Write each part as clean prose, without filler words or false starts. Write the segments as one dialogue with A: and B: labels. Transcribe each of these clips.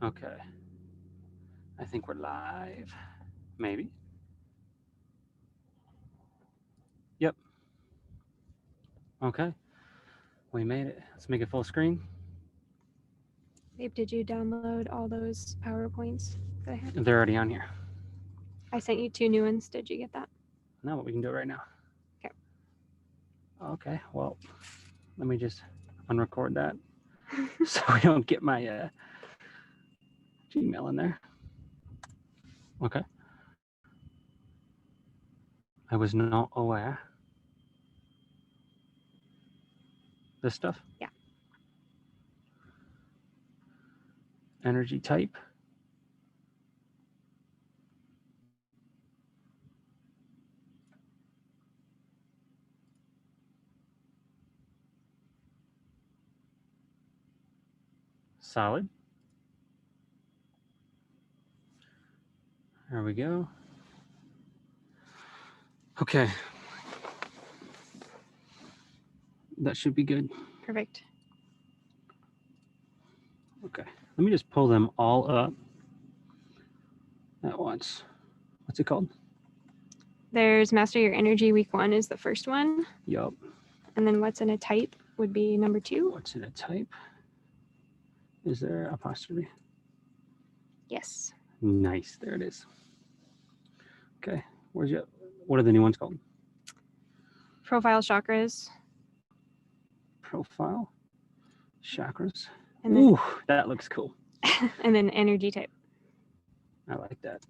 A: Okay. I think we're live. Maybe. Yep. Okay. We made it. Let's make it full screen.
B: Babe, did you download all those PowerPoints that I had?
A: They're already on here.
B: I sent you 2 new ones. Did you get that?
A: No, but we can do it right now.
B: Okay.
A: Okay. Well, let me just unrecord that so we don't get my Gmail in there. Okay. I was not aware. This stuff?
B: Yeah.
A: Energy type. Solid. There we go. Okay. That should be good.
B: Perfect.
A: Okay. Let me just pull them all up at once. What's it called?
B: There's Master Your Energy Week 1 is the first one.
A: Yup.
B: And then What's in a Type would be number 2.
A: What's in a type? Is there apostrophe?
B: Yes.
A: Nice. There it is. Okay. Where's your? What are the new ones called?
B: Profile chakras.
A: Profile. Chakras.
B: And then,
A: Ooh, that looks cool.
B: and then energy type.
A: I like that.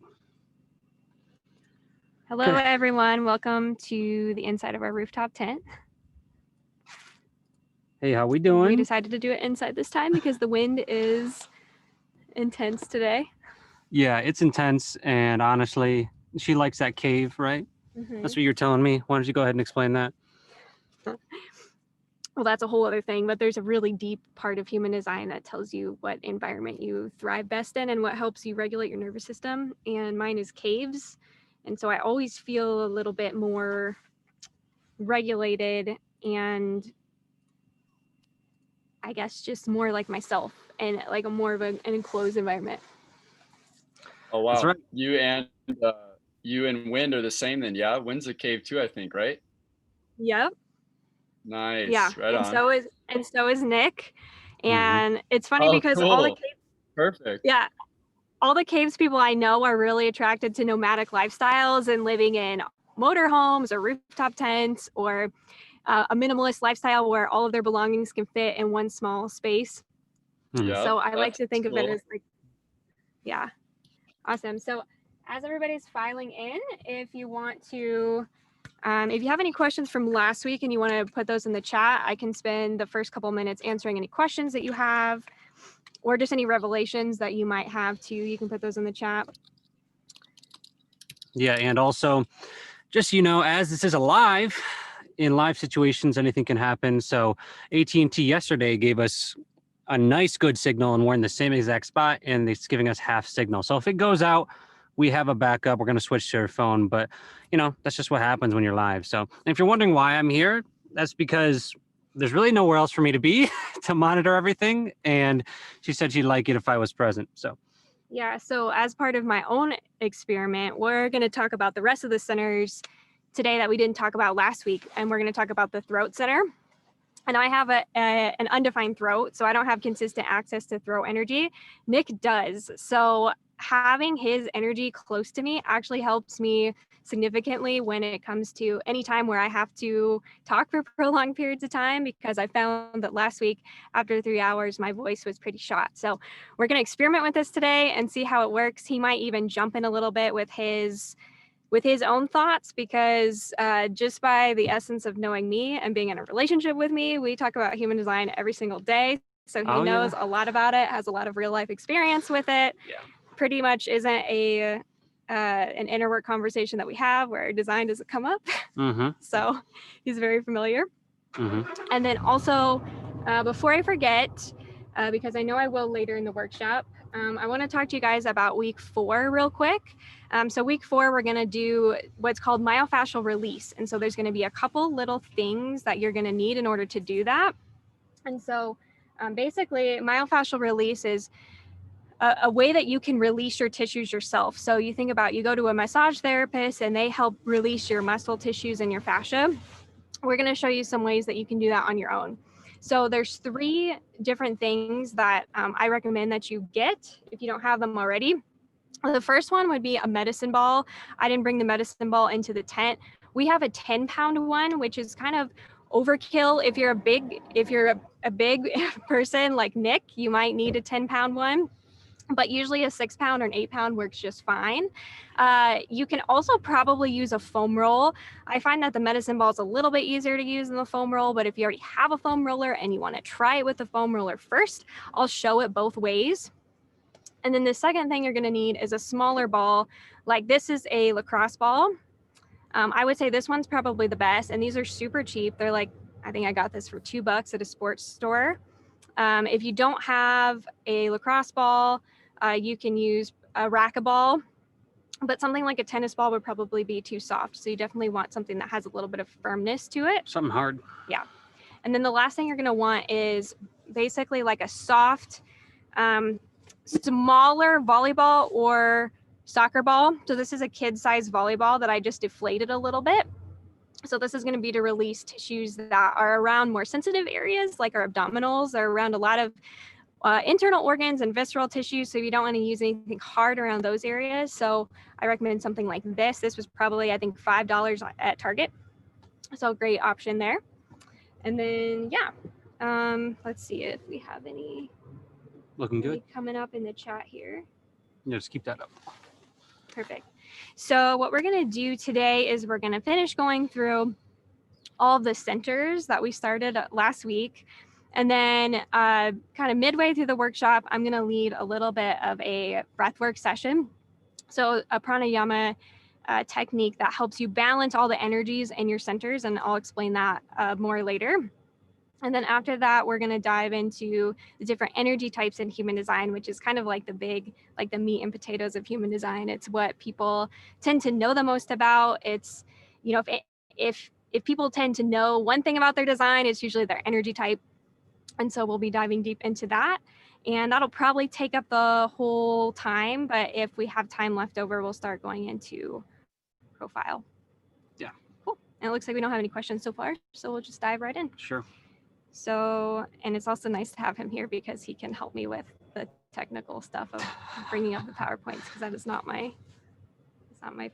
B: Hello,
A: Okay.
B: everyone. Welcome to the inside of our rooftop tent.
A: Hey, how we doing?
B: We decided to do it inside this time because the wind is intense today.
A: Yeah, it's intense, and honestly, she likes that cave, right?
B: Mm-hmm.
A: That's what you're telling me. Why don't you go ahead and explain that?
B: Well, that's a whole other thing, but there's a really deep part of human design that tells you what environment you thrive best in and what helps you regulate your nervous system. And mine is caves. And so I always feel a little bit more regulated and I guess just more like myself and like a more of an enclosed environment.
C: Oh, wow.
A: That's right.
C: You and Wind are the same then, yeah? Wind's a cave too, I think, right?
B: Yep.
C: Nice.
B: Yeah.
C: Right
B: and
C: on.
B: so is Nick. And it's funny because
C: cool.
B: all the caves,
C: Perfect.
B: yeah, all the caves people I know are really attracted to nomadic lifestyles and living in motorhomes or rooftop tents or a minimalist lifestyle where all of their belongings can fit in one small space.
C: Yeah.
B: So I like to think
C: cool.
B: of it as like, yeah, awesome. So as everybody's filing in, if you want to, if you have any questions from last week and you want to put those in the chat, I can spend the first couple minutes answering any questions that you have or just any revelations that you might have too. You can put those in the chat.
A: Yeah, and also, just as this is in live situations, anything can happen. So AT&T yesterday gave us a nice, good signal, and we're in the same exact spot, and it's giving us half signal. So if it goes out, we have a backup. We're going to switch to your phone, but that's just what happens when you're live. So if you're wondering why I'm here, that's because there's really nowhere else for me to be to monitor everything. And she said she'd like it if I was present. So
B: yeah, so as part of my own experiment, we're going to talk about the rest of the centers today that we didn't talk about last week, and we're going to talk about the throat center. And I have an undefined throat, so I don't have consistent access to throat energy. Nick does. So having his energy close to me actually helps me significantly when it comes to any time where I have to talk for prolonged periods of time, because I found that last week after 3 hours, my voice was pretty shot. So we're going to experiment with this today and see how it works. He might even jump in a little bit with his own thoughts, because just by the essence of knowing me and being in a relationship with me, we talk about human design every single day. So he knows a lot about it, has a lot of real life experience with it.
A: Yeah.
B: Pretty much isn't an inner work conversation that we have where design doesn't come up.
A: Mm-hmm.
B: So he's very familiar.
A: Mm-hmm.
B: And then also, before I forget, because I know I will later in the workshop, I want to talk to you guys about week 4 real quick. So week 4, we're going to do what's called myofascial release. And so there's going to be a couple little things that you're going to need in order to do that. And so basically myofascial release is a way that you can release your tissues yourself. So you think about, you go to a massage therapist and they help release your muscle tissues and your fascia. We're going to show you some ways that you can do that on your own. So there's 3 different things that I recommend that you get if you don't have them already. The first one would be a medicine ball. I didn't bring the medicine ball into the tent. We have a 10-pound one, which is kind of overkill. If you're a big person like Nick, you might need a 10-pound one. But usually a 6-pound or an 8-pound works just fine. You can also probably use a foam roll. I find that the medicine ball is a little bit easier to use than the foam roll, but if you already have a foam roller and you want to try it with the foam roller first, I'll show it both ways. And then the second thing you're going to need is a smaller ball. Like this is a lacrosse ball. I would say this one's probably the best, and these are super cheap. They're like, I think I got this for $2 at a sports store. If you don't have a lacrosse ball, you can use a racquetball, but something like a tennis ball would probably be too soft. So you definitely want something that has a little bit of firmness to it.
A: Something hard.
B: Yeah. And then the last thing you're going to want is basically like a soft, smaller volleyball or soccer ball. So this is a kid-sized volleyball that I just deflated a little bit. So this is going to be to release tissues that are around more sensitive areas, like our abdominals. They're around a lot of internal organs and visceral tissues. So you don't want to use anything hard around those areas. So I recommend something like this. This was probably, I think, $5 at Target. So great option there. And then, yeah, let's see if we have any
A: Looking good.
B: coming up in the chat here.
A: Yeah, just keep that up.
B: Perfect. So what we're going to do today is we're going to finish going through all of the centers that we started last week. And then kind of midway through the workshop, I'm going to lead a little bit of a breathwork session. So a pranayama technique that helps you balance all the energies in your centers. And I'll explain that more later. And then after that, we're going to dive into the different energy types in human design, which is kind of like the meat and potatoes of human design. It's what people tend to know the most about. It's, you know, if people tend to know one thing about their design, it's usually their energy type. And so we'll be diving deep into that. And that'll probably take up the whole time. But if we have time left over, we'll start going into profile.
A: Yeah.
B: Cool. And it looks like we don't have any questions so far. So we'll just dive right in.
A: Sure.
B: So, and it's also nice to have him here because he can help me with the technical stuff of bringing up the PowerPoints, because that is not my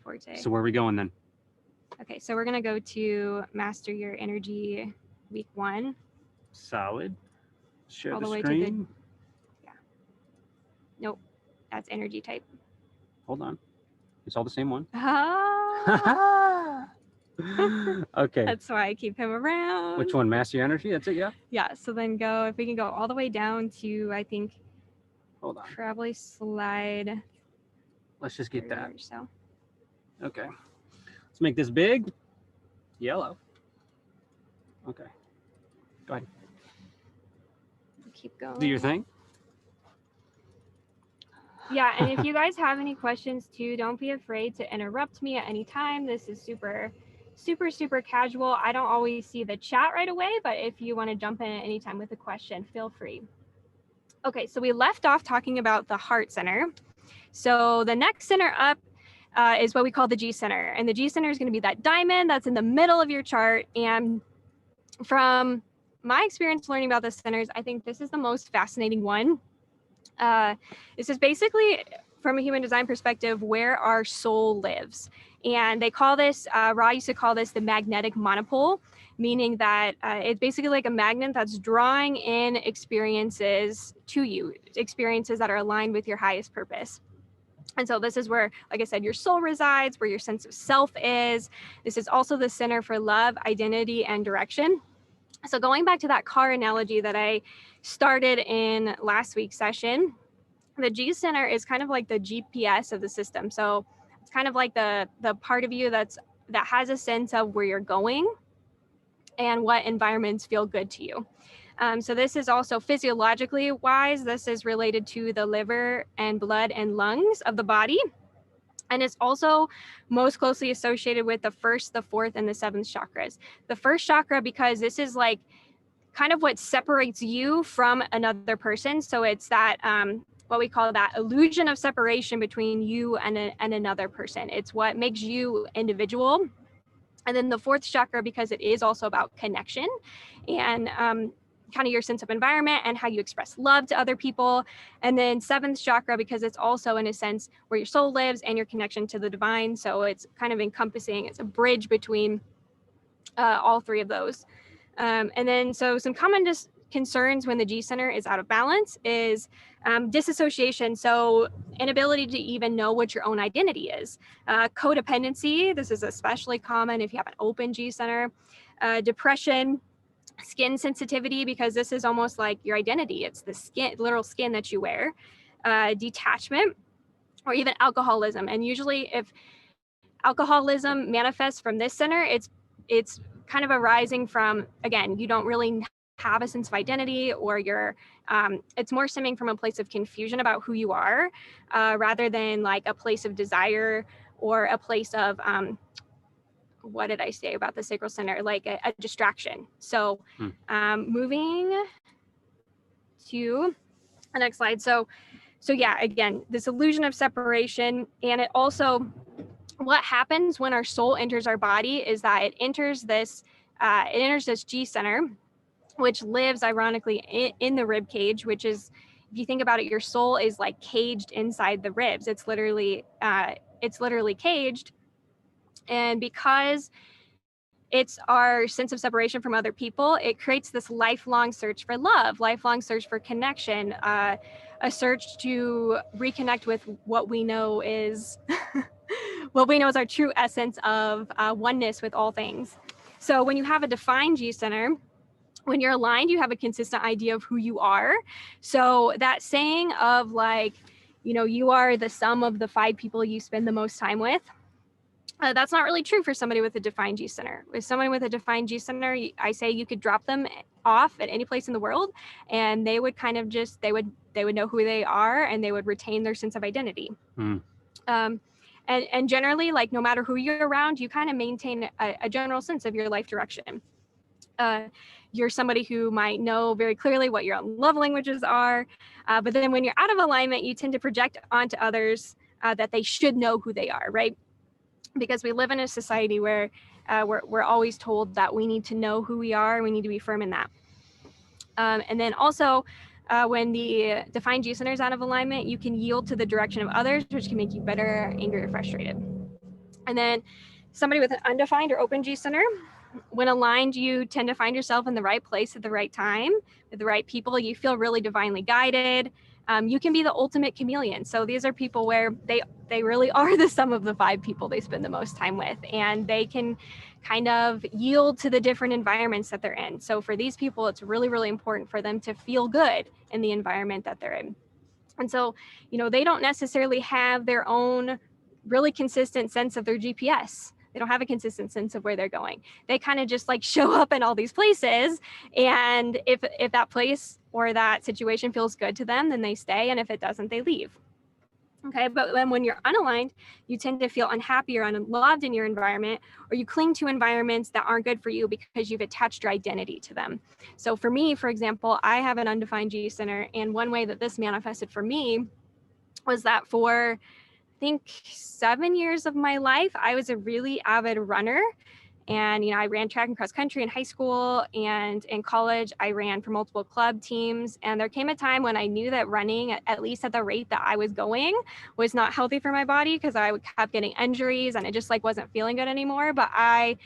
B: forte.
A: So where are we going then?
B: Okay, so we're going to go to Master Your Energy week 1.
A: Solid. Share
B: All
A: the
B: the way to
A: screen.
B: Nope, that's energy type.
A: Hold on. It's all the same one.
B: Ah,
A: Okay.
B: that's why I keep him around.
A: Which one? Master Your Energy? That's it, yeah?
B: Yeah, so then if we can go all the way down to, I think,
A: Hold on.
B: probably slide
A: Let's just get that.
B: or so.
A: Okay. Let's make this big. Yellow. Okay. Go ahead.
B: Keep going.
A: Do your thing.
B: Yeah, and if you guys have any questions too, don't be afraid to interrupt me at any time. This is super, super, super casual. I don't always see the chat right away, but if you want to jump in at any time with a question, feel free. Okay, so we left off talking about the heart center. So the next center up is what we call the G center. And the G center is going to be that diamond that's in the middle of your chart. And from my experience learning about the centers, I think this is the most fascinating one. This is basically, from a human design perspective, where our soul lives. And they call this, Ra used to call this the magnetic monopole, meaning that it's basically like a magnet that's drawing in experiences to you, experiences that are aligned with your highest purpose. And so this is where, like I said, your soul resides, where your sense of self is. This is also the center for love, identity, and direction. So going back to that car analogy that I started in last week's session, the G center is kind of like the GPS of the system. So it's kind of like the part of you that has a sense of where you're going and what environments feel good to you. So this is also physiologically wise. This is related to the liver and blood and lungs of the body. And it's also most closely associated with the first, the fourth, and the seventh chakras. The first chakra, because this is like kind of what separates you from another person. So it's that what we call that illusion of separation between you and another person. It's what makes you individual. And then the fourth chakra, because it is also about connection and kind of your sense of environment and how you express love to other people. And then seventh chakra, because it's also in a sense where your soul lives and your connection to the divine. So it's kind of encompassing, it's a bridge between all three of those. And then so some common concerns when the G center is out of balance is disassociation. So inability to even know what your own identity is. Codependency, this is especially common if you have an open G center. Depression, skin sensitivity, because this is almost like your identity. It's the skin, literal skin that you wear. Detachment, or even alcoholism. And usually if alcoholism manifests from this center, it's kind of arising from, again, you don't really have a sense of identity, or you're it's more stemming from a place of confusion about who you are, rather than like a place of desire or a place of what did I say about the sacral center, like a distraction. So moving to the next slide. So yeah, again, this illusion of separation. And it also, what happens when our soul enters our body is that it enters this G center, which lives ironically in the rib cage, which is, if you think about it, your soul is like caged inside the ribs. It's literally caged. And because it's our sense of separation from other people, it creates this lifelong search for love, lifelong search for connection, a search to reconnect with what we know is what we know is our true essence of oneness with all things. So when you have a defined G center, when you're aligned, you have a consistent idea of who you are. So that saying of like, you are the sum of the 5 people you spend the most time with, that's not really true for somebody with a defined G center. With someone with a defined G center, I say you could drop them off at any place in the world, and they would kind of just, they would know who they are, and they would retain their sense of identity. And generally, like, no matter who you're around, you kind of maintain a general sense of your life direction. You're somebody who might know very clearly what your love languages are, but then when you're out of alignment, you tend to project onto others that they should know who they are, right? Because we live in a society where we're always told that we need to know who we are, and we need to be firm in that. And then also, when the defined G center is out of alignment, you can yield to the direction of others, which can make you bitter, angry, or frustrated. And then somebody with an undefined or open G center, when aligned, you tend to find yourself in the right place at the right time with the right people. You feel really divinely guided. You can be the ultimate chameleon. So these are people where they really are the sum of the 5 people they spend the most time with, and they can kind of yield to the different environments that they're in. So for these people, it's really, really important for them to feel good in the environment that they're in. And so, they don't necessarily have their own really consistent sense of their GPS. They don't have a consistent sense of where they're going. They kind of just like show up in all these places. And if that place or that situation feels good to them, then they stay. And if it doesn't, they leave. Okay, but then when you're unaligned, you tend to feel unhappy or unloved in your environment, or you cling to environments that aren't good for you because you've attached your identity to them. So for me, for example, I have an undefined G center. And one way that this manifested for me was that for, I think, 7 years of my life, I was a really avid runner. And, I ran track and cross country in high school, and in college, I ran for multiple club teams. And there came a time when I knew that running, at least at the rate that I was going, was not healthy for my body, because I kept getting injuries and it just like wasn't feeling good anymore. But I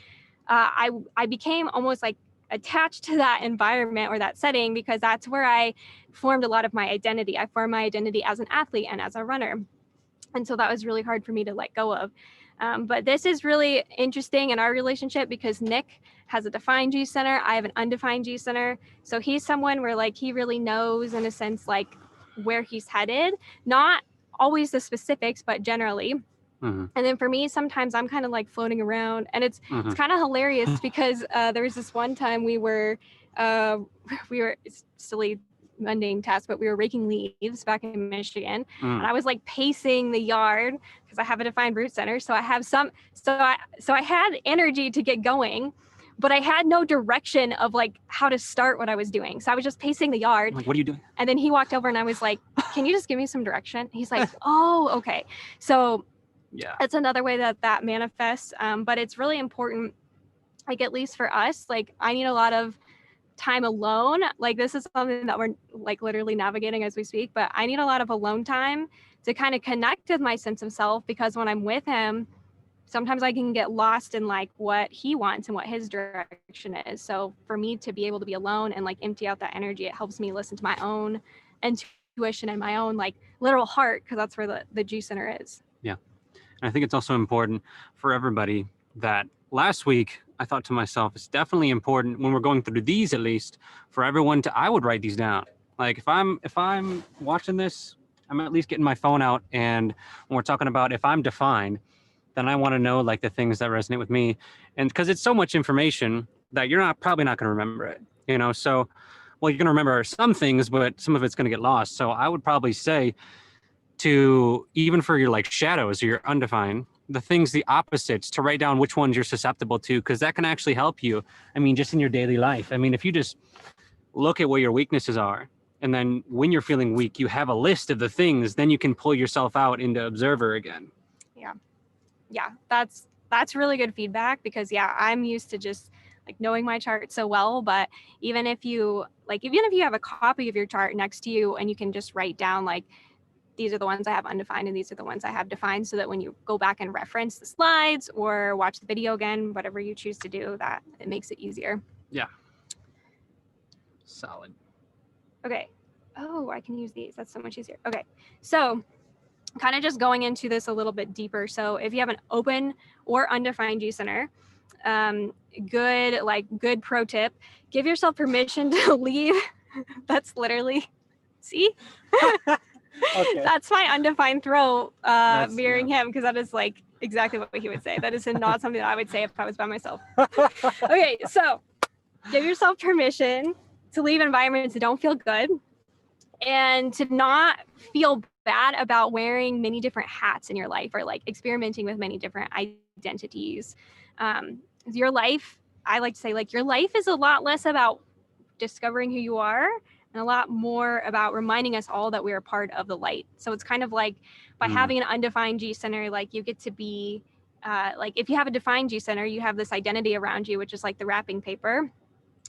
B: became almost like attached to that environment or that setting, because that's where I formed a lot of my identity. I formed my identity as an athlete and as a runner. And so that was really hard for me to let go of. But this is really interesting in our relationship, because Nick has a defined G center. I have an undefined G center. So he's someone where like he really knows, in a sense, like where he's headed, not always the specifics, but generally. And then for me, sometimes I'm kind of like floating around, and it's kind of hilarious because there was this one time we were it's silly mundane task, but we were raking leaves back in Michigan, and I was like pacing the yard because I have a defined root center. So I have so I had energy to get going, but I had no direction of like how to start what I was doing. So I was just pacing the yard.
A: Like, what are you doing?
B: And then he walked over and I was like, can you just give me some direction? He's like, oh, okay. So
A: Yeah.
B: that's another way that manifests. But it's really important, like at least for us, like I need a lot of time alone. Like this is something that we're like literally navigating as we speak, but I need a lot of alone time to kind of connect with my sense of self, because when I'm with him, sometimes I can get lost in like what he wants and what his direction is. So for me to be able to be alone and like empty out that energy, it helps me listen to my own intuition and my own like literal heart, because that's where the G center is.
A: Yeah. And I think it's also important for everybody that last week I thought to myself, it's definitely important when we're going through these, at least for everyone to, I would write these down. Like if I'm watching this, I'm at least getting my phone out. And when we're talking about if I'm defined, then I want to know like the things that resonate with me. And because it's so much information that you're probably not going to remember it, you know? So, well, you're going to remember some things, but some of it's going to get lost. So I would probably say to, even for your like shadows or your undefined, the things, the opposites, to write down which ones you're susceptible to, because that can actually help you. I mean, just in your daily life. I mean, if you just look at where your weaknesses are, and then when you're feeling weak, you have a list of the things, then you can pull yourself out into observer again.
B: Yeah, that's really good feedback, because I'm used to just like knowing my chart so well. But even if you have a copy of your chart next to you and you can just write down like, these are the ones I have undefined and these are the ones I have defined, so that when you go back and reference the slides or watch the video again, whatever you choose to do, that it makes it easier.
A: Yeah. Solid.
B: Okay. Oh, I can use these. That's so much easier. Okay. So kind of just going into this a little bit deeper. So if you have an open or undefined G center, good pro tip, give yourself permission to leave. That's literally, see?
A: Okay.
B: That's my undefined throat mirroring him, because that is like exactly what he would say. That is not something that I would say if I was by myself. Okay, so give yourself permission to leave environments that don't feel good, and to not feel bad about wearing many different hats in your life, or like experimenting with many different identities. Your life, I like to say, like your life is a lot less about discovering who you are and a lot more about reminding us all that we're a part of the light. So it's kind of like by having an undefined G center, like you get to be like if you have a defined G center, you have this identity around you, which is like the wrapping paper.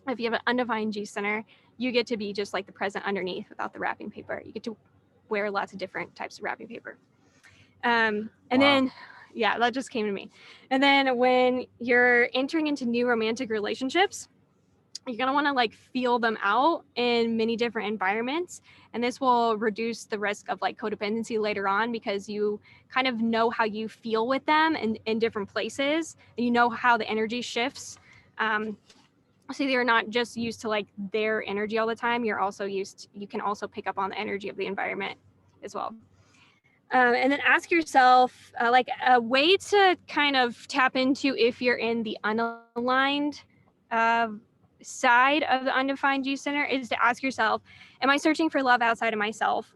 B: If you have an undefined G center, you get to be just like the present underneath without the wrapping paper. You get to wear lots of different types of wrapping paper. And then, that just came to me. And then when you're entering into new romantic relationships, you're going to want to like feel them out in many different environments. And this will reduce the risk of like codependency later on, because you kind of know how you feel with them in different places, and you know how the energy shifts. So you're not just used to like their energy all the time. You can also pick up on the energy of the environment as well. And then ask yourself, like a way to kind of tap into if you're in the unaligned side of the undefined G center, is to ask yourself, am I searching for love outside of myself?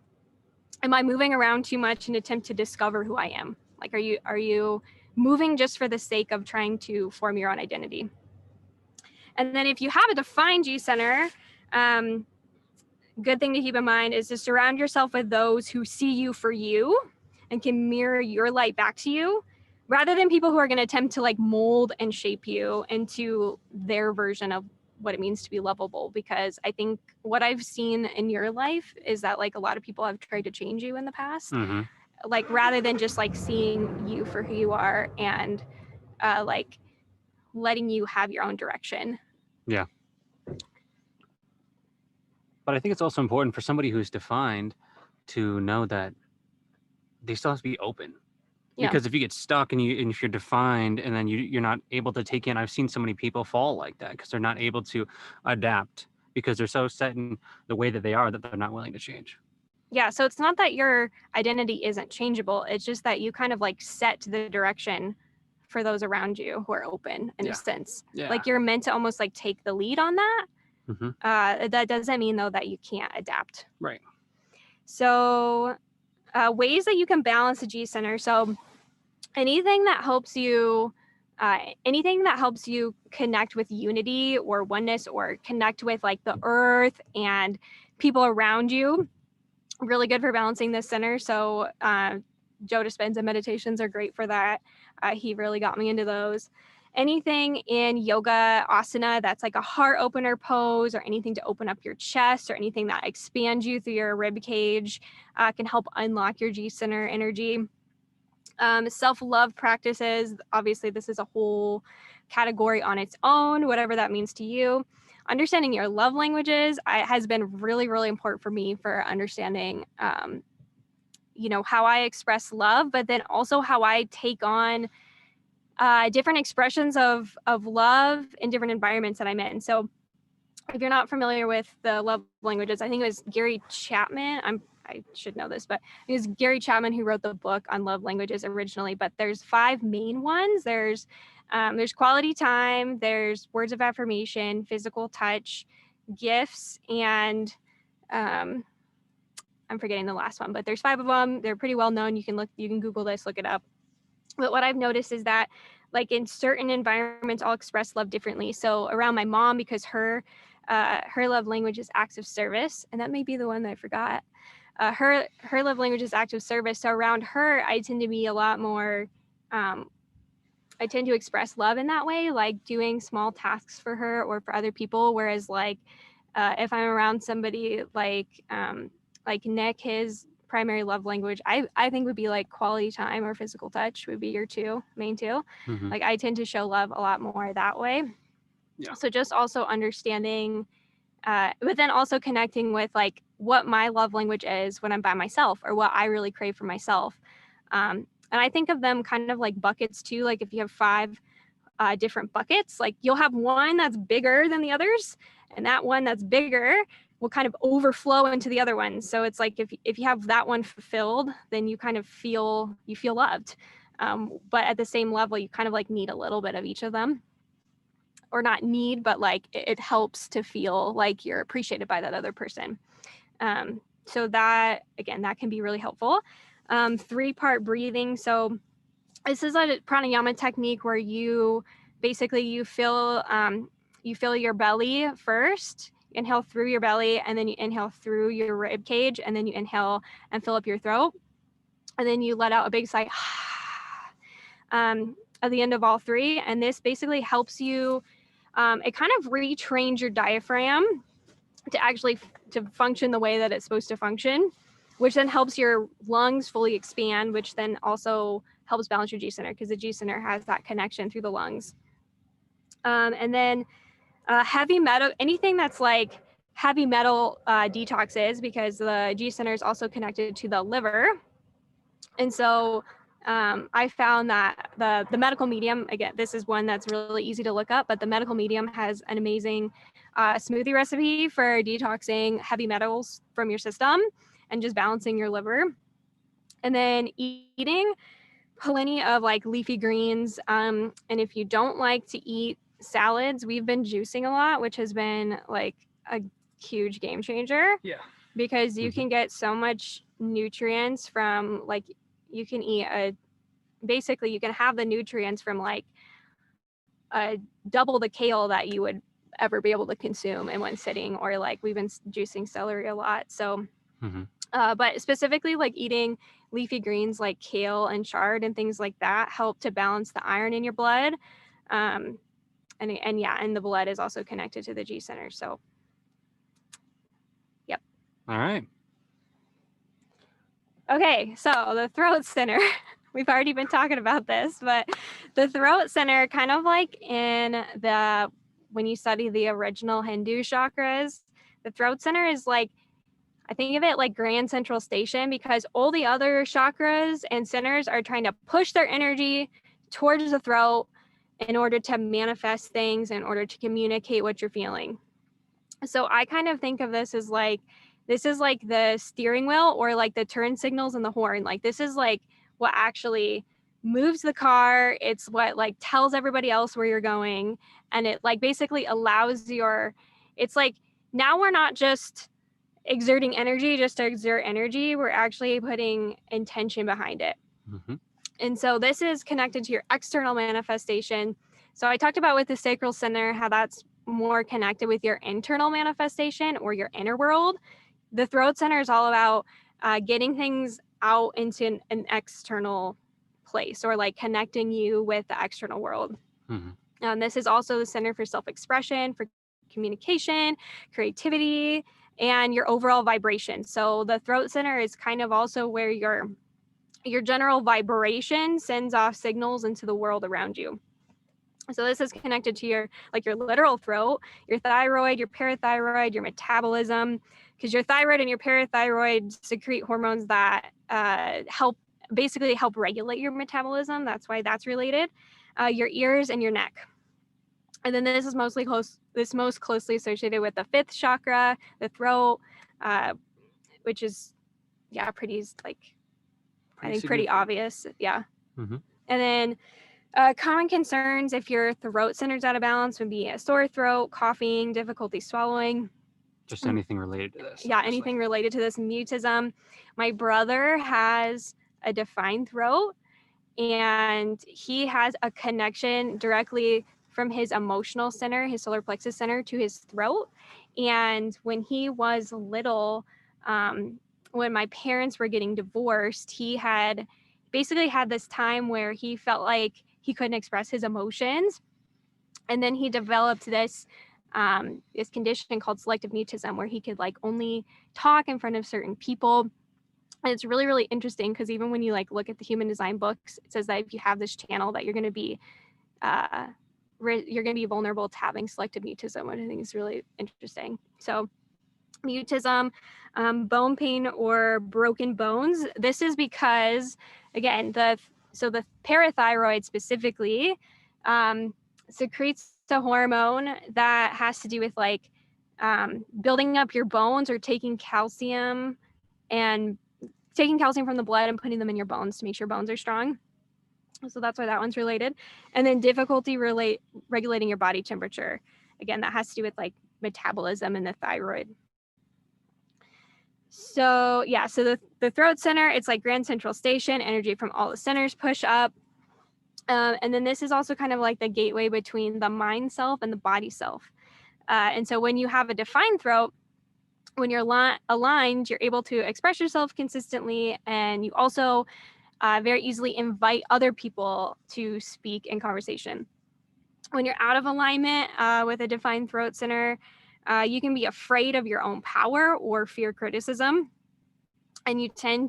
B: Am I moving around too much in an attempt to discover who I am? Like, are you moving just for the sake of trying to form your own identity? And then if you have a defined G center, good thing to keep in mind is to surround yourself with those who see you for you and can mirror your light back to you, rather than people who are going to attempt to like mold and shape you into their version of what it means to be lovable. Because I think what I've seen in your life is that like a lot of people have tried to change you in the past, like rather than just like seeing you for who you are and like letting you have your own direction.
A: Yeah. But I think it's also important for somebody who's defined to know that they still have to be open. Because if you get stuck and if you're defined and then you're not able to take in, I've seen so many people fall like that because they're not able to adapt, because they're so set in the way that they are that they're not willing to change.
B: Yeah, so it's not that your identity isn't changeable. It's just that you kind of like set the direction for those around you who are open in a sense. Like you're meant to almost like take the lead on that. That doesn't mean though that you can't adapt.
A: Right.
B: So ways that you can balance the G center. So anything that helps you anything that helps you connect with unity or oneness or connect with like the earth and people around you. Really good for balancing this center. So Joe Dispenza meditations are great for that. He really got me into those. Anything in yoga asana that's like a heart opener pose, or anything to open up your chest, or anything that expands you through your rib cage can help unlock your G center energy. Self-love practices, obviously this is a whole category on its own, whatever that means to you. Understanding your love languages has been really, really important for me for understanding, how I express love, but then also how I take on different expressions of love in different environments that I'm in. So if you're not familiar with the love languages, I think it was Gary Chapman. I should know this, but it was Gary Chapman who wrote the book on love languages originally. But there's 5 main ones. There's quality time, there's words of affirmation, physical touch, gifts, and I'm forgetting the last one, but there's 5 of them. They're pretty well known. You can Google this, look it up. But what I've noticed is that like in certain environments, I'll express love differently. So around my mom, because her love language is acts of service, and that may be the one that I forgot. Her love language is acts of service. So around her, I tend to be a lot more, I tend to express love in that way, like doing small tasks for her or for other people. Whereas like if I'm around somebody like Nick, his primary love language, I think would be like quality time or physical touch would be your main two.
A: Mhm.
B: Like I tend to show love a lot more that way.
A: Yeah.
B: So just also understanding, but then also connecting with like what my love language is when I'm by myself, or what I really crave for myself. And I think of them kind of like buckets too. Like if you have 5 different buckets, like you'll have one that's bigger than the others, and that one that's bigger will kind of overflow into the other ones. So it's like if you have that one fulfilled, then you kind of feel loved. But at the same level, you kind of like need a little bit of each of them, or not need, but like it helps to feel like you're appreciated by that other person. So that, again, that can be really helpful. 3-part breathing. So this is a pranayama technique where you basically fill your belly first. Inhale through your belly, and then you inhale through your rib cage, and then you inhale and fill up your throat, and then you let out a big sigh at the end of all 3. And this basically helps you, it kind of retrains your diaphragm to actually to function the way that it's supposed to function, which then helps your lungs fully expand, which then also helps balance your G center, because the G center has that connection through the lungs. And then heavy metal, anything that's like heavy metal detoxes, because the G center is also connected to the liver. And so I found that the medical medium, again, this is one that's really easy to look up, but the medical medium has an amazing smoothie recipe for detoxing heavy metals from your system and just balancing your liver. And then eating plenty of like leafy greens. And if you don't like to eat salads, we've been juicing a lot, which has been like a huge game changer.
A: Yeah.
B: Because you can get so much nutrients from like, you can eat basically you can have the nutrients from like double the kale that you would ever be able to consume in one sitting. Or like we've been juicing celery a lot. So, but specifically like eating leafy greens like kale and chard and things like that help to balance the iron in your blood. And the blood is also connected to the G center. So, yep.
A: All right.
B: Okay, so the throat center, we've already been talking about this, but the throat center, kind of like when you study the original Hindu chakras, the throat center is like, I think of it like Grand Central Station, because all the other chakras and centers are trying to push their energy towards the throat in order to manifest things, in order to communicate what you're feeling. So I kind of think of this as like, this is like the steering wheel, or like the turn signals and the horn. Like this is like what actually moves the car. It's what like tells everybody else where you're going. And it like basically allows it's like, now we're not just exerting energy just to exert energy. We're actually putting intention behind it. And so this is connected to your external manifestation. So I talked about with the sacral center, how that's more connected with your internal manifestation or your inner world. The throat center is all about getting things out into an external place, or like connecting you with the external world. This is also the center for self-expression, for communication, creativity, and your overall vibration. So the throat center is kind of also where your general vibration sends off signals into the world around you. So this is connected to your literal throat, your thyroid, your parathyroid, your metabolism, because your thyroid and your parathyroid secrete hormones that help regulate your metabolism. That's why that's related. Your ears and your neck. And then this is most closely associated with the fifth chakra, the throat, which is pretty obvious. Yeah. And then common concerns if your throat center's out of balance would be a sore throat, coughing, difficulty swallowing.
A: Just anything related to this.
B: Yeah,
A: obviously.
B: anything related to this. Mutism. My brother has a defined throat, and he has a connection directly from his emotional center, his solar plexus center, to his throat. And when he was little, when my parents were getting divorced, he had basically had this time where he felt like he couldn't express his emotions. And then he developed this condition called selective mutism, where he could like only talk in front of certain people. And it's really, really interesting because even when you like look at the human design books, it says that if you have this channel that you're going to be vulnerable to having selective mutism, which I think is really interesting. So mutism, bone pain or broken bones. This is because, again, the parathyroid specifically secretes a hormone that has to do with like building up your bones, or taking calcium from the blood and putting them in your bones to make sure bones are strong. So that's why that one's related. And then difficulty regulating your body temperature. Again, that has to do with like metabolism and the thyroid. So yeah, so the throat center, it's like Grand Central Station, energy from all the centers push up. And then this is also kind of like the gateway between the mind self and the body self. And so when you have a defined throat, when you're aligned, you're able to express yourself consistently, and you also very easily invite other people to speak in conversation. When you're out of alignment with a defined throat center, you can be afraid of your own power or fear criticism, and you can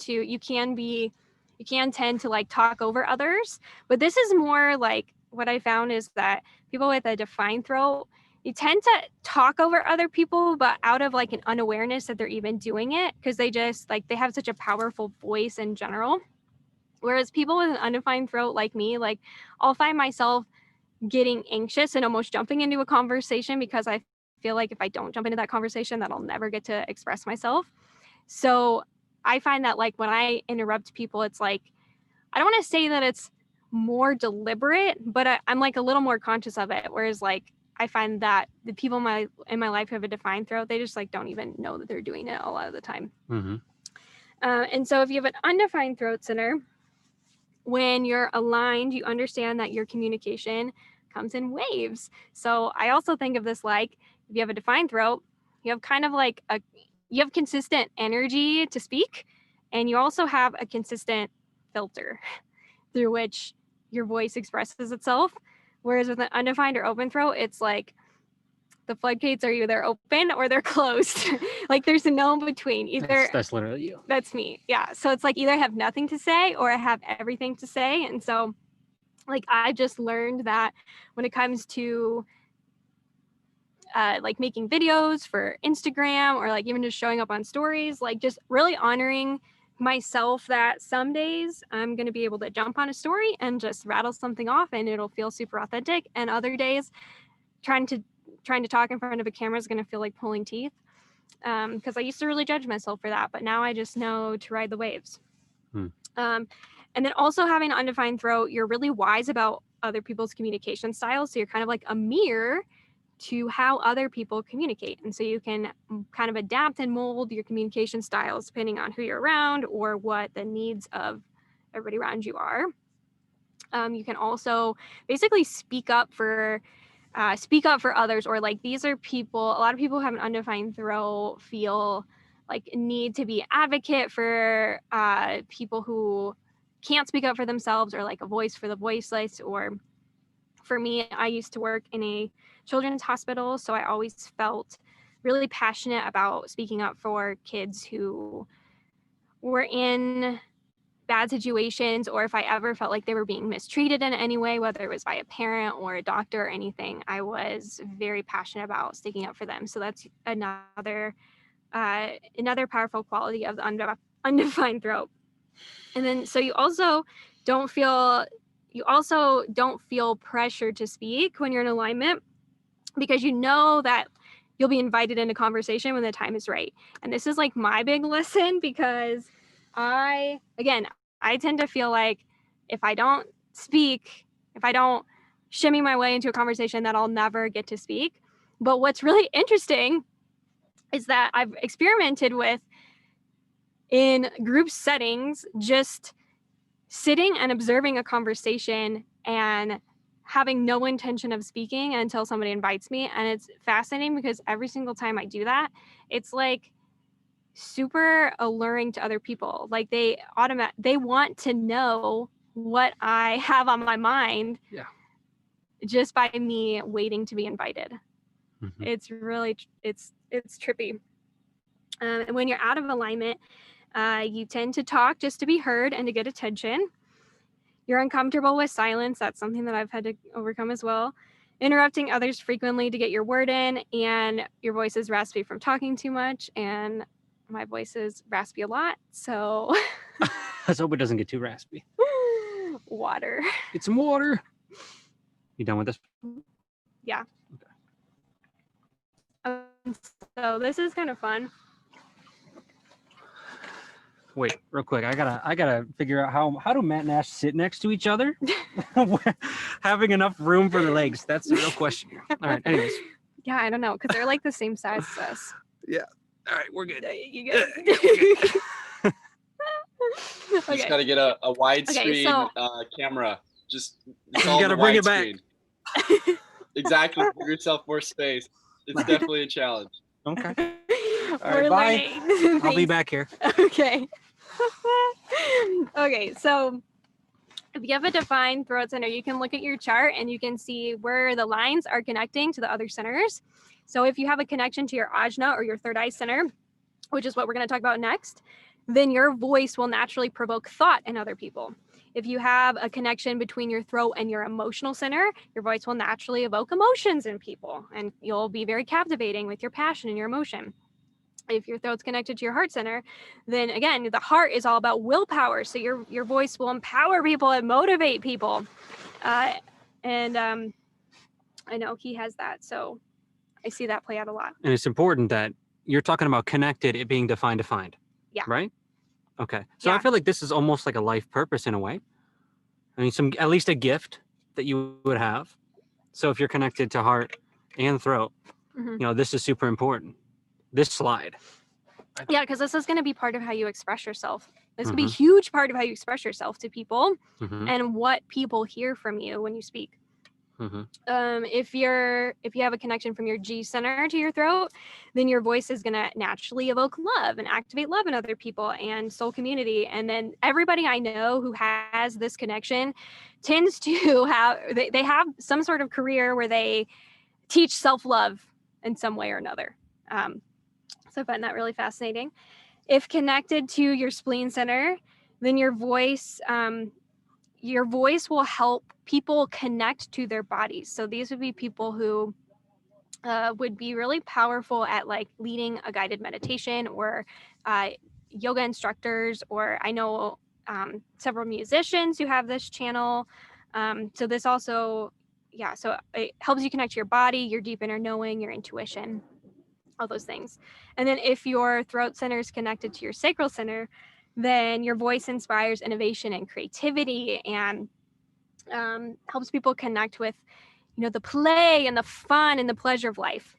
B: tend to like talk over others. But this is more like, what I found is that people with a defined throat, you tend to talk over other people, but out of like an unawareness that they're even doing it, because they have such a powerful voice in general. Whereas people with an undefined throat like me, like I'll find myself getting anxious and almost jumping into a conversation because I feel like if I don't jump into that conversation, that I'll never get to express myself. So I find that like when I interrupt people, it's like, I don't want to say that it's more deliberate, but I'm like a little more conscious of it. Whereas like I find that the people in my life who have a defined throat, they just like don't even know that they're doing it a lot of the time. And so if you have an undefined throat center, when you're aligned, you understand that your communication comes in waves. So I also think of this like, if you have a defined throat, you have kind of like you have consistent energy to speak, and you also have a consistent filter through which your voice expresses itself. Whereas with an undefined or open throat, it's like the floodgates are either open or they're closed. Like there's no between. Either
A: that's literally you.
B: That's me. Yeah. So it's like either I have nothing to say or I have everything to say. And so like I just learned that when it comes to like making videos for Instagram, or like even just showing up on stories, like just really honoring myself that some days I'm going to be able to jump on a story and just rattle something off and it'll feel super authentic. And other days trying to talk in front of a camera is going to feel like pulling teeth. Because I used to really judge myself for that, but now I just know to ride the waves. And then also having an undefined throat, you're really wise about other people's communication styles. So you're kind of like a mirror to how other people communicate. And so you can kind of adapt and mold your communication styles depending on who you're around or what the needs of everybody around you are. You can also basically speak up for others, or like these are people, a lot of people who have an undefined throat feel like need to be advocate for people who can't speak up for themselves, or like a voice for the voiceless. Or for me, I used to work in a children's hospital, so I always felt really passionate about speaking up for kids who were in bad situations, or if I ever felt like they were being mistreated in any way, whether it was by a parent or a doctor or anything, I was very passionate about sticking up for them. So that's another powerful quality of the undefined throat. And then so you also don't feel pressure to speak when you're in alignment, because you know that you'll be invited into conversation when the time is right. And this is like my big lesson, because I tend to feel like if I don't speak, if I don't shimmy my way into a conversation, that I'll never get to speak. But what's really interesting is that I've experimented with, in group settings, just sitting and observing a conversation and having no intention of speaking until somebody invites me. And it's fascinating because every single time I do that, it's like super alluring to other people. Like they want to know what I have on my mind.
A: Yeah.
B: Just by me waiting to be invited.
A: Mm-hmm.
B: It's really, it's trippy. And when you're out of alignment, you tend to talk just to be heard and to get attention. You're uncomfortable with silence. That's something that I've had to overcome as well. Interrupting others frequently to get your word in, and your voice is raspy from talking too much, and my voice is raspy a lot, so
A: Let's hope it doesn't get too raspy.
B: water.
A: Get some water. You done with this?
B: Yeah. So this is kind of fun.
A: Wait, real quick. I gotta figure out how do Matt and Ash sit next to each other? Having enough room for the legs. That's the real question here. All right. Anyways.
B: Yeah, I don't know, because they're like the same size as us.
A: Yeah. All right, we're good.
B: You good?
C: You just got to get a widescreen camera. Just
A: you got to bring it back.
C: Exactly. Give yourself more space. It's definitely a challenge.
A: Okay. All
B: We're
A: right, bye.
B: learning.
A: I'll be back here.
B: Okay. Okay, so if you have a defined throat center, you can look at your chart and you can see where the lines are connecting to the other centers. So if you have a connection to your ajna, or your third eye center, which is what we're going to talk about next, then your voice will naturally provoke thought in other people. If you have a connection between your throat and your emotional center, your voice will naturally evoke emotions in people, and you'll be very captivating with your passion and your emotion. If your throat's connected to your heart center, then again, the heart is all about willpower. So your voice will empower people and motivate people. And I know he has that, so I see that play out a lot.
A: And it's important that you're talking about connected, it being defined.
B: Yeah.
A: Right? Okay. So
B: Yeah.
A: I feel like this is almost like a life purpose in a way. I mean, at least a gift that you would have. So if you're connected to heart and throat, this is super important. This slide.
B: Yeah, because this is going to be part of how you express yourself. This will be a huge part of how you express yourself to people and what people hear from you when you speak. If you have a connection from your G center to your throat, then your voice is going to naturally evoke love and activate love in other people and soul community. And then everybody I know who has this connection tends to have, they have some sort of career where they teach self-love in some way or another. So I find that really fascinating. If connected to your spleen center, then your voice will help people connect to their bodies. So these would be people who would be really powerful at like leading a guided meditation, or yoga instructors, or I know several musicians who have this channel. So this also, so it helps you connect to your body, your deep inner knowing, your intuition, all those things. And then if your throat center is connected to your sacral center, then your voice inspires innovation and creativity, and helps people connect with, the play and the fun and the pleasure of life.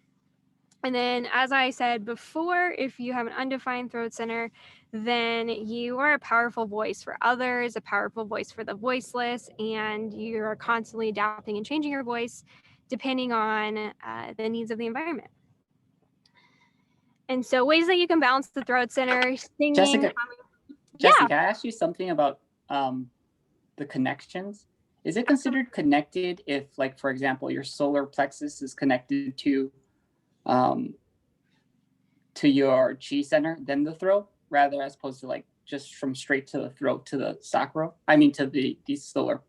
B: And then, as I said before, if you have an undefined throat center, then you are a powerful voice for others, a powerful voice for the voiceless, and you're constantly adapting and changing your voice depending on the needs of the environment. And so ways that you can balance the throat center, singing.
D: Jessica,
B: Yeah.
D: can I ask you something about the connections? Is it considered connected if, like, for example, your solar plexus is connected to your chi center, then the throat, rather as opposed to like just from straight to the throat to the sacral? I mean, to the solar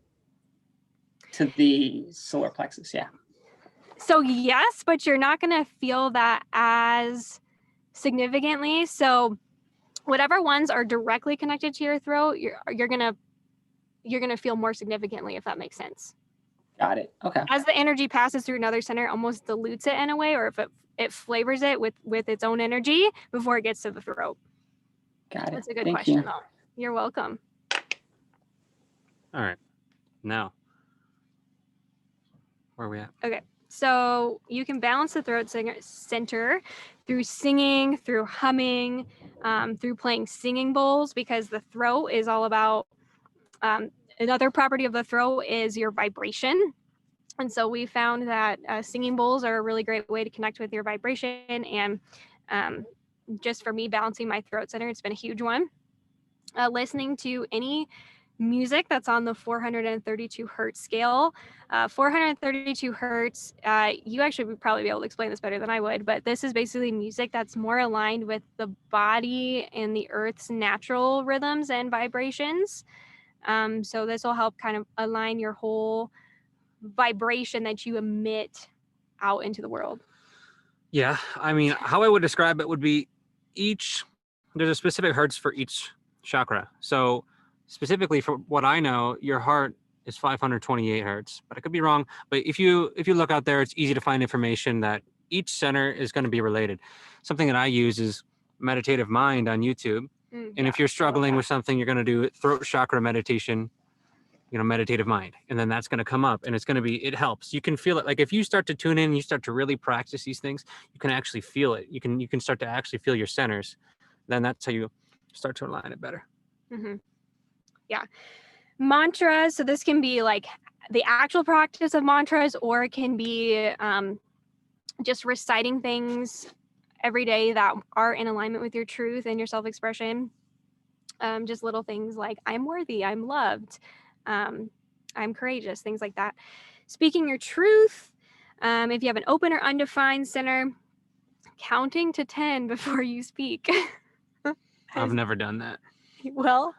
D: plexus. Yeah.
B: So yes, but you're not going to feel that as significantly. So whatever ones are directly connected to your throat, you're going to feel more significantly, if that makes sense.
D: Got it. Okay.
B: As the energy passes through another center, it almost dilutes it in a way, or if it flavors it with its own energy before it gets to the throat.
D: Got it.
B: That's a good
D: Thank
B: question,
D: you.
B: though. You're welcome.
A: All right. Now, where are we at?
B: Okay. So you can balance the throat center through singing, through humming, through playing singing bowls, because the throat is all about, another property of the throat is your vibration. And so we found that singing bowls are a really great way to connect with your vibration. And just for me, balancing my throat center, it's been a huge one. Listening to any music that's on the 432 hertz scale. 432 hertz, you actually would probably be able to explain this better than I would, but this is basically music that's more aligned with the body and the earth's natural rhythms and vibrations. So this will help kind of align your whole vibration that you emit out into the world.
A: Yeah, I mean, how I would describe it would be there's a specific hertz for each chakra. So specifically for what I know, your heart is 528 hertz, but I could be wrong. But if you look out there, it's easy to find information that each center is going to be related. Something that I use is Meditative Mind on YouTube. And if you're struggling with something, you're going to do throat chakra meditation, Meditative Mind. And then that's going to come up and it's going to be, it helps. You can feel it. Like if you start to tune in, you start to really practice these things, you can actually feel it. You can start to actually feel your centers. Then that's how you start to align it better.
B: Mm-hmm. Yeah. Mantras. So this can be like the actual practice of mantras, or it can be just reciting things every day that are in alignment with your truth and your self-expression. Just little things like I'm worthy, I'm loved, I'm courageous, things like that. Speaking your truth. If you have an open or undefined center, counting to 10 before you speak.
A: I've never done that.
B: Well,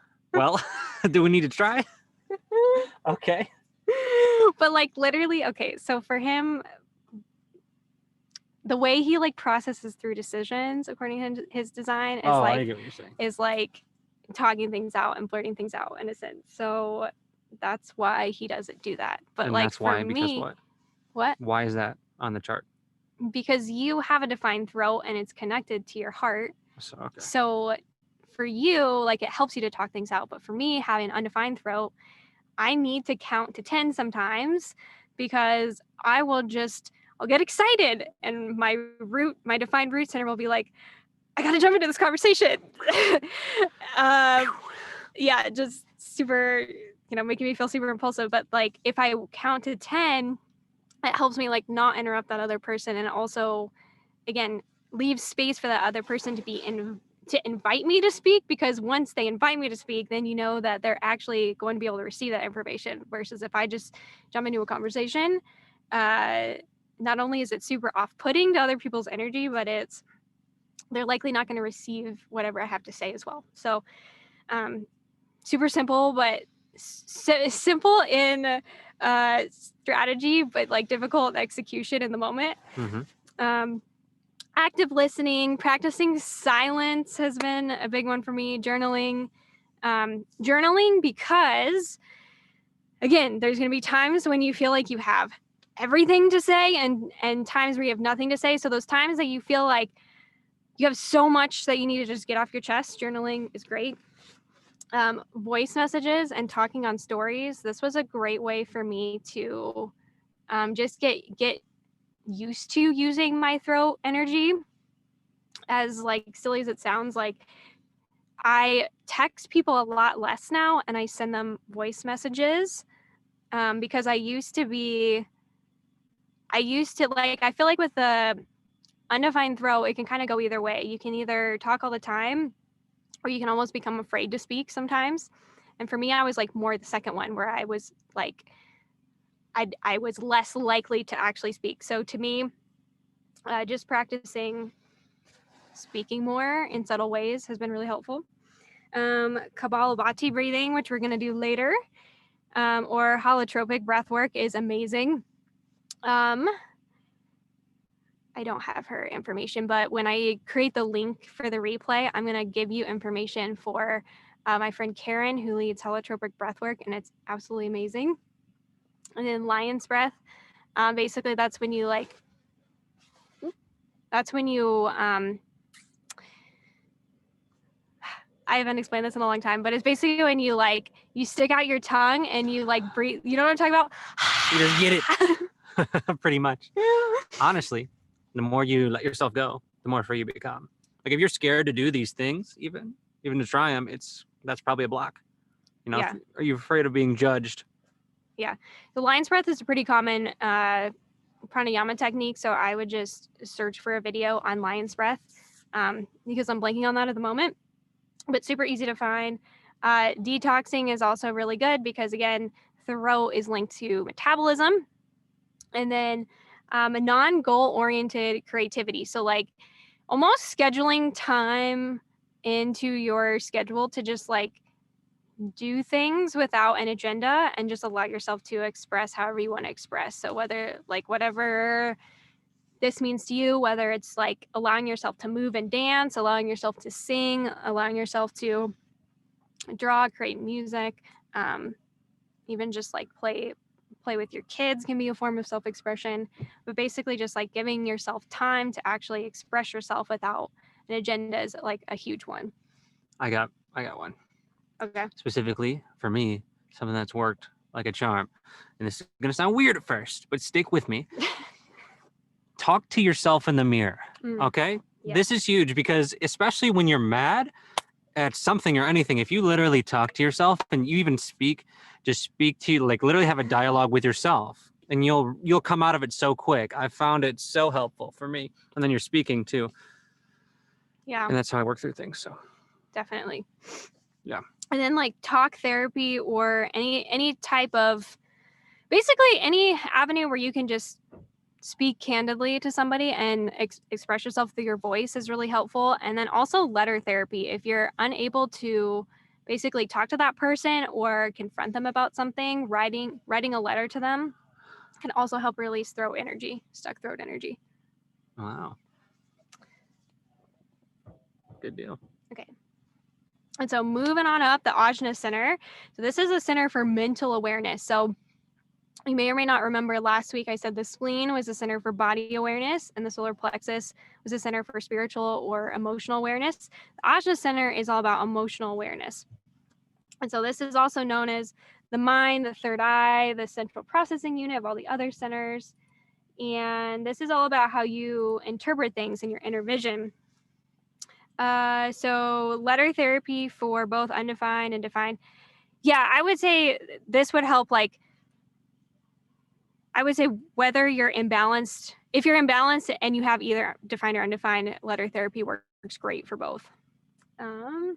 A: do we need to try? Okay.
B: But like literally, okay, so for him, the way he like processes through decisions according to his design is
A: I get what you're saying.
B: is like talking things out and blurting things out in a sense. So that's why he doesn't do that. But
A: and
B: like
A: that's why,
B: for
A: because
B: me,
A: what? Why is that on the chart?
B: Because you have a defined throat and it's connected to your heart.
A: So, okay.
B: So for you, like it helps you to talk things out. But for me, having an undefined throat, I need to count to 10 sometimes, because I'll get excited and my defined root center will be like, I got to jump into this conversation. Yeah, just super, making me feel super impulsive. But like, if I count to 10, it helps me like not interrupt that other person. And also, again, leave space for that other person to invite me to speak, because once they invite me to speak, then you know that they're actually going to be able to receive that information, versus if I just jump into a conversation, not only is it super off-putting to other people's energy, but they're likely not going to receive whatever I have to say as well. So super simple, but simple in strategy, but like difficult execution in the moment.
A: Mm-hmm.
B: Active listening, practicing silence has been a big one for me. Journaling, because again, there's going to be times when you feel like you have everything to say and times where you have nothing to say. So those times that you feel like you have so much that you need to just get off your chest, journaling is great. Voice messages and talking on stories. This was a great way for me to just get used to using my throat energy. As like silly as it sounds, like I text people a lot less now and I send them voice messages because I used to like, I feel like with the undefined throat, it can kind of go either way. You can either talk all the time or you can almost become afraid to speak sometimes. And for me, I was like more the second one where I was like, I was less likely to actually speak. So to me, just practicing speaking more in subtle ways has been really helpful. Kapalabhati breathing, which we're going to do later, or holotropic breath work is amazing. I don't have her information, but when I create the link for the replay, I'm going to give you information for my friend Karen, who leads holotropic breath work, and it's absolutely amazing. And then lion's breath, basically that's when you like, I haven't explained this in a long time, but it's basically when you like, you stick out your tongue and you like breathe. You know what I'm talking about?
A: You just get it. Pretty much. Honestly, the more you let yourself go, the more free you become. Like if you're scared to do these things, even to try them, that's probably a block. You know,
B: Yeah.
A: are you afraid of being judged?
B: Yeah. The lion's breath is a pretty common pranayama technique. So I would just search for a video on lion's breath because I'm blanking on that at the moment, but super easy to find. Detoxing is also really good because again, throat is linked to metabolism. And then a non-goal oriented creativity. So like almost scheduling time into your schedule to just like do things without an agenda and just allow yourself to express however you want to express. So whether like whatever this means to you, whether it's like allowing yourself to move and dance, allowing yourself to sing, allowing yourself to draw, create music, even just like play with your kids can be a form of self-expression, but basically just like giving yourself time to actually express yourself without an agenda is like a huge one.
A: I got one.
B: Okay.
A: Specifically for me, something that's worked like a charm. And this is going to sound weird at first, but stick with me. Talk to yourself in the mirror. Okay?
B: Yeah.
A: This is huge because especially when you're mad at something or anything, if you literally talk to yourself and you even just speak to you, like literally have a dialogue with yourself, and you'll come out of it so quick. I found it so helpful for me. And then you're speaking too.
B: Yeah.
A: And that's how I work through things. So
B: definitely.
A: Yeah.
B: And then like talk therapy or any type of, basically any avenue where you can just speak candidly to somebody and express yourself through your voice is really helpful. And then also letter therapy. If you're unable to basically talk to that person or confront them about something, writing a letter to them can also help release stuck throat energy.
A: Wow. Good deal.
B: Okay. And so moving on up, the Ajna Center. So this is a center for mental awareness. So you may or may not remember last week I said the spleen was a center for body awareness and the solar plexus was a center for spiritual or emotional awareness. The Ajna Center is all about emotional awareness. And so this is also known as the mind, the third eye, the central processing unit of all the other centers. And this is all about how you interpret things in your inner vision. So letter therapy for both undefined and defined. Yeah, I would say this would help, like, I would say whether you're imbalanced, if you're imbalanced and you have either defined or undefined, letter therapy works great for both. I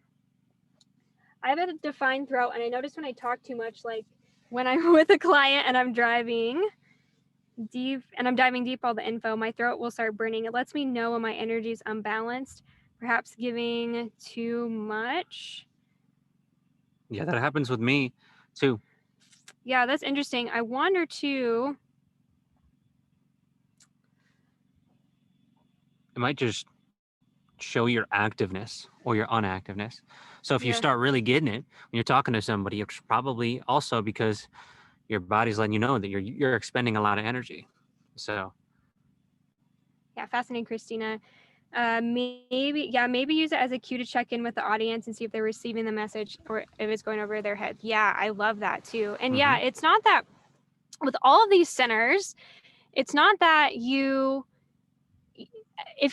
B: have a defined throat, and I notice when I talk too much, like when I'm with a client and I'm driving deep and I'm diving deep all the info, my throat will start burning. It lets me know when my energy is unbalanced, perhaps giving too much.
A: Yeah, that happens with me too.
B: Yeah, that's interesting. I wonder too.
A: It might just show your activeness or your unactiveness. So if you
B: Yeah.
A: start really getting it when you're talking to somebody, it's probably also because your body's letting you know that you're expending a lot of energy. So
B: Yeah, fascinating, Christina. Maybe use it as a cue to check in with the audience and see if they're receiving the message or if it's going over their head. Yeah, I love that too. And yeah, it's not that with all of these centers, it's not that if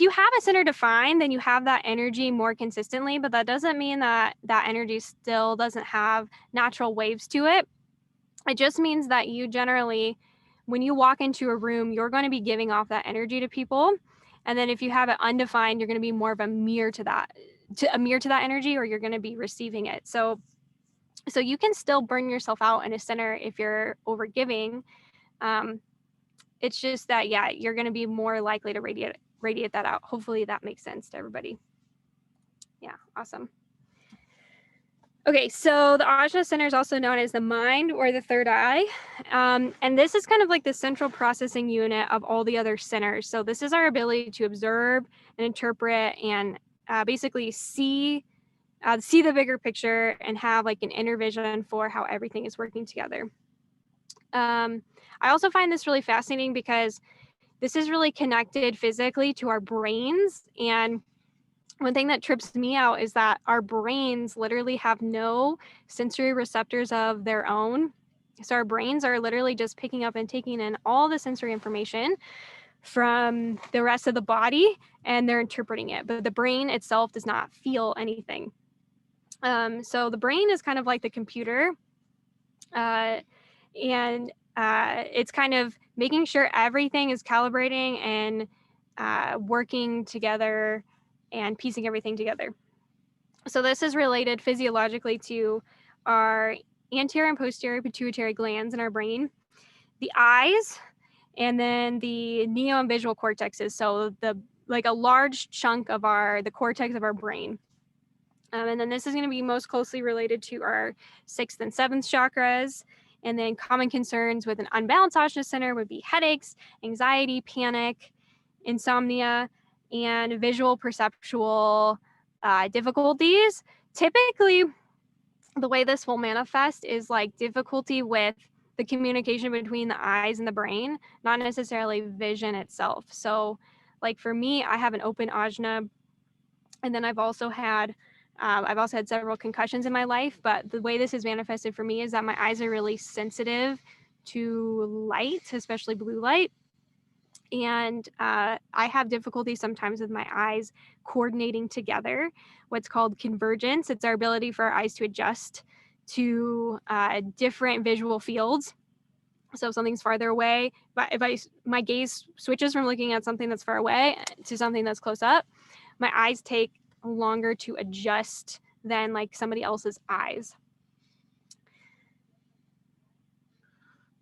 B: you have a center defined, then you have that energy more consistently, but that doesn't mean that that energy still doesn't have natural waves to it. It just means that you generally, when you walk into a room, you're going to be giving off that energy to people. And then if you have it undefined, you're going to be more of a mirror to that, energy, or you're going to be receiving it. So you can still burn yourself out in a center if you're over giving. It's just that, yeah, you're going to be more likely to radiate that out. Hopefully that makes sense to everybody. Yeah, awesome. Okay, so the Ajna center is also known as the mind or the third eye. And this is kind of like the central processing unit of all the other centers. So this is our ability to observe and interpret and basically see the bigger picture and have like an inner vision for how everything is working together. I also find this really fascinating because this is really connected physically to our brains. And one thing that trips me out is that our brains literally have no sensory receptors of their own. So our brains are literally just picking up and taking in all the sensory information from the rest of the body, and they're interpreting it. But the brain itself does not feel anything. So the brain is kind of like the computer. And it's kind of making sure everything is calibrating and working together and piecing everything together. So this is related physiologically to our anterior and posterior pituitary glands in our brain, the eyes, and then the neo and visual cortexes. So like a large chunk of the cortex of our brain. And then this is going to be most closely related to our 6th and 7th chakras. And then common concerns with an unbalanced Ajna center would be headaches, anxiety, panic, insomnia, and visual perceptual difficulties. Typically, the way this will manifest is like difficulty with the communication between the eyes and the brain, not necessarily vision itself. So like for me, I have an open Ajna, and then I've also had several concussions in my life, but the way this is manifested for me is that my eyes are really sensitive to light, especially blue light. And I have difficulty sometimes with my eyes coordinating together, what's called convergence. It's our ability for our eyes to adjust to different visual fields. So if something's farther away, but if my gaze switches from looking at something that's far away to something that's close up, my eyes take longer to adjust than like somebody else's eyes.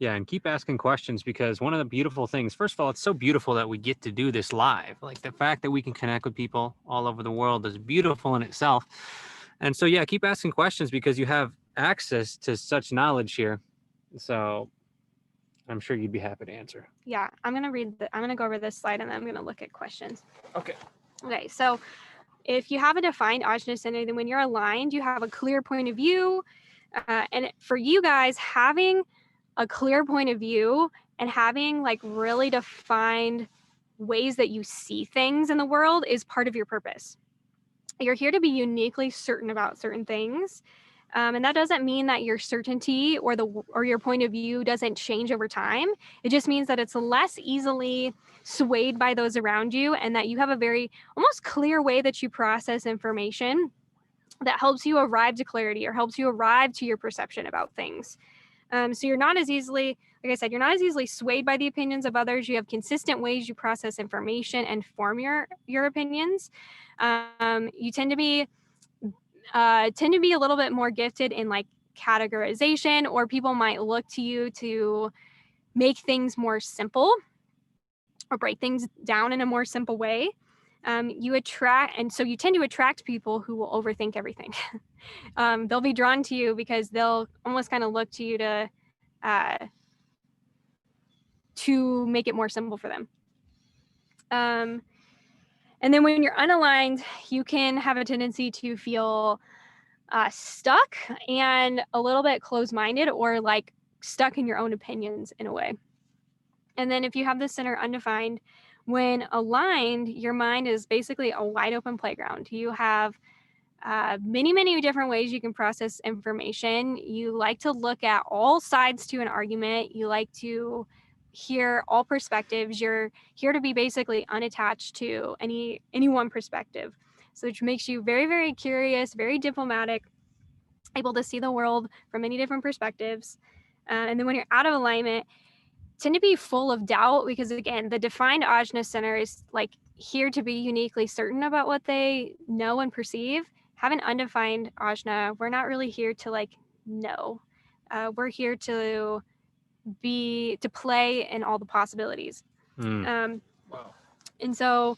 A: Yeah, and keep asking questions, because one of the beautiful things, first of all, it's so beautiful that we get to do this live. Like the fact that we can connect with people all over the world is beautiful in itself. And so, yeah, keep asking questions because you have access to such knowledge here. So I'm sure you'd be happy to answer.
B: Yeah, I'm going to go over this slide and then I'm going to look at questions.
A: Okay.
B: Okay, so if you have a defined Ajna center, then when you're aligned, you have a clear point of view. And for you guys, having a clear point of view and having like really defined ways that you see things in the world is part of your purpose. You're here to be uniquely certain about certain things. And that doesn't mean that your certainty or your point of view doesn't change over time. It just means that it's less easily swayed by those around you, and that you have a very almost clear way that you process information that helps you arrive to clarity or helps you arrive to your perception about things. So you're not as easily, like I said, you're not as easily swayed by the opinions of others. You have consistent ways you process information and form your opinions. You tend to be a little bit more gifted in like categorization, or people might look to you to make things more simple or break things down in a more simple way. You tend to attract people who will overthink everything. They'll be drawn to you because they'll almost kind of look to you to make it more simple for them. And then when you're unaligned, you can have a tendency to feel stuck and a little bit closed-minded, or like stuck in your own opinions in a way. And then if you have the center undefined, when aligned, your mind is basically a wide open playground. You have many, many different ways you can process information. You like to look at all sides to an argument. You like to hear all perspectives. You're here to be basically unattached to any one perspective. So which makes you very, very curious, very diplomatic, able to see the world from many different perspectives. And then when you're out of alignment, tend to be full of doubt because, again, the defined ajna center is like here to be uniquely certain about what they know and perceive. Have an undefined ajna. We're not really here to like know. We're here to play in all the possibilities.
A: Wow.
B: And so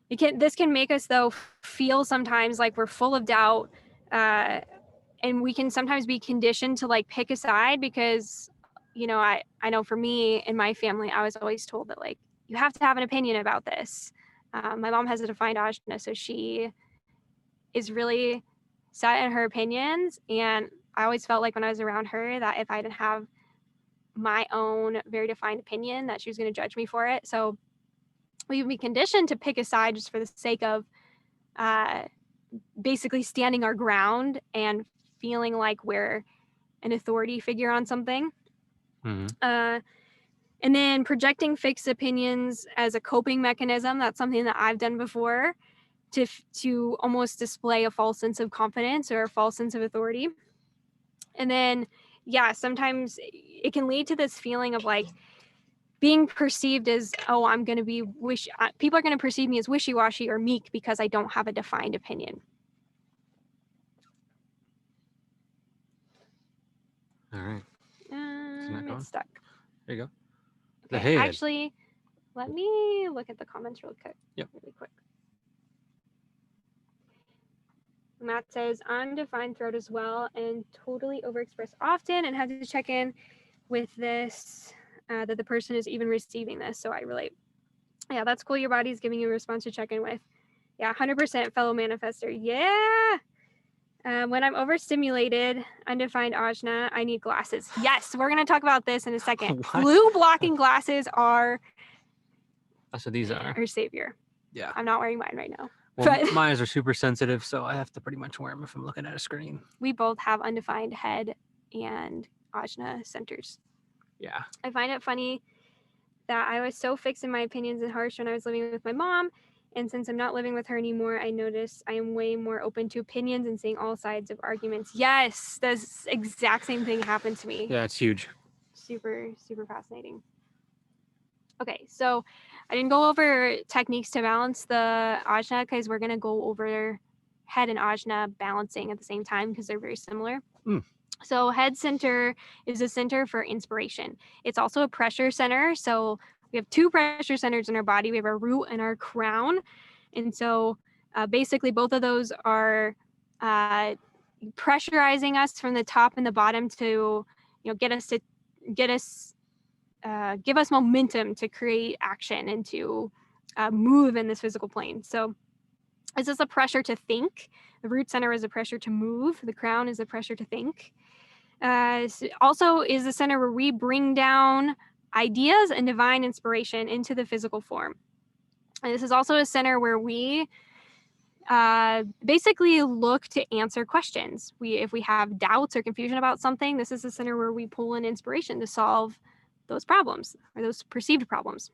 B: this can make us though feel sometimes like we're full of doubt, and we can sometimes be conditioned to like pick a side because, you know, I know for me and my family, I was always told that like you have to have an opinion about this. My mom has a defined ajna, so she is really set in her opinions, and I always felt like when I was around her that if I didn't have my own very defined opinion that she was going to judge me for it. So we would be conditioned to pick a side just for the sake of basically standing our ground and feeling like we're an authority figure on something.
A: Mm-hmm.
B: And then projecting fixed opinions as a coping mechanism. That's something that I've done before to almost display a false sense of confidence or a false sense of authority. And then, yeah, sometimes it can lead to this feeling of like being perceived as, oh, I'm going to be people are going to perceive me as wishy-washy or meek because I don't have a defined opinion.
A: All right.
B: It's stuck.
A: There you go.
B: Okay,
A: The head.
B: actually, let me look at the comments real quick.
A: Yep.
B: Really quick. Matt says, undefined throat as well and totally overexpress often and have to check in with this, that the person is even receiving this. So I relate. Yeah, that's cool. Your body's giving you a response to check in with. Yeah, 100% fellow manifester. Yeah. When I'm overstimulated, undefined ajna, I need glasses. Yes, we're going to talk about this in a second.
A: What?
B: Blue blocking glasses are
A: That's what these are.
B: our savior.
A: Yeah.
B: I'm not wearing mine right now.
A: Well,
B: But
A: my eyes are super sensitive, so I have to pretty much wear them if I'm looking at a screen.
B: we both have undefined head and ajna centers.
A: Yeah.
B: I find it funny that I was so fixed in my opinions and harsh when I was living with my mom. And since I'm not living with her anymore, I notice I am way more open to opinions and seeing all sides of arguments. Yes, this exact same thing happened to me.
A: Yeah, it's huge.
B: Super, super fascinating. Okay, so I didn't go over techniques to balance the ajna because we're going to go over head and ajna balancing at the same time because they're very similar. So head center is a center for inspiration. It's also a pressure center. So we have two pressure centers in our body. We have our root and our crown. And so basically both of those are pressurizing us from the top and the bottom to, you know, give us momentum to create action and to move in this physical plane. So this is a pressure to think. The root center is a pressure to move. The crown is a pressure to think. Also is the center where we bring down ideas and divine inspiration into the physical form. And this is also a center where we basically look to answer questions. If we have doubts or confusion about something, this is the center where we pull in inspiration to solve those problems or those perceived problems.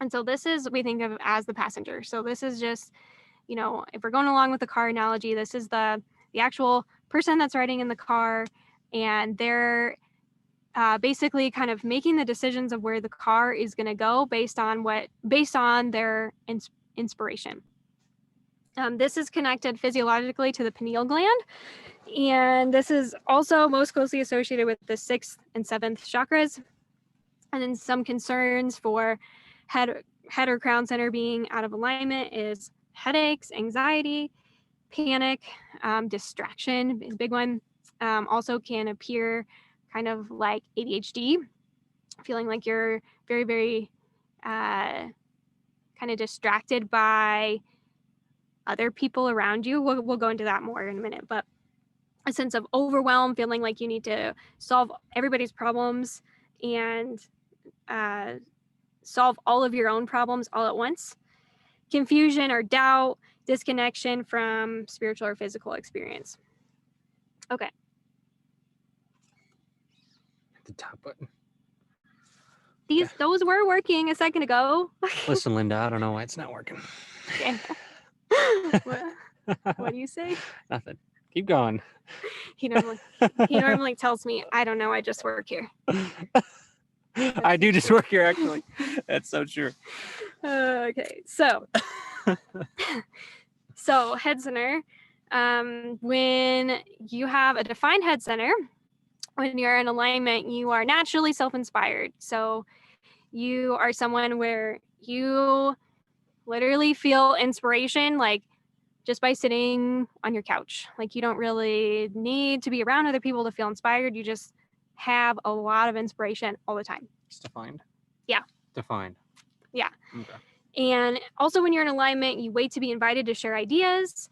B: And so this is what we think of as the passenger. So this is just, you know, if we're going along with the car analogy, this is the actual person that's riding in the car, and they're basically kind of making the decisions of where the car is going to go based on their inspiration. This is connected physiologically to the pineal gland, and this is also most closely associated with the 6th and 7th chakras. And then some concerns for head or crown center being out of alignment is headaches, anxiety, panic, distraction is a big one. Also can appear kind of like ADHD, feeling like you're very, very kind of distracted by other people around you. We'll go into that more in a minute, but a sense of overwhelm, feeling like you need to solve everybody's problems and solve all of your own problems all at once. Confusion or doubt, disconnection from spiritual or physical experience. Okay.
A: The top button.
B: Those were working a second ago.
A: Listen, Linda, I don't know why it's not working.
B: Okay. What do you say?
A: Nothing. Keep going.
B: He normally tells me, I don't know, I just work here.
A: I do just work here, actually. That's so true.
B: Okay, so head center. When you have a defined head center, when you're in alignment, you are naturally self-inspired. So you are someone where you literally feel inspiration, like just by sitting on your couch. Like you don't really need to be around other people to feel inspired. You just have a lot of inspiration all the time.
A: It's defined.
B: Yeah.
A: Defined.
B: Yeah.
A: Okay.
B: And also when you're in alignment, you wait to be invited to share ideas.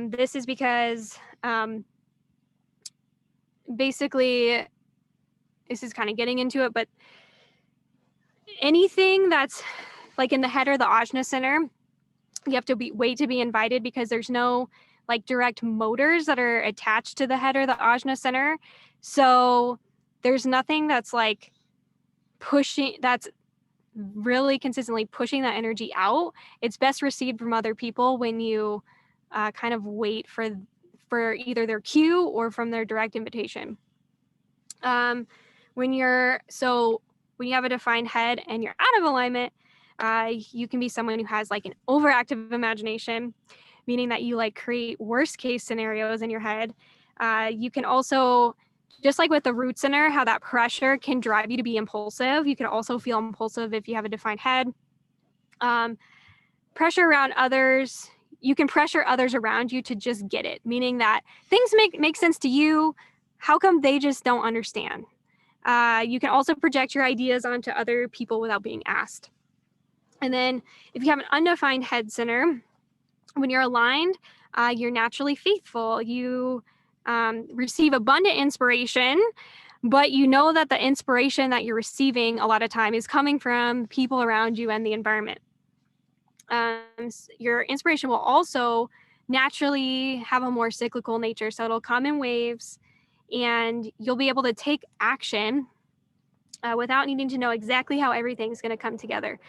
B: This is because basically, this is kind of getting into it, but anything that's like in the head or the ajna center, you have to wait to be invited because there's no like direct motors that are attached to the head or the ajna center. So there's nothing that's like that's really consistently pushing that energy out. It's best received from other people when you kind of wait for either their cue or from their direct invitation. When you have a defined head and you're out of alignment, you can be someone who has like an overactive imagination, meaning that you like create worst case scenarios in your head. You can also, just like with the root center, how that pressure can drive you to be impulsive. You can also feel impulsive if you have a defined head. Pressure around others, you can pressure others around you to just get it, meaning that things make sense to you. How come they just don't understand? You can also project your ideas onto other people without being asked. And then if you have an undefined head center, when you're aligned, you're naturally faithful. You receive abundant inspiration, but you know that the inspiration that you're receiving a lot of time is coming from people around you and the environment. Your inspiration will also naturally have a more cyclical nature. So it'll come in waves and you'll be able to take action without needing to know exactly how everything's going to come together.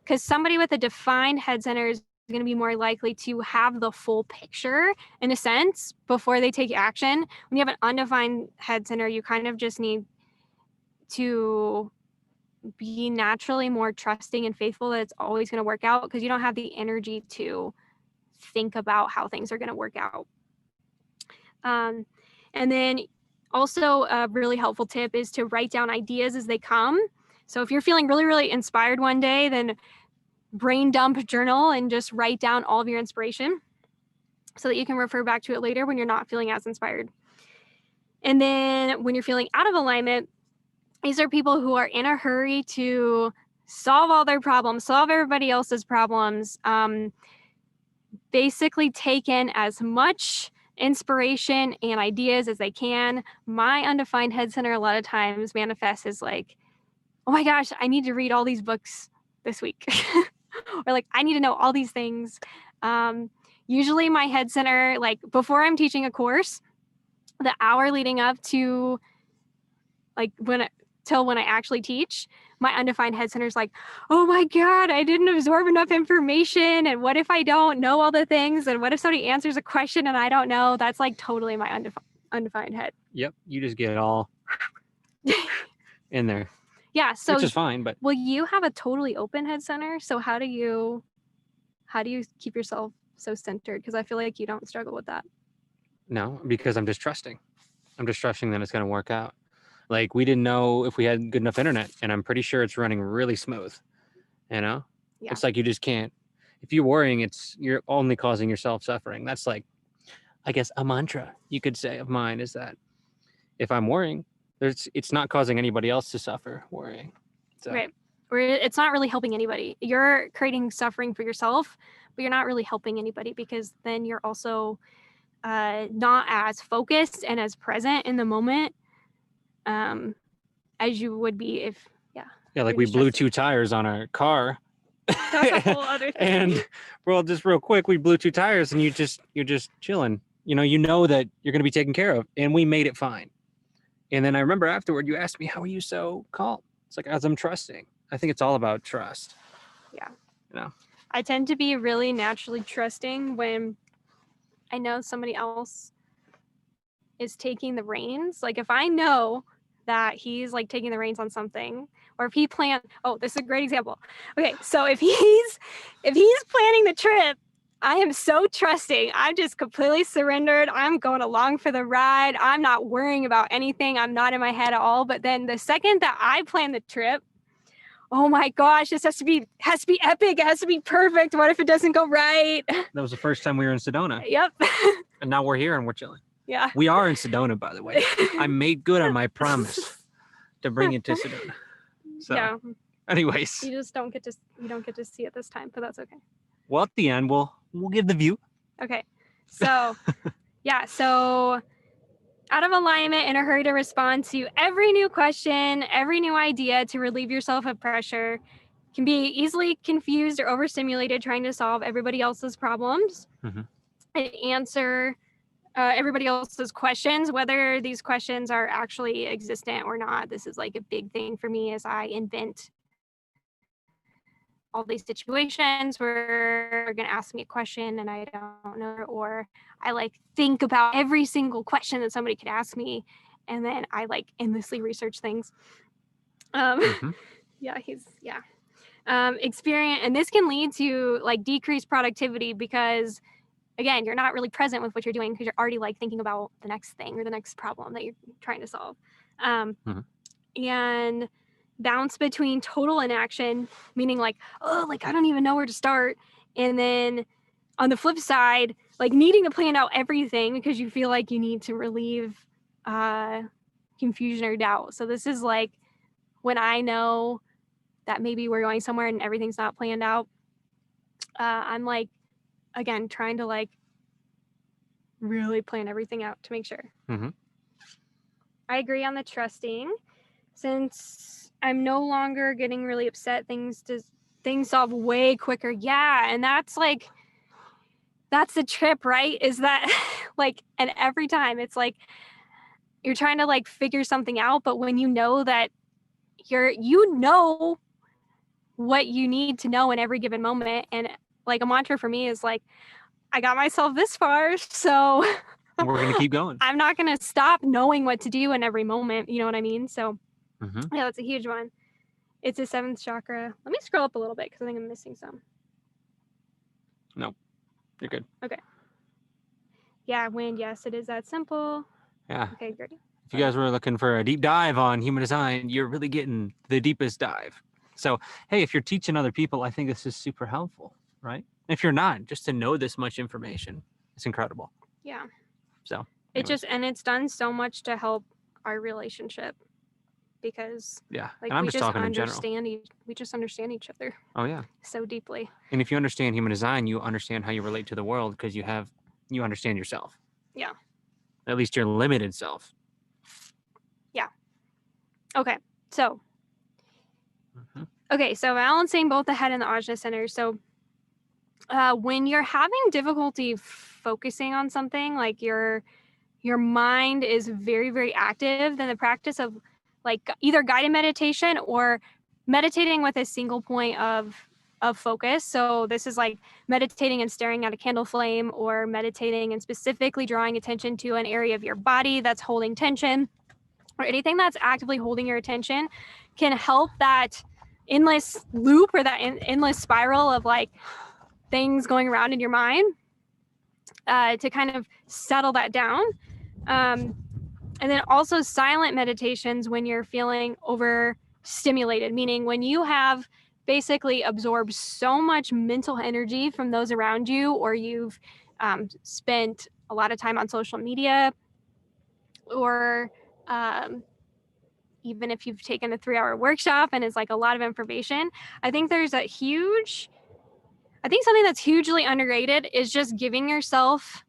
B: Because somebody with a defined head center is going to be more likely to have the full picture in a sense before they take action. When you have an undefined head center, you kind of just need to be naturally more trusting and faithful that it's always going to work out because you don't have the energy to think about how things are going to work out. And then also a really helpful tip is to write down ideas as they come. So if you're feeling really, really inspired one day, then brain dump journal and just write down all of your inspiration so that you can refer back to it later when you're not feeling as inspired. And then when you're feeling out of alignment, these are people who are in a hurry to solve all their problems, solve everybody else's problems, basically take in as much inspiration and ideas as they can. My undefined head center a lot of times manifests as like, oh my gosh, I need to read all these books this week. Or like, I need to know all these things. Usually my head center, like before I'm teaching a course, the hour leading up to like till when I actually teach, my undefined head center is like, oh my God, I didn't absorb enough information. And what if I don't know all the things? And what if somebody answers a question and I don't know? That's like totally my undefined head.
A: Yep. You just get it all in there.
B: Yeah. So
A: which is fine, but
B: well, you have a totally open head center. So how do you keep yourself so centered? Because I feel like you don't struggle with that.
A: no, because I'm just trusting. I'm just trusting that it's going to work out. Like we didn't know if we had good enough internet, and I'm pretty sure it's running really smooth. You know,
B: Yeah.
A: It's like you just can't. If you're worrying, you're only causing yourself suffering. That's like, I guess, a mantra you could say of mine is that if I'm worrying, it's not causing anybody else to suffer worrying. So.
B: Right. Or it's not really helping anybody. You're creating suffering for yourself, but you're not really helping anybody because then you're also not as focused and as present in the moment as you would be if,
A: Yeah, like we blew 2 tires on our car.
B: That's a whole other thing.
A: And well, just real quick, we blew 2 tires and you're just chilling. You know that you're going to be taken care of, and we made it fine. And then I remember afterward, you asked me, how are you so calm? It's like, as I'm trusting, I think it's all about trust.
B: Yeah.
A: You know?
B: I tend to be really naturally trusting when I know somebody else is taking the reins. Like if I know that he's like taking the reins on something, or if he this is a great example. Okay, so if he's planning the trip, I am so trusting. I'm just completely surrendered. I'm going along for the ride. I'm not worrying about anything. I'm not in my head at all. But then the second that I plan the trip, oh my gosh, this has to be epic. It has to be perfect. What if it doesn't go right?
A: That was the first time we were in Sedona.
B: Yep.
A: And now we're here and we're chilling.
B: Yeah.
A: We are in Sedona, by the way. I made good on my promise to bring it to Sedona. So,
B: yeah.
A: anyways,
B: You don't get to see it this time, but that's okay.
A: well, at the end, we'll give the view.
B: Okay. So, yeah. So, out of alignment, in a hurry to respond to every new question, every new idea to relieve yourself of pressure, can be easily confused or overstimulated trying to solve everybody else's problems and answer everybody else's questions, whether these questions are actually existent or not. This is like a big thing for me as I invent all these situations where they're going to ask me a question and I don't know, or I like think about every single question that somebody could ask me, and then I like endlessly research things. Experience, and this can lead to like decreased productivity because again, you're not really present with what you're doing because you're already like thinking about the next thing or the next problem that you're trying to solve. And bounce between total inaction, meaning like, oh, like I don't even know where to start. And then on the flip side, like needing to plan out everything because you feel like you need to relieve confusion or doubt. So this is like when I know that maybe we're going somewhere and everything's not planned out. I'm like, again, trying to like really plan everything out to make sure. I agree on the trusting. Since I'm no longer getting really upset, things solve way quicker. Yeah, and that's the trip, right? Is that like, and every time it's like you're trying to like figure something out, but when you know that you know what you need to know in every given moment, and like a mantra for me is like, I got myself this far, so
A: we're gonna keep going.
B: I'm not gonna stop knowing what to do in every moment. You know what I mean? So. Yeah, that's a huge one. It's a 7th chakra. Let me scroll up a little bit because I think I'm missing some.
A: No, you're good.
B: Okay. Yeah, wind. Yes, it is that simple.
A: Yeah.
B: Okay, great.
A: If you guys were looking for a deep dive on human design, you're really getting the deepest dive. So, hey, if you're teaching other people, I think this is super helpful, right? If you're not, just to know this much information, it's incredible.
B: Yeah.
A: So
B: it's done so much to help our relationship. Because
A: yeah,
B: like
A: and I'm
B: we
A: just talking in general.
B: We just understand each other.
A: Oh yeah,
B: so deeply.
A: And if you understand human design, you understand how you relate to the world because you understand yourself.
B: Yeah.
A: At least your limited self.
B: Yeah. Okay. So. Okay, so balancing both the head and the ajna center. So, when you're having difficulty focusing on something, like your mind is very, very active, then the practice of like either guided meditation or meditating with a single point of focus. So this is like meditating and staring at a candle flame, or meditating and specifically drawing attention to an area of your body that's holding tension, or anything that's actively holding your attention can help that endless loop or that endless spiral of like things going around in your mind to kind of settle that down. And then also silent meditations when you're feeling overstimulated, meaning when you have basically absorbed so much mental energy from those around you, or you've spent a lot of time on social media, or even if you've taken a 3-hour workshop and it's like a lot of information. I think something that's hugely underrated is just giving yourself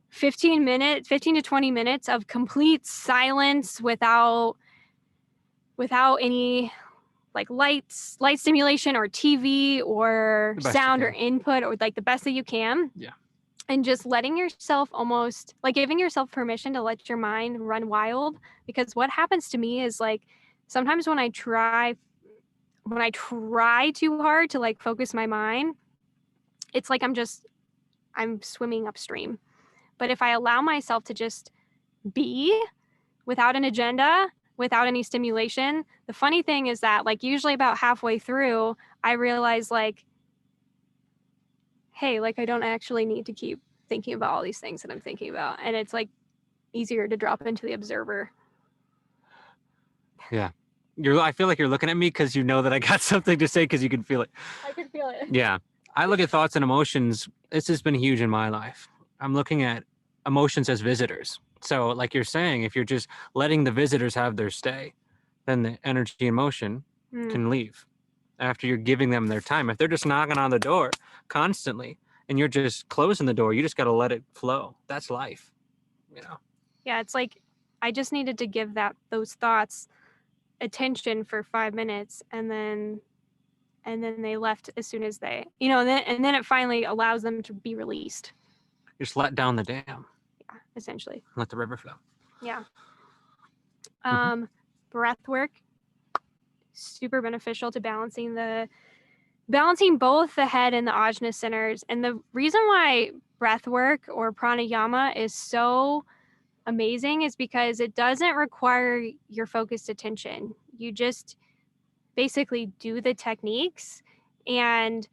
B: 15 to 20 minutes of complete silence without any like light stimulation or TV or sound or input, or like the best that you can.
A: Yeah.
B: And just letting yourself, almost like giving yourself permission to let your mind run wild. Because what happens to me is like sometimes when I try too hard to like focus my mind, it's like I'm swimming upstream. But if I allow myself to just be without an agenda, without any stimulation, the funny thing is that like usually about halfway through, I realize like, hey, like I don't actually need to keep thinking about all these things that I'm thinking about. And it's like easier to drop into the observer.
A: Yeah. I feel like you're looking at me because you know that I got something to say because you can feel it.
B: I can feel it.
A: Yeah. I look at thoughts and emotions. This has been huge in my life. I'm looking at emotions as visitors. So, like you're saying, if you're just letting the visitors have their stay, then the energy and motion can leave after you're giving them their time. If they're just knocking on the door constantly and you're just closing the door, you just got to let it flow. That's life, you know?
B: Yeah, it's like I just needed to give those thoughts attention for 5 minutes, and then they left as soon as they, and then it finally allows them to be released.
A: Just let down the dam,
B: Yeah, essentially.
A: let the river flow.
B: Yeah.
A: Mhm.
B: Breath work, super beneficial to balancing both the head and the ajna centers. And the reason why breath work or pranayama is so amazing is because it doesn't require your focused attention. You just basically do the techniques, and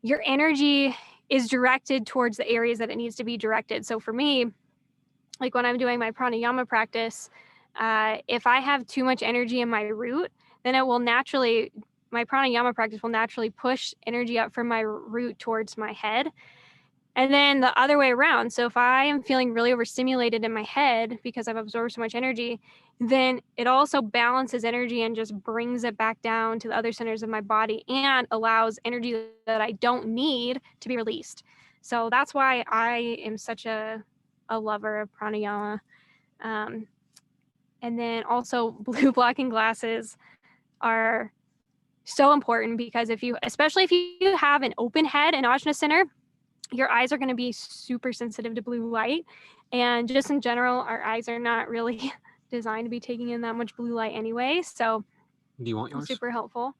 B: your energy is directed towards the areas that it needs to be directed. So for me, like when I'm doing my pranayama practice, if I have too much energy in my root, then my pranayama practice will naturally push energy up from my root towards my head. And then the other way around. So if I am feeling really overstimulated in my head because I've absorbed so much energy, then it also balances energy and just brings it back down to the other centers of my body and allows energy that I don't need to be released. So that's why I am such a lover of pranayama. And then also blue blocking glasses are so important because especially if you have an open head and ajna center, your eyes are going to be super sensitive to blue light. And just in general, our eyes are not really designed to be taking in that much blue light anyway. So
A: Do you want yours?
B: super helpful.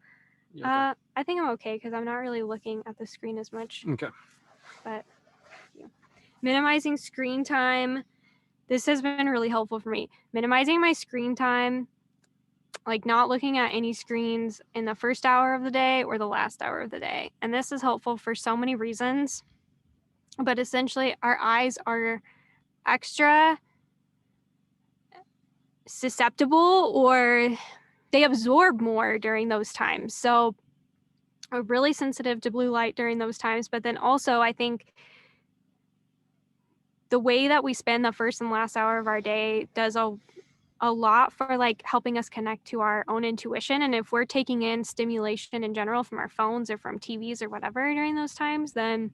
A: Yeah,
B: I think I'm okay because I'm not really looking at the screen as much.
A: okay.
B: But yeah. Minimizing screen time. This has been really helpful for me. Minimizing my screen time, like not looking at any screens in the first hour of the day or the last hour of the day. And this is helpful for so many reasons. But essentially, our eyes are extra susceptible, or they absorb more during those times. So we're really sensitive to blue light during those times. But then also, I think the way that we spend the first and last hour of our day does a lot for like helping us connect to our own intuition. And if we're taking in stimulation in general from our phones or from TVs or whatever during those times, then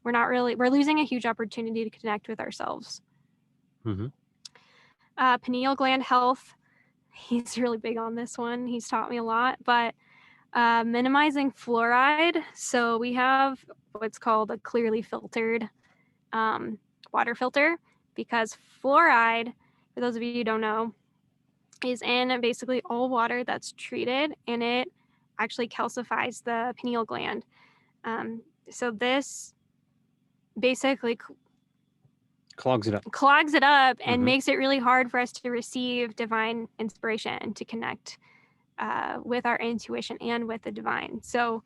B: we're losing a huge opportunity to connect with ourselves.
A: Mm-hmm.
B: Pineal gland health. He's really big on this one. He's taught me a lot, but minimizing fluoride. So we have what's called a clearly filtered water filter, because fluoride, for those of you who don't know, is in basically all water that's treated, and it actually calcifies the pineal gland. So this basically
A: Clogs it up.
B: And makes it really hard for us to receive divine inspiration, to connect with our intuition and with the divine. So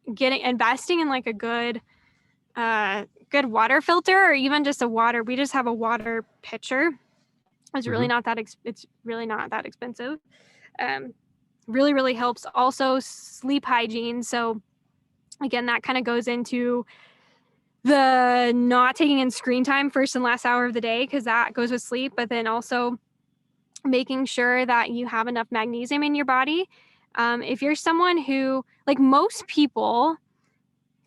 B: investing in like a good water filter, or even just we just have a water pitcher. It's really not that expensive. Really, really helps. Also sleep hygiene. So again, that kind of goes into the not taking in screen time first and last hour of the day, because that goes with sleep, but then also making sure that you have enough magnesium in your body. If you're someone who, like most people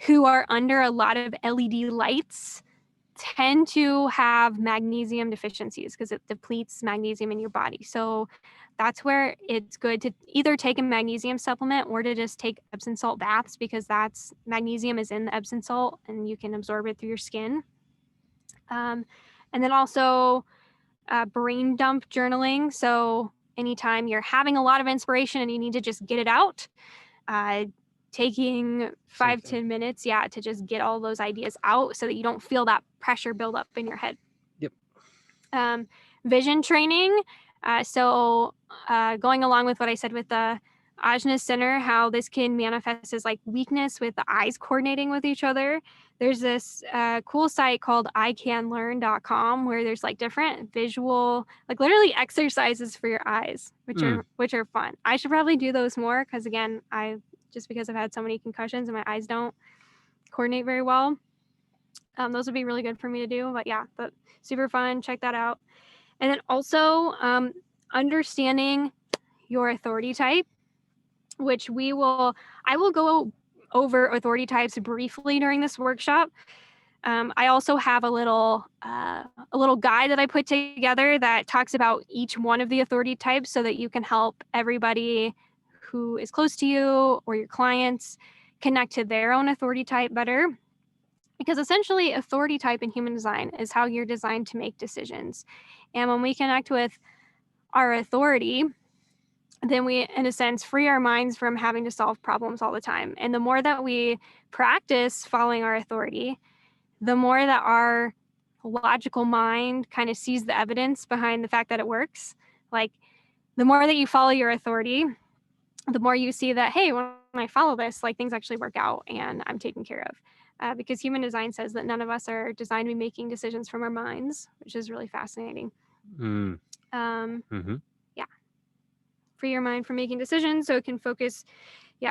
B: who are under a lot of LED lights, tend to have magnesium deficiencies because it depletes magnesium in your body. So that's where it's good to either take a magnesium supplement or to just take Epsom salt baths, because magnesium is in the Epsom salt and you can absorb it through your skin. And then also brain dump journaling. So anytime you're having a lot of inspiration and you need to just get it out, taking 5-10 minutes, to just get all those ideas out so that you don't feel that pressure build up in your head.
A: Yep.
B: Vision training. So going along with what I said with the Ajna Center, how this can manifest as like weakness with the eyes coordinating with each other. There's this cool site called icanlearn.com where there's like different visual, like literally exercises for your eyes, which are fun. I should probably do those more because again, because I've had so many concussions and my eyes don't coordinate very well. Those would be really good for me to do, but super fun. Check that out. And then also understanding your authority type, which I will go over authority types briefly during this workshop. I also have a little guide that I put together that talks about each one of the authority types so that you can help everybody who is close to you or your clients connect to their own authority type better. Because essentially authority type in human design is how you're designed to make decisions. And when we connect with our authority, then we, in a sense, free our minds from having to solve problems all the time. And the more that we practice following our authority, the more that our logical mind kind of sees the evidence behind the fact that it works. Like the more that you follow your authority, the more you see that, hey, when I follow this, like things actually work out and I'm taken care of. Because human design says that none of us are designed to be making decisions from our minds, which is really fascinating. Free your mind from making decisions so it can focus.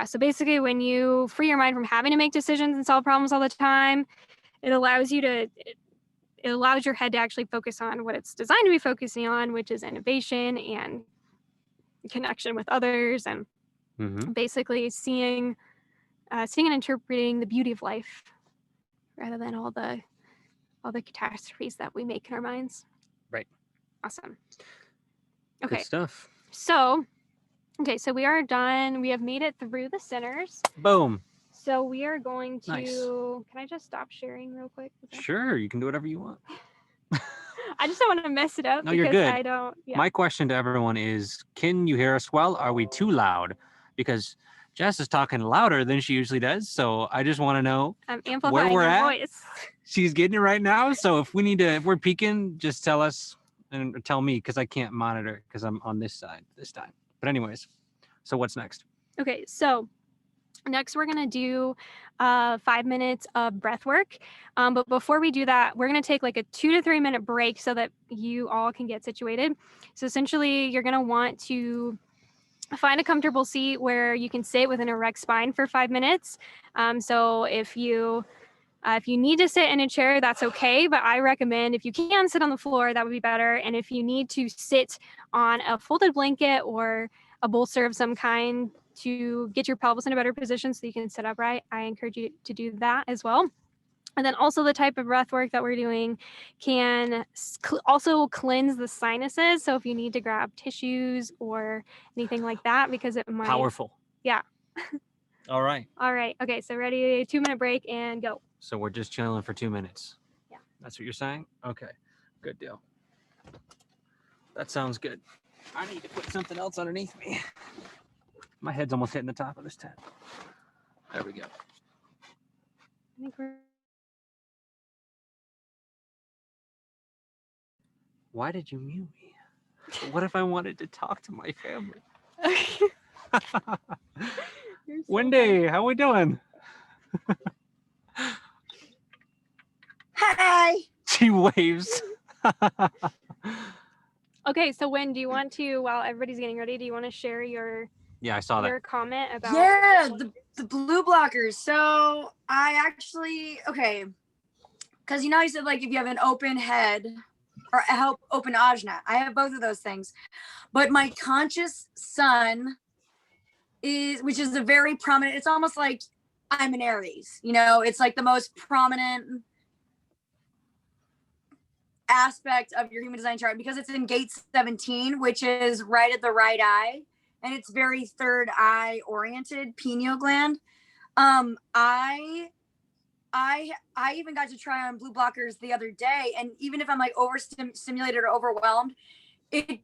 B: So basically when you free your mind from having to make decisions and solve problems all the time, it allows your head to actually focus on what it's designed to be focusing on, which is innovation and connection with others and basically seeing and interpreting the beauty of life rather than all the catastrophes that we make in our minds.
A: Right.
B: Awesome. Okay.
A: Good stuff.
B: So we are done. We have made it through the centers.
A: Boom.
B: So we are going to,
A: Nice.
B: Can I just stop sharing real quick?
A: Sure, you can do whatever you want.
B: I just don't want to mess it up.
A: No, you're good.
B: I don't. Yeah.
A: My question to everyone is, can you hear us well? Are we too loud? Because Jess is talking louder than she usually does. So I just want to know
B: I'm amplifying
A: we're
B: your
A: at.
B: voice.
A: She's getting it right now. So if we're peaking, just tell us and tell me because I can't monitor because I'm on this side this time. But anyways, so what's next?
B: Okay, so next we're going to do 5 minutes of breath work. But before we do that, we're going to take like a 2 to 3 minute break so that you all can get situated. So essentially, you're going to want to find a comfortable seat where you can sit with an erect spine for 5 minutes. So if you need to sit in a chair, that's okay. But I recommend if you can sit on the floor, that would be better. And if you need to sit on a folded blanket or a bolster of some kind to get your pelvis in a better position so you can sit upright, I encourage you to do that as well. And then also the type of breath work that we're doing can also cleanse the sinuses. So if you need to grab tissues or anything like that, because it might.
A: Powerful.
B: Yeah.
A: All right.
B: Okay. So ready, 2 minute break and go.
A: So we're just chilling for 2 minutes.
B: Yeah.
A: That's what you're saying? Okay. Good deal. That sounds good. I need to put something else underneath me. My head's almost hitting the top of this tent. There we go.
B: I think we're...
A: Why did you mute me? What if I wanted to talk to my family? Wendy, how we doing?
E: Hi.
A: She waves.
B: Okay, so Wen, do you want to, while everybody's getting ready, do you want to share your
A: I saw that.
B: your comment about
E: The blue blockers. So I actually, because you said like if you have an open head or a open ajna, I have both of those things. But my conscious sun which is a very prominent, it's almost like I'm an Aries, it's like the most prominent aspect of your human design chart because it's in gate 17, which is right at the right eye, and it's very third eye oriented, pineal gland. I I even got to try on blue blockers the other day, and even if I'm like overstimulated or overwhelmed, it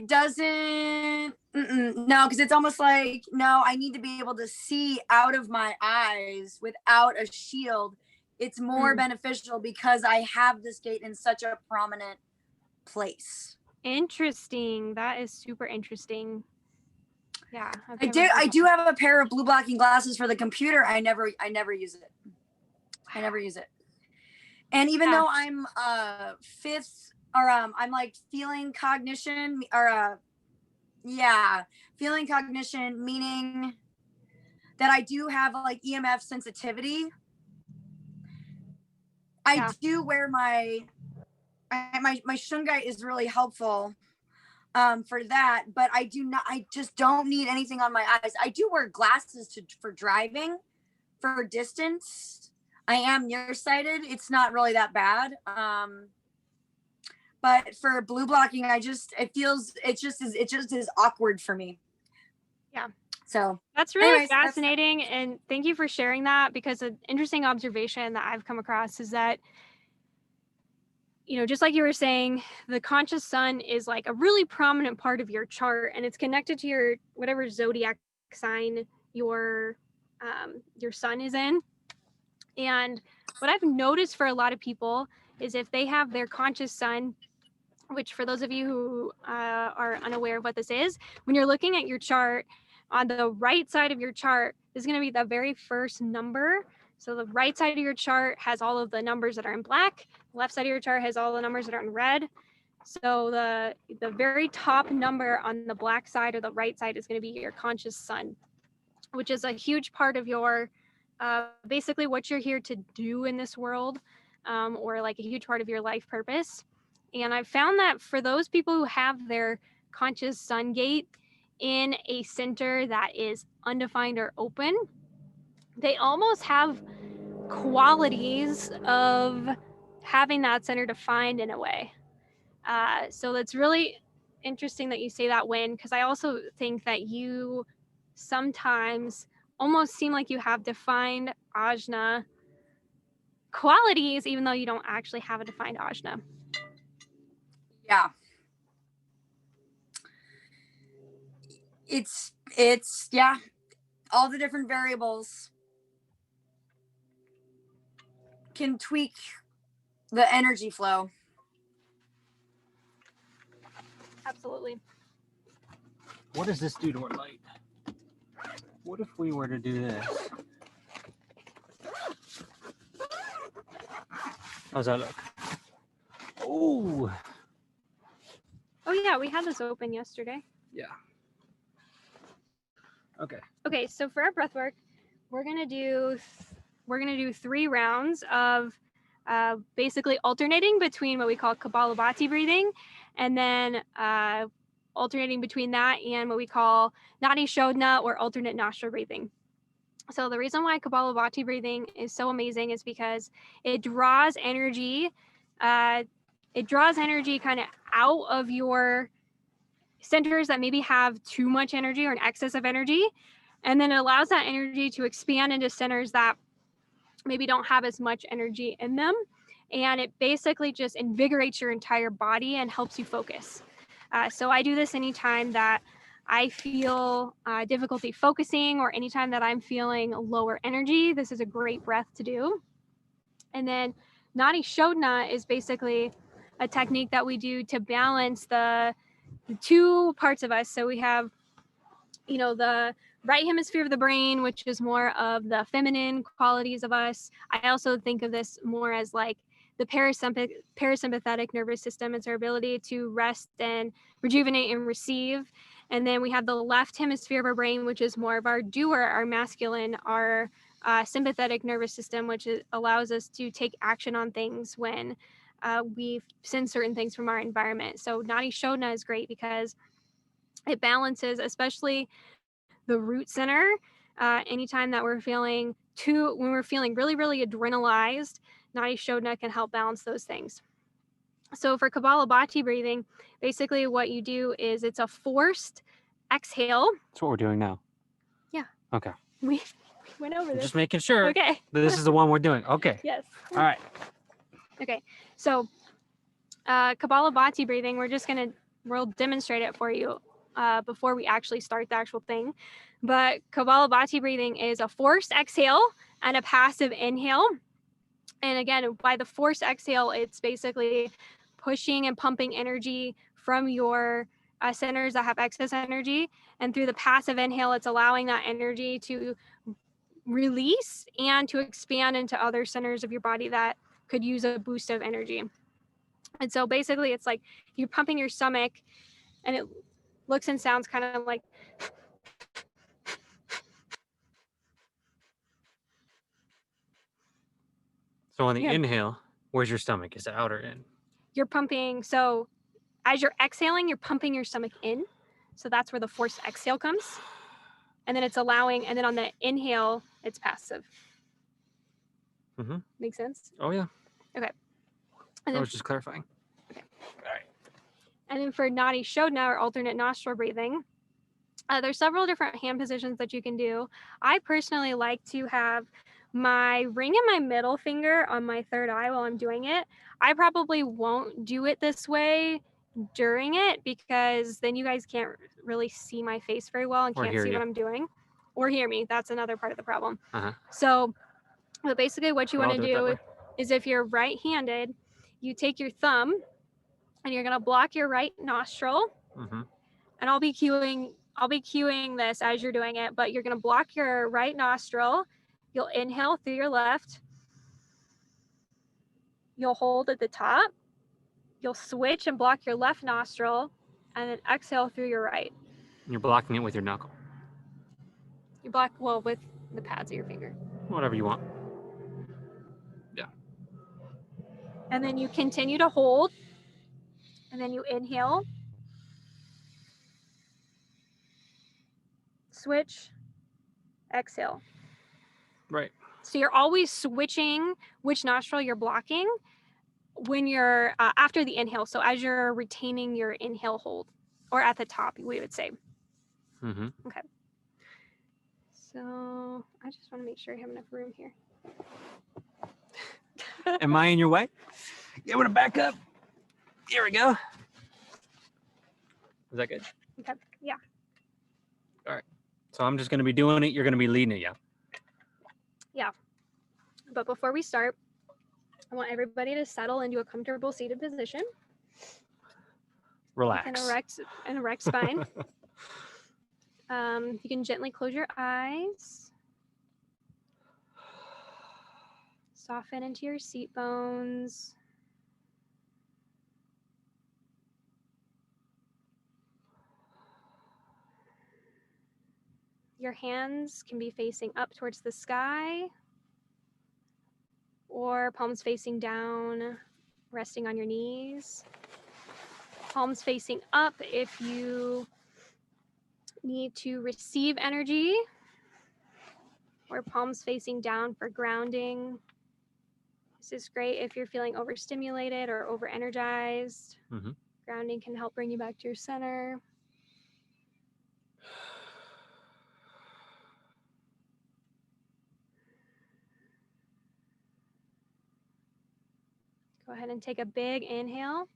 E: doesn't no, because it's almost like, no, I need to be able to see out of my eyes without a shield. It's more beneficial because I have this gate in such a prominent place.
B: Interesting. That is super interesting. Yeah.
E: I do have a pair of blue blocking glasses for the computer. I never use it. I never use it. And even though I'm fifth, or I'm like feeling cognition, or feeling cognition, meaning that I do have like EMF sensitivity. I do wear my shungite is really helpful for that, but I just don't need anything on my eyes. I do wear glasses for driving, for distance. I am nearsighted. It's not really that bad. But for blue blocking, it just is awkward for me.
B: Yeah.
E: So
B: that's really fascinating. And thank you for sharing that, because an interesting observation that I've come across is that, you know, just like you were saying, the conscious sun is like a really prominent part of your chart, and it's connected to your whatever zodiac sign your sun is in. And what I've noticed for a lot of people is if they have their conscious sun, which for those of you who are unaware of what this is, when you're looking at your chart, on the right side of your chart is going to be the very first number. So the right side of your chart has all of the numbers that are in black. The left side of your chart has all the numbers that are in red. So the very top number on the black side or the right side is going to be your conscious sun, which is a huge part of your basically what you're here to do in this world, or like a huge part of your life purpose. And I've found that for those people who have their conscious sun gate in a center that is undefined or open, they almost have qualities of having that center defined in a way. So that's really interesting that you say that, Wynn, because I also think that you sometimes almost seem like you have defined ajna qualities, even though you don't actually have a defined ajna.
E: Yeah. It's all the different variables can tweak the energy flow.
B: Absolutely.
A: What does this do to our light? What if we were to do this? How's that look? Oh.
B: Oh yeah, we had this open yesterday.
A: Yeah. Okay.
B: Okay, so for our breath work, we're gonna do 3 rounds of basically alternating between what we call Kapalabhati breathing, and then alternating between that and what we call Nadi Shodhana, or alternate nostril breathing. So the reason why Kapalabhati breathing is so amazing is because it draws energy. It draws energy kind of out of your centers that maybe have too much energy or an excess of energy, and then it allows that energy to expand into centers that maybe don't have as much energy in them, and it basically just invigorates your entire body and helps you focus. So I do this anytime that I feel difficulty focusing, or anytime that I'm feeling lower energy. This is a great breath to do. And then Nadi Shodhana is basically a technique that we do to balance the 2 parts of us. So we have, you know, the right hemisphere of the brain, which is more of the feminine qualities of us. I also think of this more as like the parasympathetic nervous system. It's our ability to rest and rejuvenate and receive. And then we have the left hemisphere of our brain, which is more of our doer, our masculine, our sympathetic nervous system, which allows us to take action on things when we sense certain things from our environment. So Nadi Shodhana is great because it balances, especially the root center. Anytime that we're feeling when we're feeling really, really adrenalized, Nadi Shodhana can help balance those things. So for Kapalabhati breathing, basically what you do is it's a forced exhale.
A: That's what we're doing now.
B: Yeah.
A: Okay.
B: went over
A: I'm
B: this.
A: just making sure
B: Okay.
A: that this is the one we're doing. Okay.
B: Yes.
A: All right.
B: Okay. So Kapalabhati breathing, we'll demonstrate it for you before we actually start the actual thing. But Kapalabhati breathing is a forced exhale and a passive inhale. And again, by the forced exhale, it's basically pushing and pumping energy from your centers that have excess energy. And through the passive inhale, it's allowing that energy to release and to expand into other centers of your body that could use a boost of energy. And so basically, it's like you're pumping your stomach, and it looks and sounds kind of like.
A: So on the
B: Yeah.
A: inhale, where's your stomach? Is it out or in?
B: You're pumping. So as you're exhaling, you're pumping your stomach in. So that's where the forced exhale comes. And then it's allowing, and then on the inhale, it's passive.
A: Mm-hmm.
B: Make sense?
A: Oh, yeah.
B: Okay.
A: I
B: And then,
A: was just clarifying.
B: Okay.
A: All right.
B: and then for Nadi Shodhana, or alternate nostril breathing, there's several different hand positions that you can do. I personally like to have my ring and my middle finger on my third eye while I'm doing it. I probably won't do it this way during it because then you guys can't really see my face very well and
A: Or
B: can't
A: hear
B: see
A: you.
B: what I'm doing or hear me. That's another part of the problem.
A: Uh-huh.
B: So but basically what you
A: Well,
B: want
A: I'll
B: to
A: do it that
B: do
A: way.
B: is if you're right-handed, you take your thumb and you're going to block your right nostril.
A: Mm-hmm.
B: And I'll be cueing this as you're doing it, but you're going to block your right nostril. You'll inhale through your left. You'll hold at the top. You'll switch and block your left nostril and then exhale through your right.
A: You're blocking it with your knuckle.
B: You block, well, with the pads of your finger.
A: Whatever you want.
B: And then you continue to hold. And then you inhale. Switch. Exhale.
A: Right.
B: So you're always switching which nostril you're blocking when you're after the inhale. So as you're retaining your inhale hold, or at the top, we would say.
A: Mm-hmm.
B: Okay. So I just want to make sure I have enough room here.
A: Am I in your way? You want to back up? Here we go. Is that good?
B: Okay. Yeah.
A: So I'm just going to be doing it. You're going to be leading it, yeah?
B: But before we start, I want everybody to settle into a comfortable seated position.
A: Relax.
B: An erect spine. You can gently close your eyes. Soften into your seat bones. Your hands can be facing up towards the sky or palms facing down, resting on your knees. Palms facing up if you need to receive energy, or palms facing down for grounding. This is great if you're feeling overstimulated or over-energized.
A: Mm-hmm.
B: Grounding can help bring you back to your center. Go ahead and take a big inhale.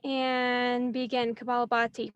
B: And begin Kapalabhati.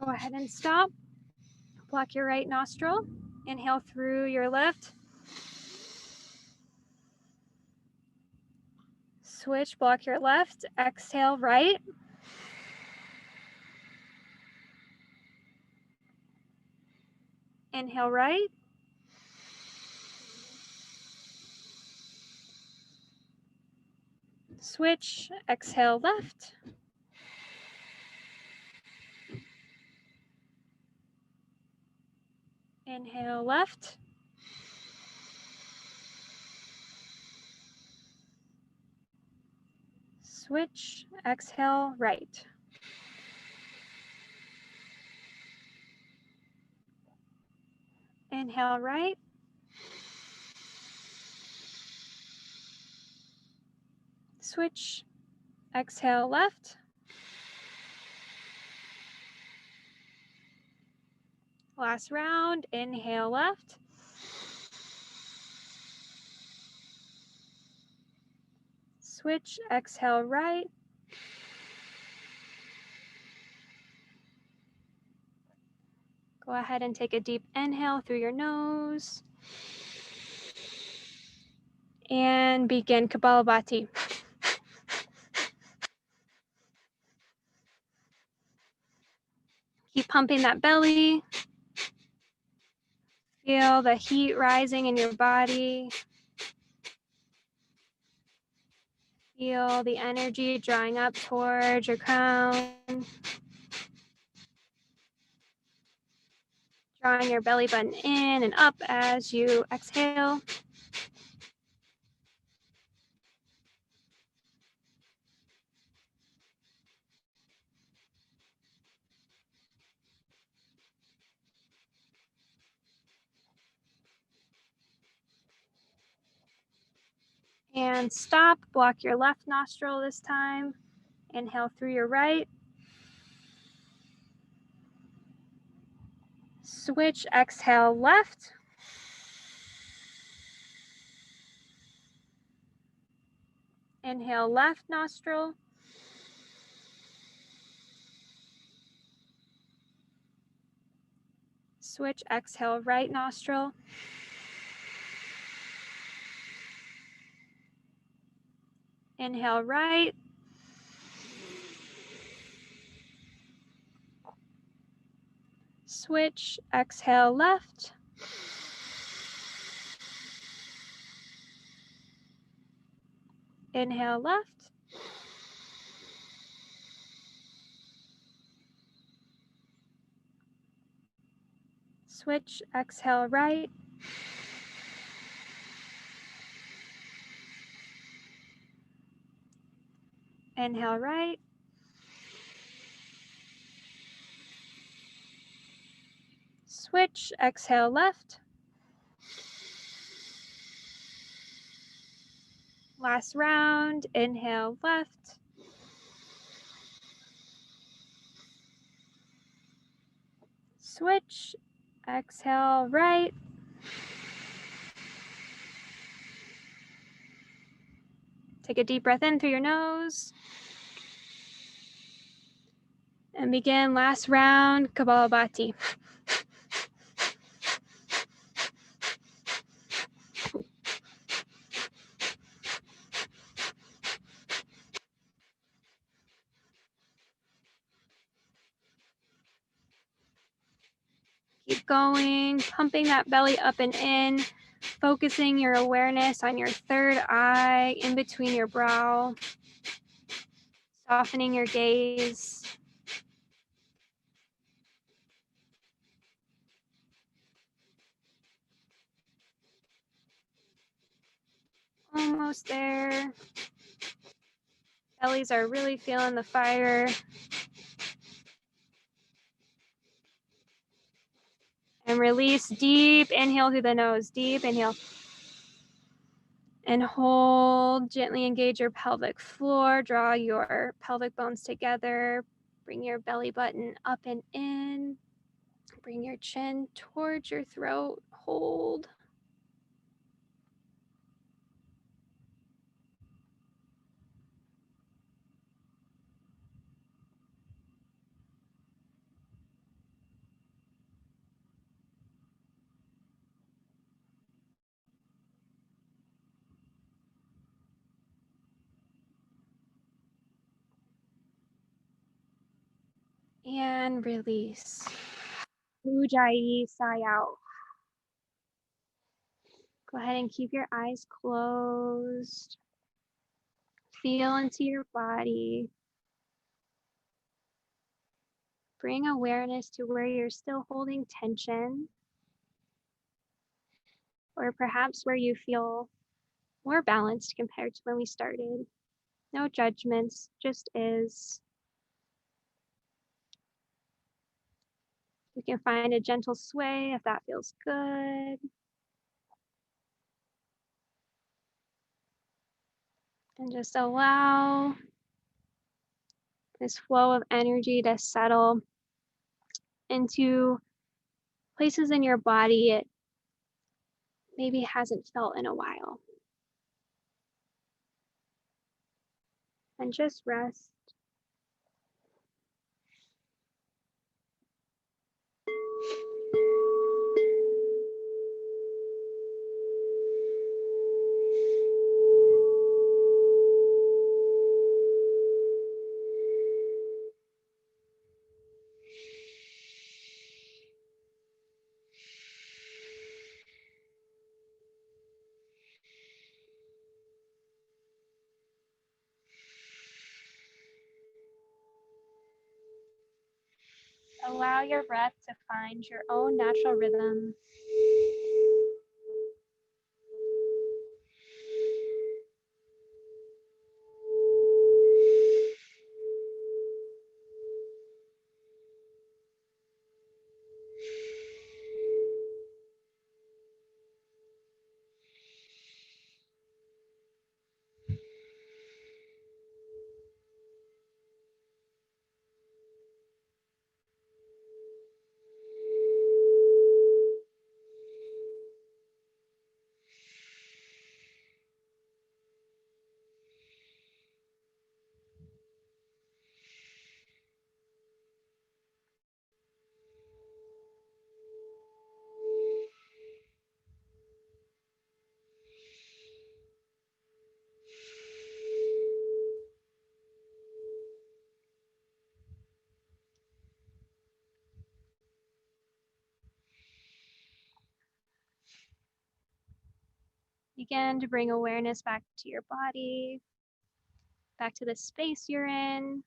B: Go ahead and stop. Block your right nostril. Inhale through your left. Switch, block your left. Exhale, right. Inhale, right. Switch, exhale, left. Inhale left. Switch, exhale right. Inhale right. Switch, exhale left. Last round, inhale left. Switch, exhale right. Go ahead and take a deep inhale through your nose. And begin Kapalabhati. Keep pumping that belly. Feel the heat rising in your body. Feel the energy drawing up towards your crown. Drawing your belly button in and up as you exhale. And stop, block your left nostril this time. Inhale through your right. Switch, exhale left. Inhale left nostril. Switch, exhale right nostril. Inhale right. Switch, exhale left. Inhale left. Switch, exhale right. Inhale right. Switch, exhale left. Last round, inhale left. Switch, exhale right. Take a deep breath in through your nose. And begin last round, Kapalabhati. Keep going, pumping that belly up and in, focusing your awareness on your third eye in between your brow, softening your gaze. Almost there. Bellies are really feeling the fire. And release, deep inhale through the nose, deep inhale. And hold, gently engage your pelvic floor, draw your pelvic bones together, bring your belly button up and in, bring your chin towards your throat, hold. And release. Ujjayi, sigh out. Go ahead and keep your eyes closed. Feel into your body. Bring awareness to where you're still holding tension. or perhaps where you feel more balanced compared to when we started. No judgments, just is. You can find a gentle sway if that feels good. And just allow this flow of energy to settle into places in your body it maybe hasn't felt in a while. And just rest. Allow your breath to find your own natural rhythm. Begin to bring awareness back to your body, back to the space you're in.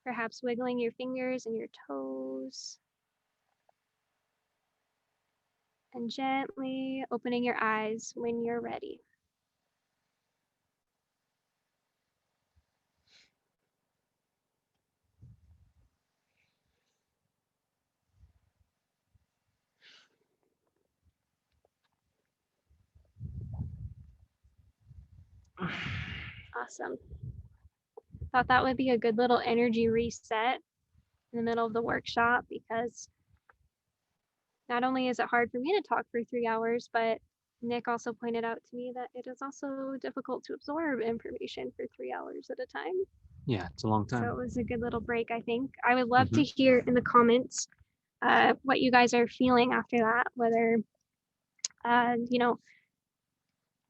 B: Perhaps wiggling your fingers and your toes. And gently opening your eyes when you're ready. Awesome. Thought that would be a good little energy reset in the middle of the workshop, because not only is it hard for me to talk for 3 hours, but Nick also pointed out to me that it is also difficult to absorb information for 3 hours at a time.
A: Yeah, it's a long
B: So it
A: time.
B: was a good little break, I think. I would love to hear in the comments what you guys are feeling after that, whether,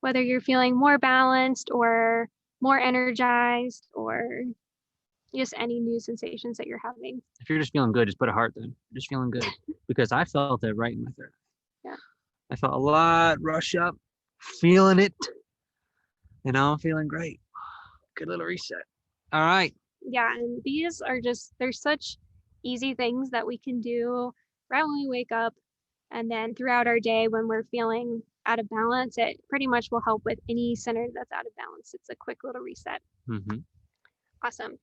B: whether you're feeling more balanced or more energized, or just any new sensations that you're having.
A: If you're just feeling good, just put a heart then. Just feeling good. Because I felt it right in my throat.
B: Yeah.
A: I felt a lot rush up, feeling it. And now I'm feeling great. Good little reset. All right.
B: Yeah, and these are just, they're such easy things that we can do right when we wake up, and then throughout our day when we're feeling out of balance. It pretty much will help with any center that's out of balance. It's a quick little reset.
A: Mm-hmm.
B: Awesome.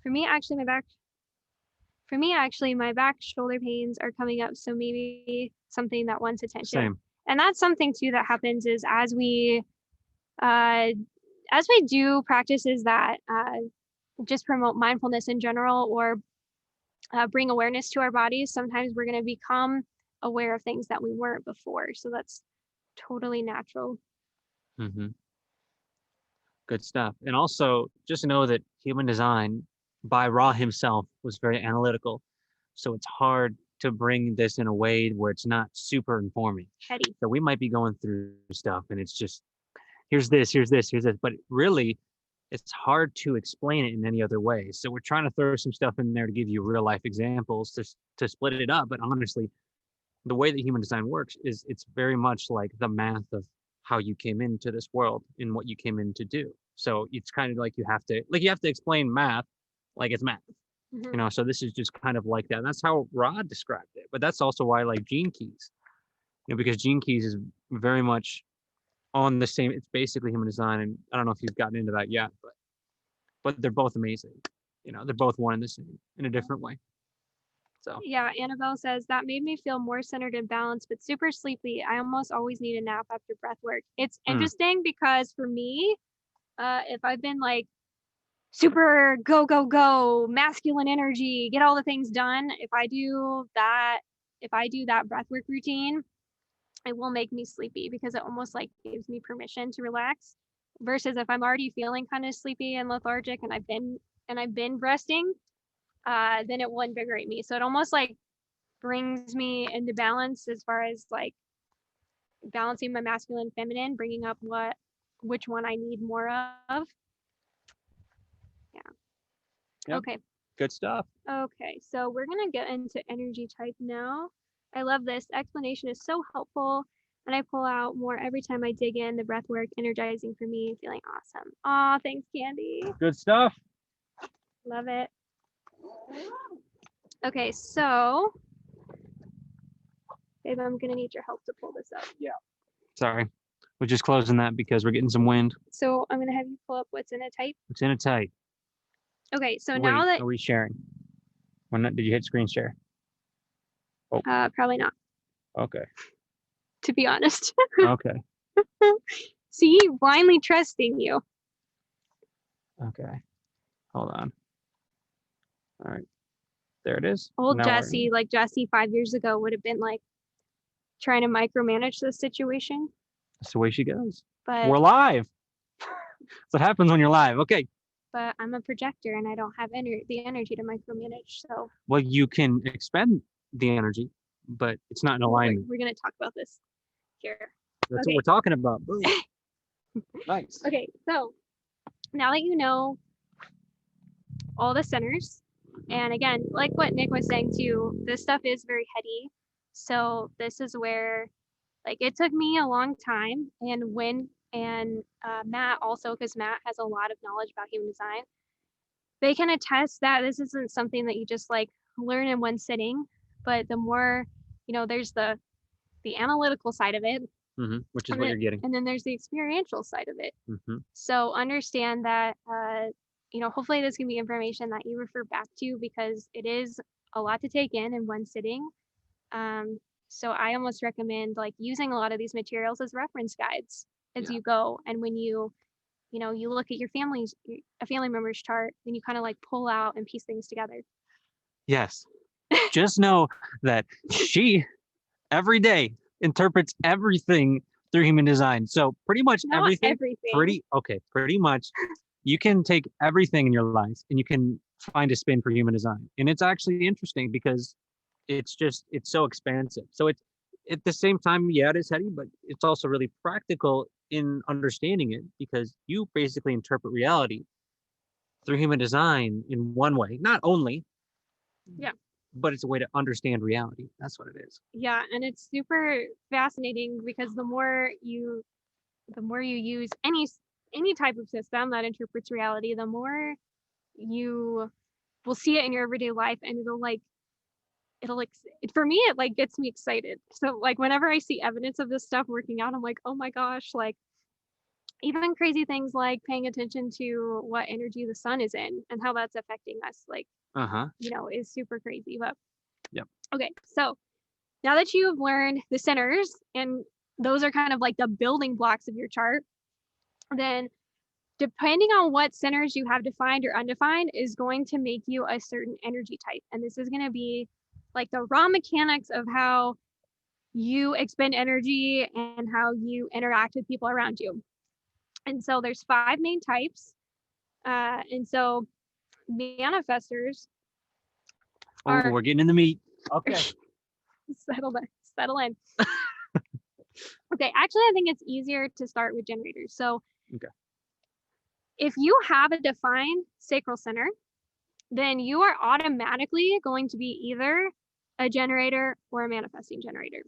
B: For me, actually, my back shoulder pains are coming up, so maybe something that wants attention.
A: Same.
B: And that's something too that happens is as we do practices that just promote mindfulness in general, or bring awareness to our bodies, sometimes we're going to become aware of things that we weren't before. So that's totally natural.
A: Mm-hmm. Good stuff. And also, just know that human design by Ra himself was very analytical. So it's hard to bring this in a way where it's not super informing.
B: Heady.
A: So we might be going through stuff and it's just, here's this, but really it's hard to explain it in any other way. So we're trying to throw some stuff in there to give you real life examples to split it up. But honestly, the way that human design works is it's very much like the math of how you came into this world and what you came in to do. So it's kind of like you have to explain math like it's math.
B: Mhm.
A: You know, so this is just kind of like that. And that's how Rod described it. But that's also why I like Gene Keys, you know, because Gene Keys is very much on the same. It's basically human design, and I don't know if you've gotten into that yet, but they're both amazing. You know, they're both one and the same in a different way. So
B: Yeah, Annabelle says that made me feel more centered and balanced, but super sleepy. I almost always need a nap after breath work. It's interesting because for me, if I've been like super go go go masculine energy, get all the things done, if I do that breath work routine, it will make me sleepy because it almost like gives me permission to relax. Versus if I'm already feeling kind of sleepy and lethargic and I've been resting, then it will invigorate me. So it almost like brings me into balance as far as like balancing my masculine and feminine, bringing up which one I need more of. Yeah.
A: Yep.
B: Okay.
A: good stuff.
B: Okay. So we're going to get into energy type now. I love this. Explanation is so helpful. And I pull out more every time I dig in. The breath work, energizing for me, feeling awesome. Aw, thanks, Candy.
A: Good stuff.
B: Love it. Okay, so babe, I'm gonna need your help to pull this up.
A: Sorry. We're just closing that because we're getting some wind.
B: So I'm gonna have you pull up what's in a type.
A: It's in a tight.
B: Okay, so
A: Wait,
B: now that
A: are we sharing? When did you hit screen share?
B: probably not,
A: Okay.
B: to be honest.
A: Okay.
B: See, blindly trusting you.
A: Okay. Hold on. All right. There it is.
B: Old
A: Now we're in.
B: Jesse, like Jesse 5 years ago, would have been like trying to micromanage the situation.
A: That's the way she goes.
B: But
A: We're live. That's what happens when you're live. Okay.
B: but I'm a projector and I don't have the energy to micromanage. So
A: Well, you can expend the energy, but it's not in alignment.
B: we're gonna talk about this here.
A: That's
B: okay.
A: what we're talking about. Boom. Nice.
B: Okay, so now that you know all the centers, and again, like what Nick was saying too, this stuff is very heady. So this is where, like, it took me a long time, and Matt also, because Matt has a lot of knowledge about human design, they can attest that this isn't something that you just like learn in one sitting. But the more, there's the analytical side of it,
A: Which is
B: and
A: what
B: then-
A: you're getting.
B: and then there's the experiential side of it.
A: hmm
B: So understand that, hopefully this can be information that you refer back to because it is a lot to take in one sitting. So I almost recommend like using a lot of these materials as reference guides as you go. And when you look at a family member's chart, then you kind of like pull out and piece things together.
A: Yes. Just know that she every day interprets everything through human design. So pretty much
B: Not
A: everything.
B: everything.
A: Pretty much you can take everything in your life and you can find a spin for human design. And it's actually interesting because it's so expansive. So it's at the same time, it is heady, but it's also really practical in understanding it because you basically interpret reality through human design in one way, not only.
B: Yeah.
A: But it's a way to understand reality. That's what it is.
B: Yeah, and it's super fascinating because the more you use any type of system that interprets reality, the more you will see it in your everyday life, and for me it like gets me excited. So like whenever I see evidence of this stuff working out, I'm like, oh my gosh, like even crazy things like paying attention to what energy the sun is in and how that's affecting us, like is super crazy. But
A: Yep.
B: Okay, so now that you've learned the centers and those are kind of like the building blocks of your chart, then depending on what centers you have defined or undefined is going to make you a certain energy type. And this is going to be like the raw mechanics of how you expend energy and how you interact with people around you. And so there's 5 main types. And so manifestors are
A: we're getting in the meat. Okay.
B: settle in. Okay, actually I think it's easier to start with generators. So
A: Okay.
B: If you have a defined sacral center, then you are automatically going to be either a generator or a manifesting generator.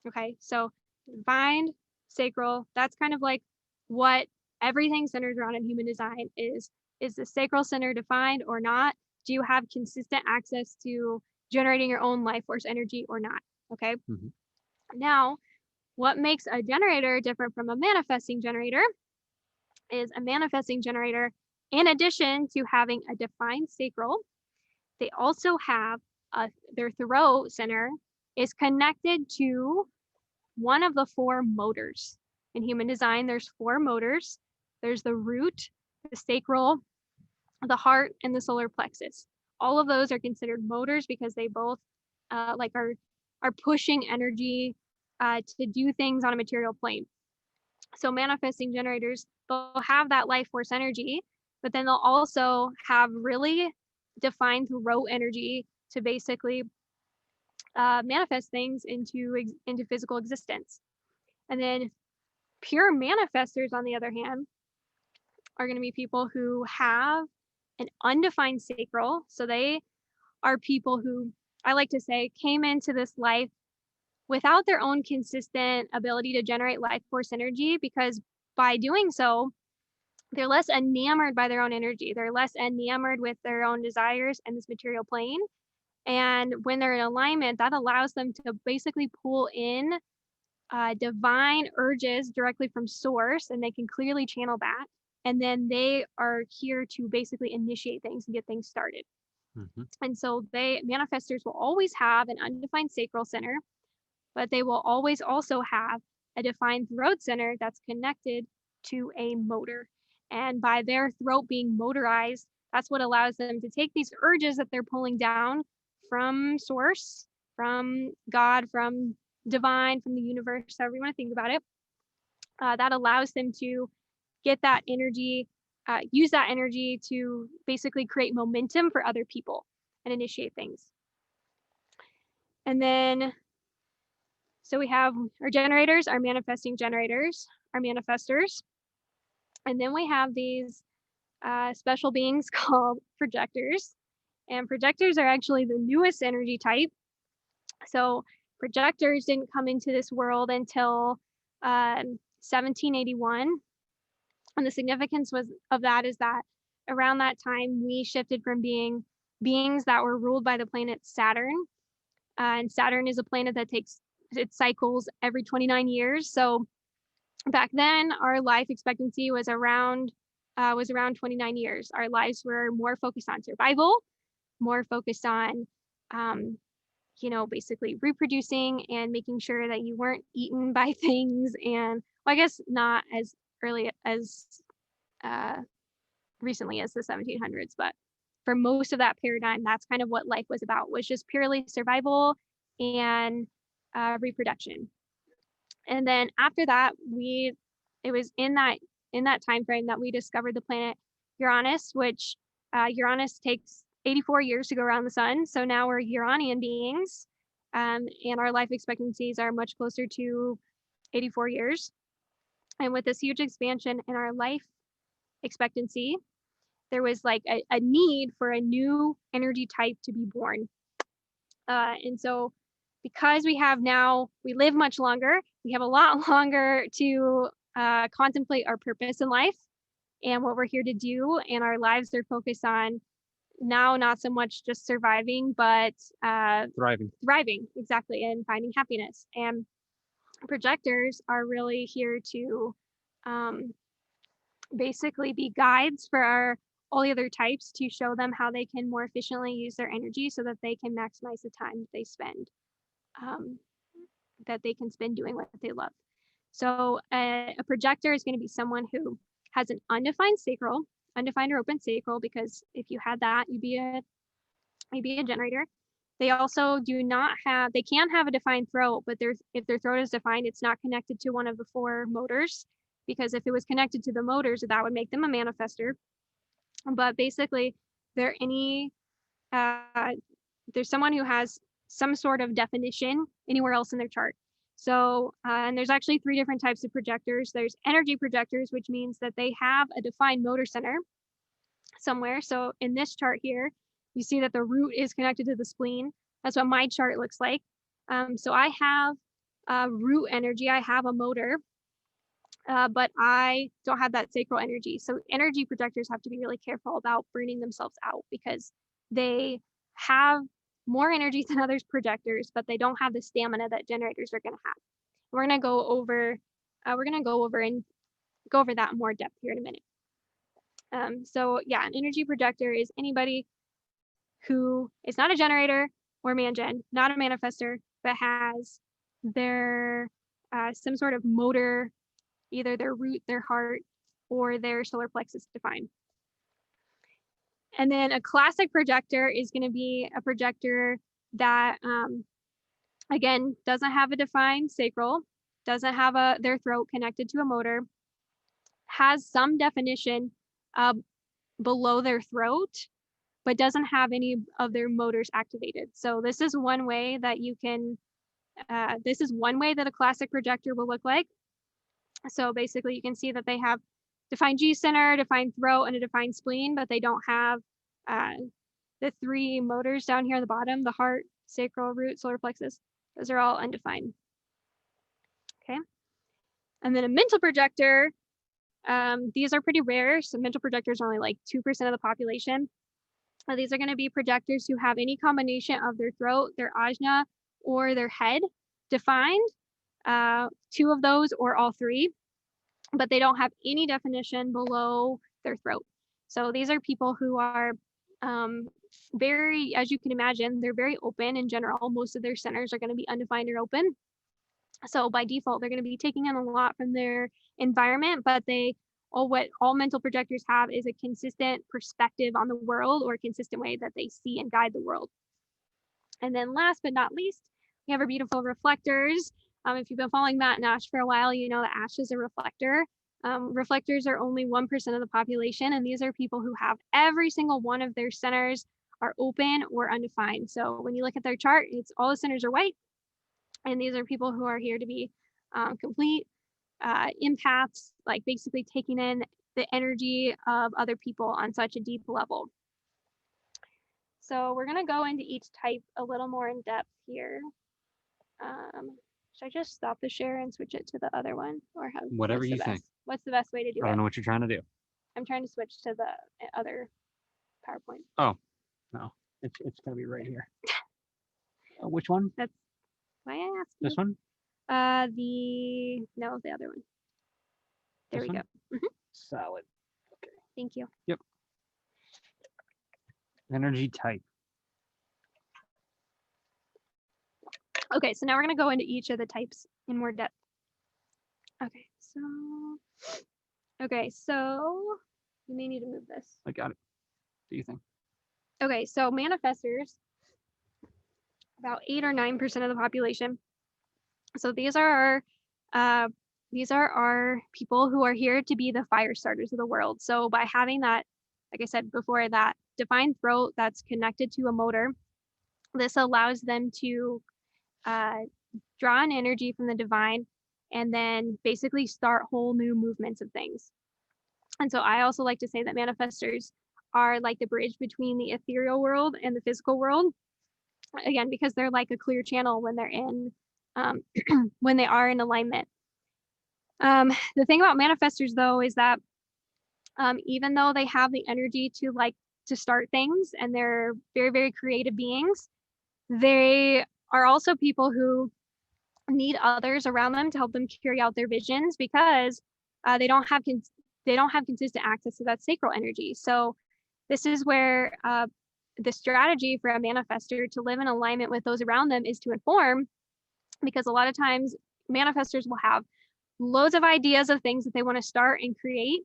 B: Okay, so defined sacral, that's kind of like what everything centered around in human design is the sacral center defined or not? Do you have consistent access to generating your own life force energy or not? Okay.
A: Mhm.
B: Now, what makes a generator different from a manifesting generator is a manifesting generator, in addition to having a defined sacral, they also have their throat center is connected to one of the 4 motors. In human design, there's 4 motors. There's the root, the sacral, the heart, and the solar plexus. All of those are considered motors because they both are pushing energy to do things on a material plane. So manifesting generators, they'll have that life force energy, but then they'll also have really defined throat energy to basically manifest things into physical existence. And then pure manifestors, on the other hand, are going to be people who have an undefined sacral. So they are people who, I like to say, came into this life without their own consistent ability to generate life force energy, because by doing so, they're less enamored by their own energy. They're less enamored with their own desires and this material plane. And when they're in alignment, that allows them to basically pull in divine urges directly from source, and they can clearly channel that. And then they are here to basically initiate things and get things started.
A: Mhm.
B: And so manifestors will always have an undefined sacral center, but they will always also have a defined throat center that's connected to a motor. And by their throat being motorized, that's what allows them to take these urges that they're pulling down from source, from God, from divine, from the universe, however you want to think about it. That allows them to get that energy, use that energy to basically create momentum for other people and initiate things. And then, so we have our generators, our manifesting generators, our manifestors. And then we have these special beings called projectors. And projectors are actually the newest energy type. So projectors didn't come into this world until 1781. And the significance of that is that around that time, we shifted from being beings that were ruled by the planet Saturn. And Saturn is a planet that it cycles every 29 years. So back then, our life expectancy was around 29 years. Our lives were more focused on survival, more focused on basically reproducing and making sure that you weren't eaten by things. And well, I guess not as early as recently as the 1700s, but for most of that paradigm, that's kind of what life was about, was just purely survival and reproduction. And then after that, it was in that time frame that we discovered the planet Uranus, which Uranus takes 84 years to go around the sun. So now we're Uranian beings, and our life expectancies are much closer to 84 years. And with this huge expansion in our life expectancy, there was like a need for a new energy type to be born. And so because we live much longer, we have a lot longer to contemplate our purpose in life and what we're here to do. And our lives are focused on now, not so much just surviving, but thriving, exactly, and finding happiness. And projectors are really here to basically be guides for all the other types, to show them how they can more efficiently use their energy so that they can maximize the time they spend, doing what they love. So a projector is going to be someone who has an undefined or open sacral, because if you had that, you'd be a generator. They also they can have a defined throat, but if their throat is defined, it's not connected to one of the 4 motors, because if it was connected to the motors, that would make them a manifestor. But basically, there's someone who has some sort of definition anywhere else in their chart. So, and there's actually 3 different types of projectors. There's energy projectors, which means that they have a defined motor center somewhere. So in this chart here, you see that the root is connected to the spleen. That's what my chart looks like. So I have root energy, I have a motor, but I don't have that sacral energy. So energy projectors have to be really careful about burning themselves out, because they have more energy than others projectors, but they don't have the stamina that generators are going to have. We're going to go over that in more depth here in a minute. So yeah, an energy projector is anybody who is not a generator or man-gen, not a manifester, but has their some sort of motor, either their root, their heart, or their solar plexus defined. And then a classic projector is going to be a projector that, again, doesn't have a defined sacral, doesn't have their throat connected to a motor, has some definition below their throat, but doesn't have any of their motors activated. So this is one way that you can, this is one way that a classic projector will look like. So basically you can see that they have defined G center, defined throat, and a defined spleen, but they don't have the 3 motors down here at the bottom, the heart, sacral, root, solar plexus. Those are all undefined. Okay. And then a mental projector, these are pretty rare. So mental projectors are only like 2% of the population. These are going to be projectors who have any combination of their throat, their ajna, or their head defined, 2 of those or all 3, but they don't have any definition below their throat. So these are people who are very, as you can imagine, they're very open in general. Most of their centers are going to be undefined or open. So by default, they're going to be taking in a lot from their environment, but what all mental projectors have is a consistent perspective on the world, or a consistent way that they see and guide the world. And then last but not least, we have our beautiful reflectors. If you've been following Matt and Ash for a while, you know that Ash is a reflector. Reflectors are only 1% of the population, and these are people who have every single one of their centers are open or undefined. So when you look at their chart, it's all the centers are white, and these are people who are here to be complete empaths, like basically taking in the energy of other people on such a deep level. So we're going to go into each type a little more in depth here. Should I just stop the share and switch it to the other one, or how?
A: Whatever you think.
B: What's the best way to do it?
A: I don't know what you're trying to do.
B: I'm trying to switch to the other PowerPoint.
A: Oh, no, it's going to be right here. Which one?
B: That's why I asked.
A: This one?
B: No, the other one. There
A: This
B: we
A: one?
B: go.
A: Solid. Okay.
B: Thank you.
A: Yep. Energy type.
B: Okay, so now we're going to go into each of the types in more depth. Okay, so you may need to move this.
A: I got it. Do you think?
B: Okay, so manifestors, about 8 or 9% of the population. So these are our people who are here to be the fire starters of the world. So by having that, like I said before, that defined throat that's connected to a motor, this allows them to draw an energy from the divine and then basically start whole new movements of things. And so I also like to say that manifestors are like the bridge between the ethereal world and the physical world. Again, because they're like a clear channel when they're in, when they are in alignment. The thing about manifestors though is that even though they have the energy to start things and they're very, very creative beings, they are also people who need others around them to help them carry out their visions, because they don't have consistent access to that sacral energy. So this is where the strategy for a manifestor to live in alignment with those around them is to inform, because a lot of times manifestors will have loads of ideas of things that they want to start and create.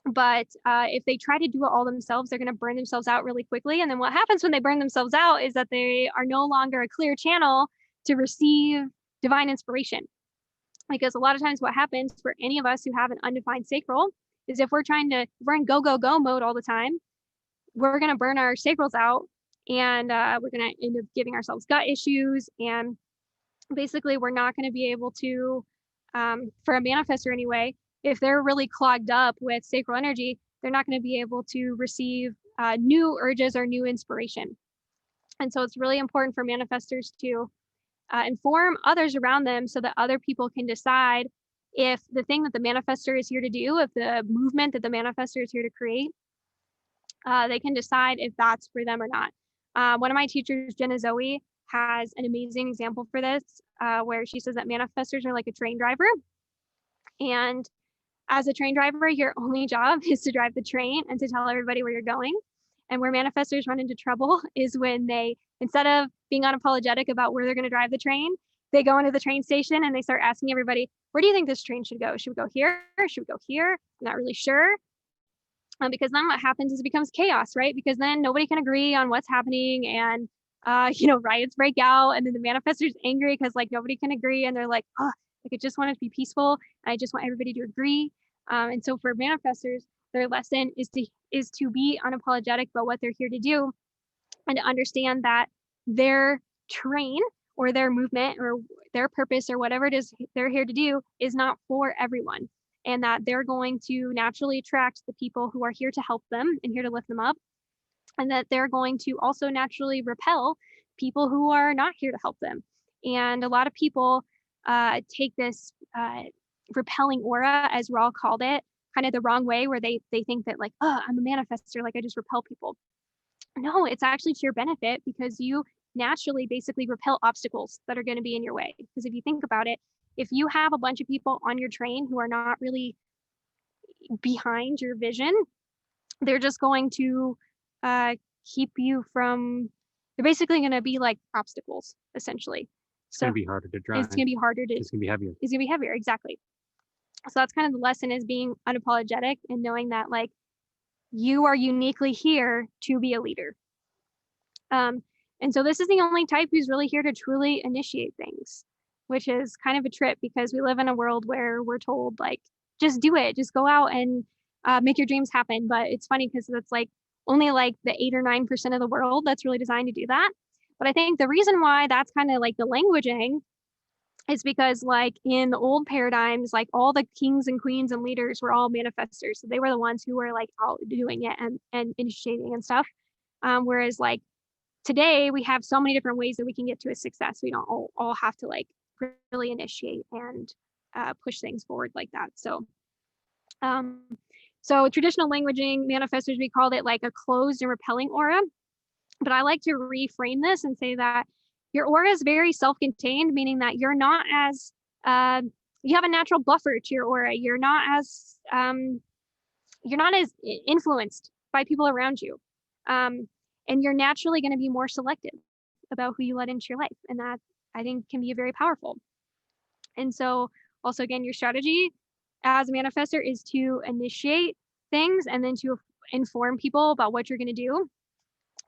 B: But if they try to do it all themselves, they're going to burn themselves out really quickly. And then what happens when they burn themselves out is that they are no longer a clear channel to receive divine inspiration. Because a lot of times what happens for any of us who have an undefined sacral is if we're in go, go, go mode all the time, we're going to burn our sacrals out, and we're going to end up giving ourselves gut issues. And basically we're not going to be able to, for a manifestor anyway, if they're really clogged up with sacral energy, they're not going to be able to receive new urges or new inspiration. And so it's really important for manifestors to inform others around them so that other people can decide if the thing that the manifestor is here to do, if the movement that the manifestor is here to create they can decide if that's for them or not. One of my teachers, Jenna Zoe, has an amazing example for this, where she says that manifestors are like a train driver. And as a train driver, your only job is to drive the train and to tell everybody where you're going. And where manifestors run into trouble is when they, instead of being unapologetic about where they're going to drive the train, they go into the train station and they start asking everybody, where do you think this train should go? Should we go here? Should we go here? I'm not really sure. Because then what happens is it becomes chaos, right? Because then nobody can agree on what's happening, and riots break out, and then the manifestor's angry because like nobody can agree, and they're like, oh, like I just want it to be peaceful, and I just want everybody to agree. And so for manifestors, their lesson is to be unapologetic about what they're here to do, and to understand that their train or their movement or their purpose or whatever it is they're here to do is not for everyone, and that they're going to naturally attract the people who are here to help them and here to lift them up, and that they're going to also naturally repel people who are not here to help them. And a lot of people take this repelling aura, as Raul called it, kind of the wrong way, where they think that like, oh, I'm a manifestor, like I just repel people. No, it's actually to your benefit, because you naturally basically repel obstacles that are going to be in your way. Because if you think about it, if you have a bunch of people on your train who are not really behind your vision, they're just going to keep you from, they're basically going to be like obstacles, essentially.
A: It's going to be harder to drive.
B: It's going to be harder to,
A: it's going to be heavier.
B: It's going to be heavier, exactly. So that's kind of the lesson, is being unapologetic and knowing that like you are uniquely here to be a leader. And so this is the only type who's really here to truly initiate things, which is kind of a trip, because we live in a world where we're told like, just do it, just go out and make your dreams happen. But it's funny because it's like only like the 8 or 9% of the world that's really designed to do that. But I think the reason why that's kind of like the languaging is because like in the old paradigms, like all the kings and queens and leaders were all manifestors. So they were the ones who were like out doing it and initiating and stuff. Whereas like today we have so many different ways that we can get to a success. We don't all have to like really initiate and push things forward like that. So traditional languaging, manifestors, we called it like a closed and repelling aura. But I like to reframe this and say that your aura is very self-contained, meaning that you're not as, you have a natural buffer to your aura. You're not as influenced by people around you. And you're naturally going to be more selective about who you let into your life. And that, I think, can be very powerful. And so also, again, your strategy as a manifestor is to initiate things and then to inform people about what you're going to do.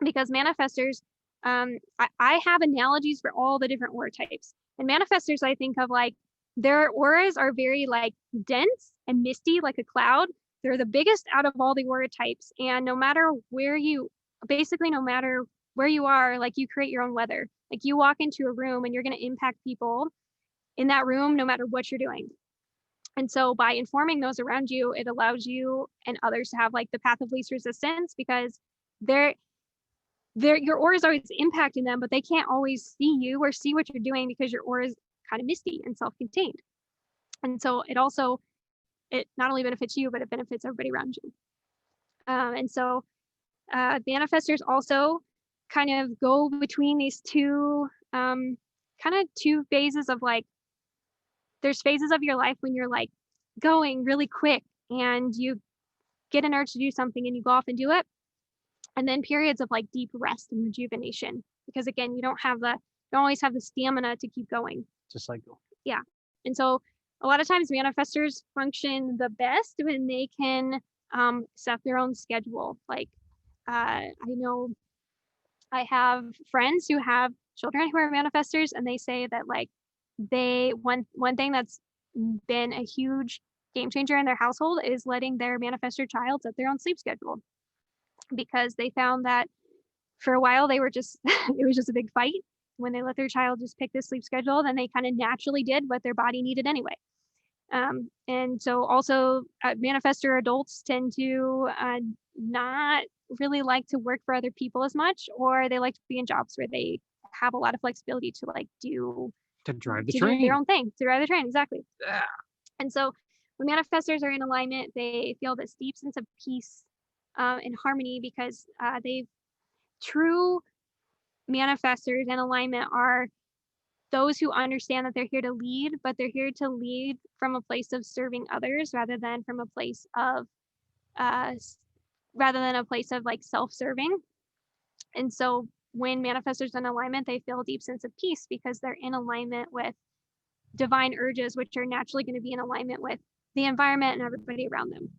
B: Because manifestors, I have analogies for all the different aura types. And manifestors, I think of like, their auras are very like dense and misty, like a cloud. They're the biggest out of all the aura types. And no matter where you are, like you create your own weather. Like you walk into a room and you're going to impact people in that room, no matter what you're doing. And so by informing those around you, it allows you and others to have like the path of least resistance, because your aura is always impacting them, but they can't always see you or see what you're doing because your aura is kind of misty and self-contained. And so it not only benefits you, but it benefits everybody around you. And so manifestors also kind of go between these two phases of like, there's phases of your life when you're like going really quick and you get an urge to do something and you go off and do it. And then periods of like deep rest and rejuvenation, because again, you don't always have the stamina to keep going.
A: Just like,
B: yeah. And so a lot of times manifestors function the best when they can set their own schedule. Like I know I have friends who have children who are manifestors, and they say that like one thing that's been a huge game changer in their household is letting their manifestor child set their own sleep schedule. Because they found that for a while they were just, it was just a big fight. When they let their child just pick this sleep schedule, then they kind of naturally did what their body needed anyway. And so also manifestor adults tend to not really like to work for other people as much, or they like to be in jobs where they have a lot of flexibility to like do their own thing, to drive the train, exactly. And so when manifestors are in alignment, they feel this deep sense of peace in harmony, because true manifestors in alignment are those who understand that they're here to lead, but they're here to lead from a place of serving others rather than from a place of like self-serving. And so when manifestors are in alignment, they feel a deep sense of peace because they're in alignment with divine urges, which are naturally going to be in alignment with the environment and everybody around them.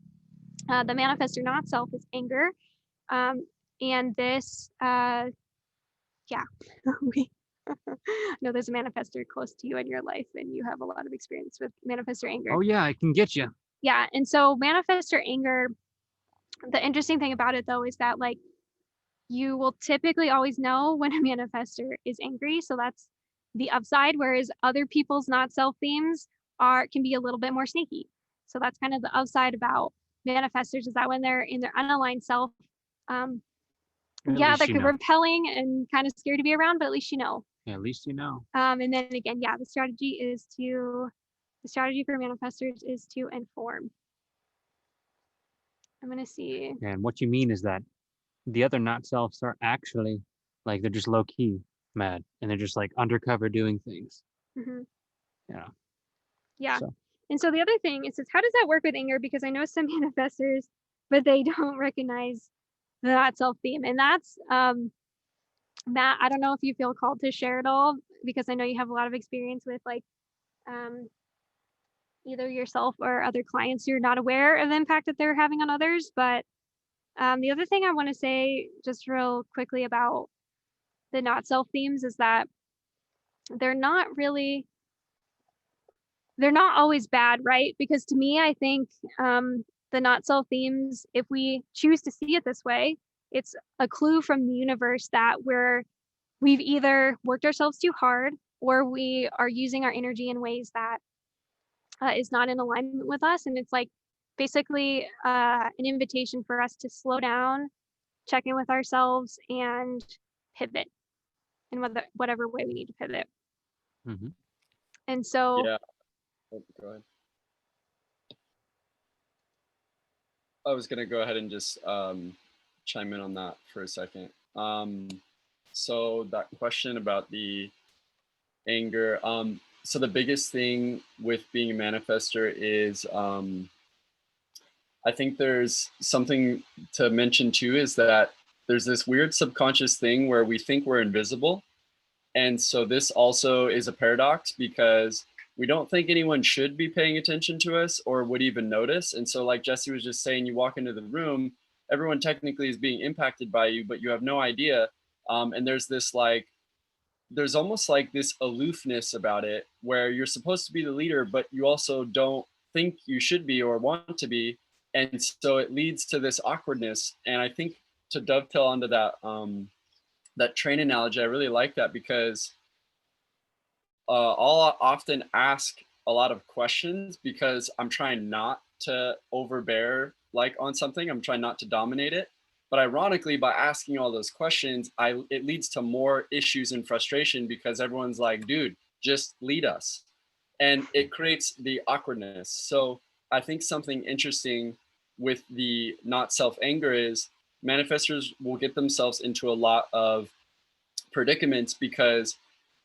B: The manifestor not self is anger. And this, yeah, no, there's a manifestor close to you in your life, and you have a lot of experience with manifestor anger.
A: Oh yeah, I can get you.
B: Yeah, and so manifestor anger, the interesting thing about it though is that like you will typically always know when a manifestor is angry, so that's the upside, whereas other people's not self themes can be a little bit more sneaky. So that's kind of the upside about manifestors, is that when they're in their unaligned self, yeah, they're repelling and kind of scary to be around, but at least you know.
A: Yeah, at least you know.
B: And then again, yeah, the strategy for manifestors is to inform. I'm gonna see.
A: And what you mean is that the other not selves are actually like, they're just low key mad, and they're just like undercover doing things.
B: Mm-hmm.
A: Yeah.
B: Yeah.
A: So.
B: And so the other thing is, how does that work with anger? Because I know some manifestors, but they don't recognize the not self theme. And that's Matt, I don't know if you feel called to share it all, because I know you have a lot of experience with like either yourself or other clients. You're not aware of the impact that they're having on others. But the other thing I want to say just real quickly about the not self themes is that they're not always bad, right? Because to me, I think the not self themes, if we choose to see it this way, it's a clue from the universe that we've either worked ourselves too hard, or we are using our energy in ways that is not in alignment with us. And it's like basically an invitation for us to slow down, check in with ourselves, and pivot in whatever way we need to pivot.
A: Mm-hmm.
B: And so
C: yeah. Oh, go ahead. I was gonna go ahead and just chime in on that for a second. So that question about the anger. So the biggest thing with being a manifestor is, I think there's something to mention too, is that there's this weird subconscious thing where we think we're invisible. And so this also is a paradox, because we don't think anyone should be paying attention to us or would even notice. And so like Jesse was just saying, you walk into the room, everyone technically is being impacted by you, but you have no idea. And there's this there's almost like this aloofness about it, where you're supposed to be the leader, but you also don't think you should be or want to be. And so it leads to this awkwardness. And I think, to dovetail onto that, that train analogy, I really like that, because I'll often ask a lot of questions because I'm trying not to overbear like on something. I'm trying not to dominate it. But ironically, by asking all those questions, it leads to more issues and frustration, because everyone's like, dude, just lead us. And it creates the awkwardness. So I think something interesting with the not self anger is manifestors will get themselves into a lot of predicaments, because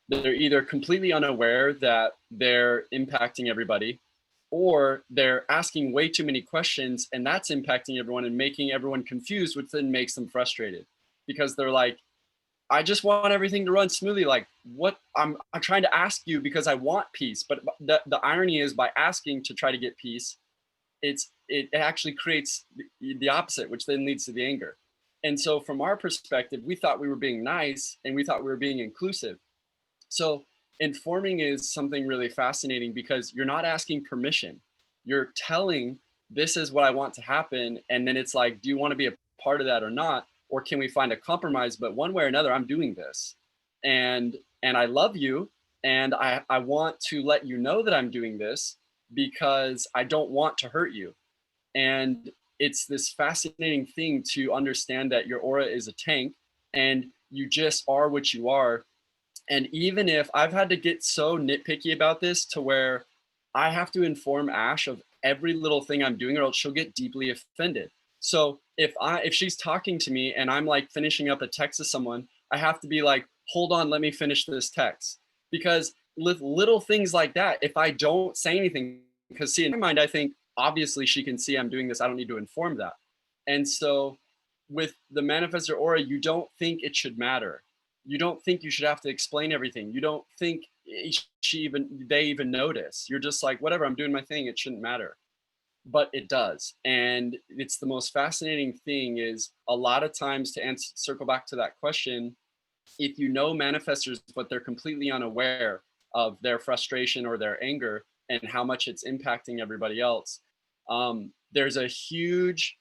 C: they're either completely unaware that they're impacting everybody, or they're asking way too many questions, and that's impacting everyone and making everyone confused, which then makes them frustrated, because they're like, I just want everything to run smoothly. Like, what I'm trying to ask you because I want peace. But the irony is, by asking to try to get peace, it actually creates the opposite, which then leads to the anger. And so from our perspective, we thought we were being nice and we thought we were being inclusive. So informing is something really fascinating, because you're not asking permission. You're telling, this is what I want to happen. And then it's like, do you want to be a part of that or not? Or can we find a compromise? But one way or another, I'm doing this. And I love you. And I want to let you know that I'm doing this because I don't want to hurt you. And it's this fascinating thing to understand that your aura is a tank and you just are what you are. And even if I've had to get so nitpicky about this to where I have to inform Ash of every little thing I'm doing, or else she'll get deeply offended. So if she's talking to me and I'm like finishing up a text to someone, I have to be like, hold on, let me finish this text. Because with little things like that, if I don't say anything, because see, in my mind, I think obviously she can see I'm doing this. I don't need to inform that. And so with the manifestor aura, you don't think it should matter. You don't think you should have to explain everything. You don't think they even notice. You're just like, whatever, I'm doing my thing. It shouldn't matter. But it does. And it's the most fascinating thing is a lot of times to circle back to that question, if you know manifestors, but they're completely unaware of their frustration or their anger and how much it's impacting everybody else, there's a huge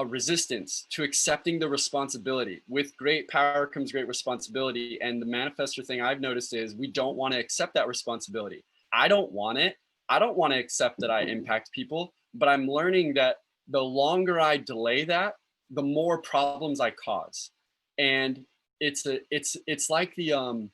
C: resistance to accepting the responsibility. With great power comes great responsibility. And the manifestor thing I've noticed is we don't want to accept that responsibility. I don't want it. I don't want to accept that I impact people, but I'm learning that the longer I delay that, the more problems I cause. And it's like the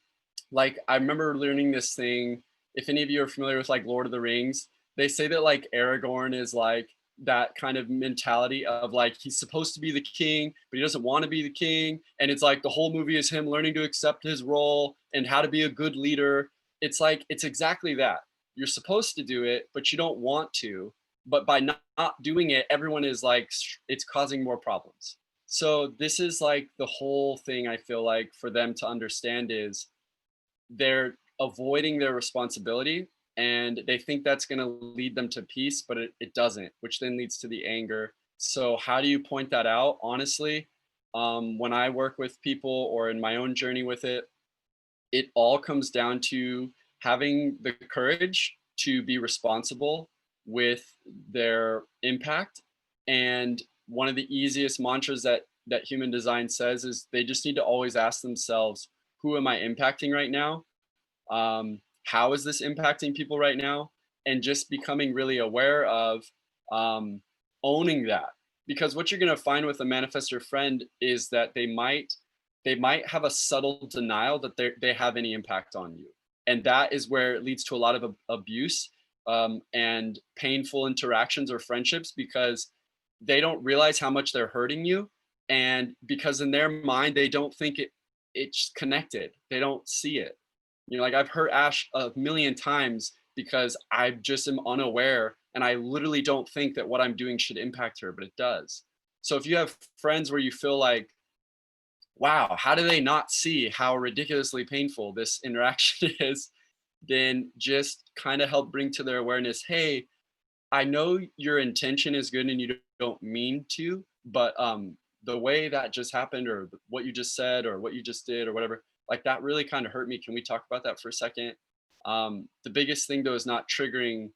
C: like I remember learning this thing. If any of you are familiar with like Lord of the Rings, they say that like Aragorn is like that kind of mentality of like he's supposed to be the king, but he doesn't want to be the king. And it's like the whole movie is him learning to accept his role and how to be a good leader. It's like it's exactly that. You're supposed to do it, but you don't want to. But by not doing it, everyone is like, it's causing more problems. So this is like the whole thing I feel like for them to understand is they're avoiding their responsibility and they think that's going to lead them to peace, but it doesn't, which then leads to the anger. So how do you point that out? Honestly, when I work with people or in my own journey with it, it all comes down to having the courage to be responsible with their impact. And one of the easiest mantras that human design says is they just need to always ask themselves, who am I impacting right now? How is this impacting people right now? And just becoming really aware of owning that. Because what you're going to find with a manifestor friend is that they might have a subtle denial that they have any impact on you. And that is where it leads to a lot of abuse and painful interactions or friendships, because they don't realize how much they're hurting you. And because in their mind, they don't think it's connected. They don't see it. You know, like I've hurt Ash a million times because I just am unaware and I literally don't think that what I'm doing should impact her, but it does. So if you have friends where you feel like, wow, how do they not see how ridiculously painful this interaction is? Then just kind of help bring to their awareness, hey, I know your intention is good and you don't mean to, but the way that just happened or what you just said or what you just did or whatever, like that really kind of hurt me. Can we talk about that for a second? The biggest thing though is not triggering,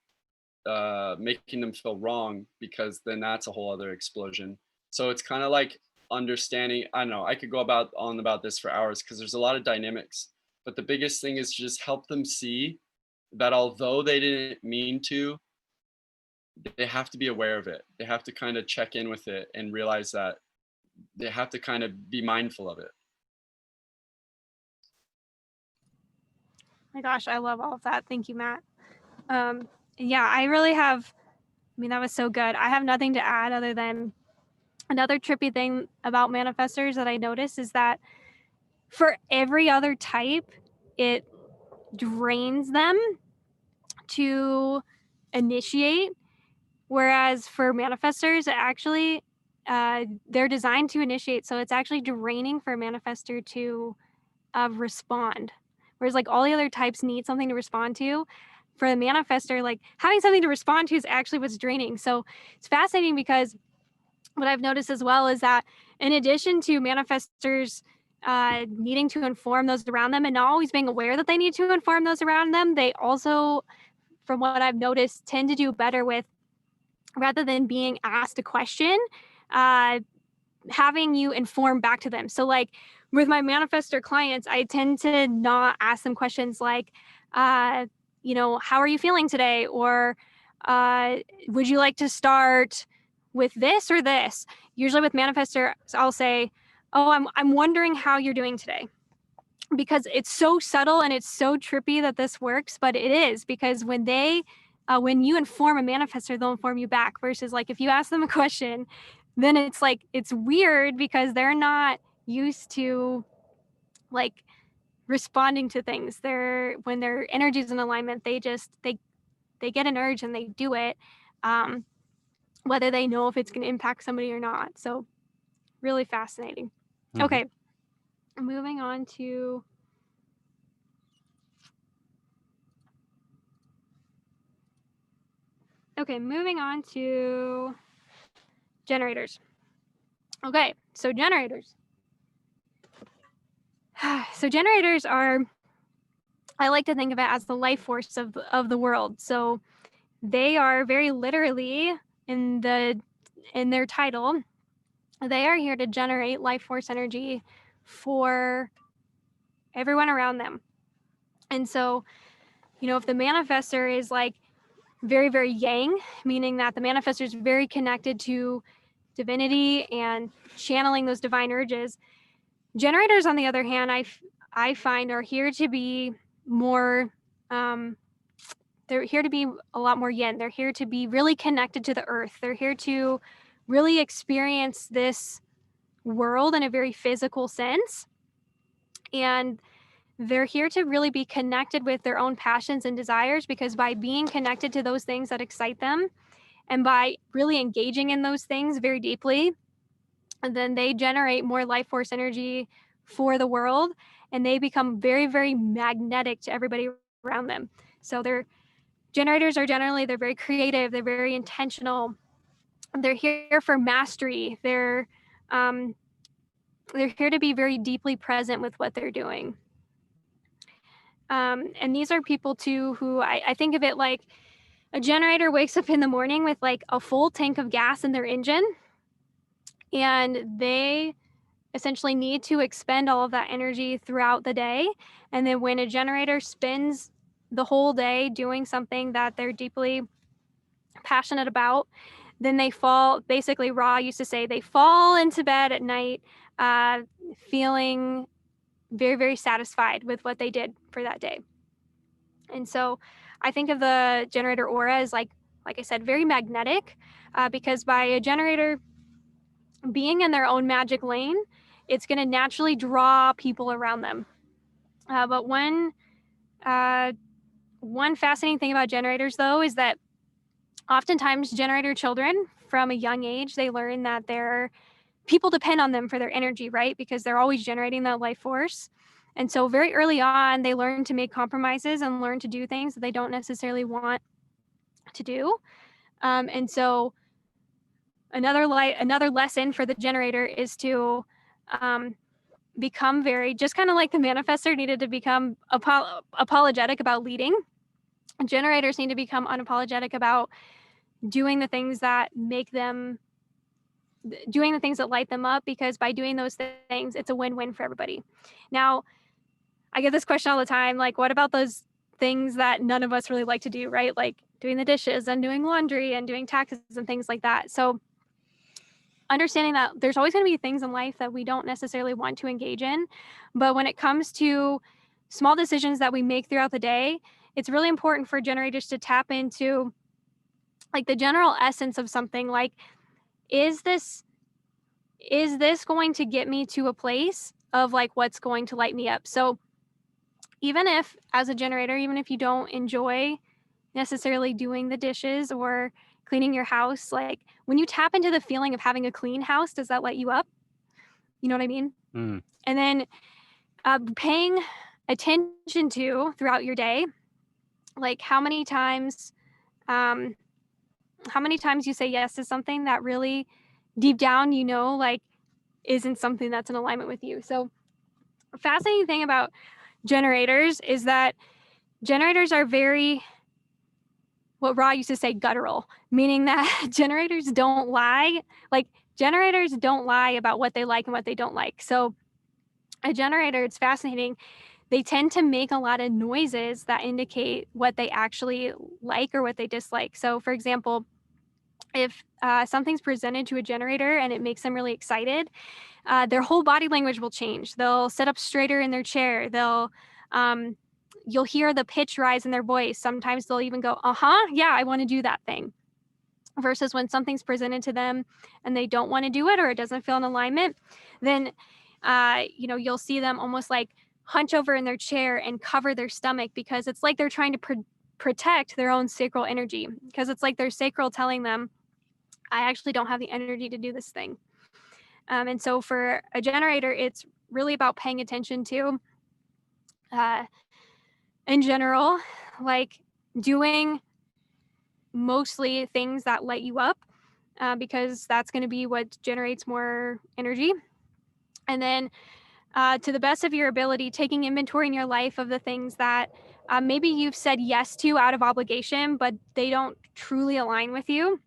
C: making them feel wrong, because then that's a whole other explosion. So it's kind of like understanding, I don't know, I could go on about this for hours because there's a lot of dynamics, but the biggest thing is just help them see that although they didn't mean to, they have to be aware of it. They have to kind of check in with it and realize that they have to kind of be mindful of it.
B: My gosh, I love all of that. Thank you, Matt. Yeah, I really have, I mean, that was so good. I have nothing to add other than another trippy thing about manifestors that I noticed is that for every other type, it drains them to initiate. Whereas for manifestors, it actually, they're designed to initiate. So it's actually draining for a manifestor to respond. Whereas like all the other types need something to respond to. For the manifestor, like having something to respond to is actually what's draining. So it's fascinating because what I've noticed as well is that in addition to manifestors needing to inform those around them and not always being aware that they need to inform those around them, they also, from what I've noticed, tend to do better with, rather than being asked a question, having you inform back to them. So like with my manifestor clients, I tend to not ask them questions like, you know, how are you feeling today? Or would you like to start with this or this? Usually with manifestors, I'll say, oh, I'm wondering how you're doing today. Because it's so subtle and it's so trippy that this works, but it is, because when they when you inform a manifestor, they'll inform you back, versus like if you ask them a question, then it's like, it's weird because they're not used to like responding to things. When their energy is in alignment, they get an urge and they do it, whether they know if it's going to impact somebody or not. So really fascinating.
A: Mhm.
B: Okay, moving on to generators. Okay, so generators. So generators are, I like to think of it as the life force of the world. So they are very literally in their title, they are here to generate life force energy for everyone around them. And so, if the manifestor is like very, very yang, meaning that the manifestor is very connected to divinity and channeling those divine urges, generators, on the other hand, I find are here to be more, they're here to be a lot more yin. They're here to be really connected to the earth. They're here to really experience this world in a very physical sense. And they're here to really be connected with their own passions and desires, because by being connected to those things that excite them and by really engaging in those things very deeply, then they generate more life force energy for the world, and they become very, very magnetic to everybody around them. So their generators are generally, they're very creative, they're very intentional, they're here for mastery, they're here to be very deeply present with what they're doing. And these are people too who I think of it like a generator wakes up in the morning with like a full tank of gas in their engine, and they essentially need to expend all of that energy throughout the day. And then when a generator spends the whole day doing something that they're deeply passionate about, then they fall, basically Ra used to say, they fall into bed at night feeling very, very satisfied with what they did for that day. And so I think of the generator aura as like I said, very magnetic, because by a generator being in their own magic lane, it's going to naturally draw people around them. But one fascinating thing about generators, though, is that oftentimes generator children from a young age, they learn that people depend on them for their energy, right? Because they're always generating that life force. And so very early on, they learn to make compromises and learn to do things that they don't necessarily want to do. And so another lesson for the generator is to become very, just kind of like the manifestor needed to become apologetic about leading. Generators need to become unapologetic about doing the things that light them up, because by doing those things, it's a win-win for everybody. Now, I get this question all the time, like, what about those things that none of us really like to do, right? Like doing the dishes and doing laundry and doing taxes and things like that. So understanding that there's always going to be things in life that we don't necessarily want to engage in. But when it comes to small decisions that we make throughout the day, it's really important for generators to tap into like the general essence of something. Like, is this going to get me to a place of like what's going to light me up? So even if, as a generator, even if you don't enjoy necessarily doing the dishes or cleaning your house, like when you tap into the feeling of having a clean house, does that light you up? You know what I mean?
A: Mm.
B: And then paying attention to throughout your day, like how many times you say yes to something that really deep down, like isn't something that's in alignment with you. So a fascinating thing about generators is that generators are very, what Ra used to say, guttural, meaning that generators don't lie. Like generators don't lie about what they like and what they don't like. So a generator, it's fascinating. They tend to make a lot of noises that indicate what they actually like or what they dislike. So for example, if something's presented to a generator and it makes them really excited, their whole body language will change. They'll sit up straighter in their chair. You'll hear the pitch rise in their voice. Sometimes they'll even go, yeah, I want to do that thing. versus when something's presented to them and they don't want to do it or it doesn't feel in alignment, then you'll see them almost like hunch over in their chair and cover their stomach, because it's like they're trying to protect their own sacral energy, because it's like their sacral telling them, I actually don't have the energy to do this thing. And so for a generator, it's really about paying attention to, in general, like doing mostly things that light you up, because that's going to be what generates more energy. And then to the best of your ability, taking inventory in your life of the things that maybe you've said yes to out of obligation, but they don't truly align with you,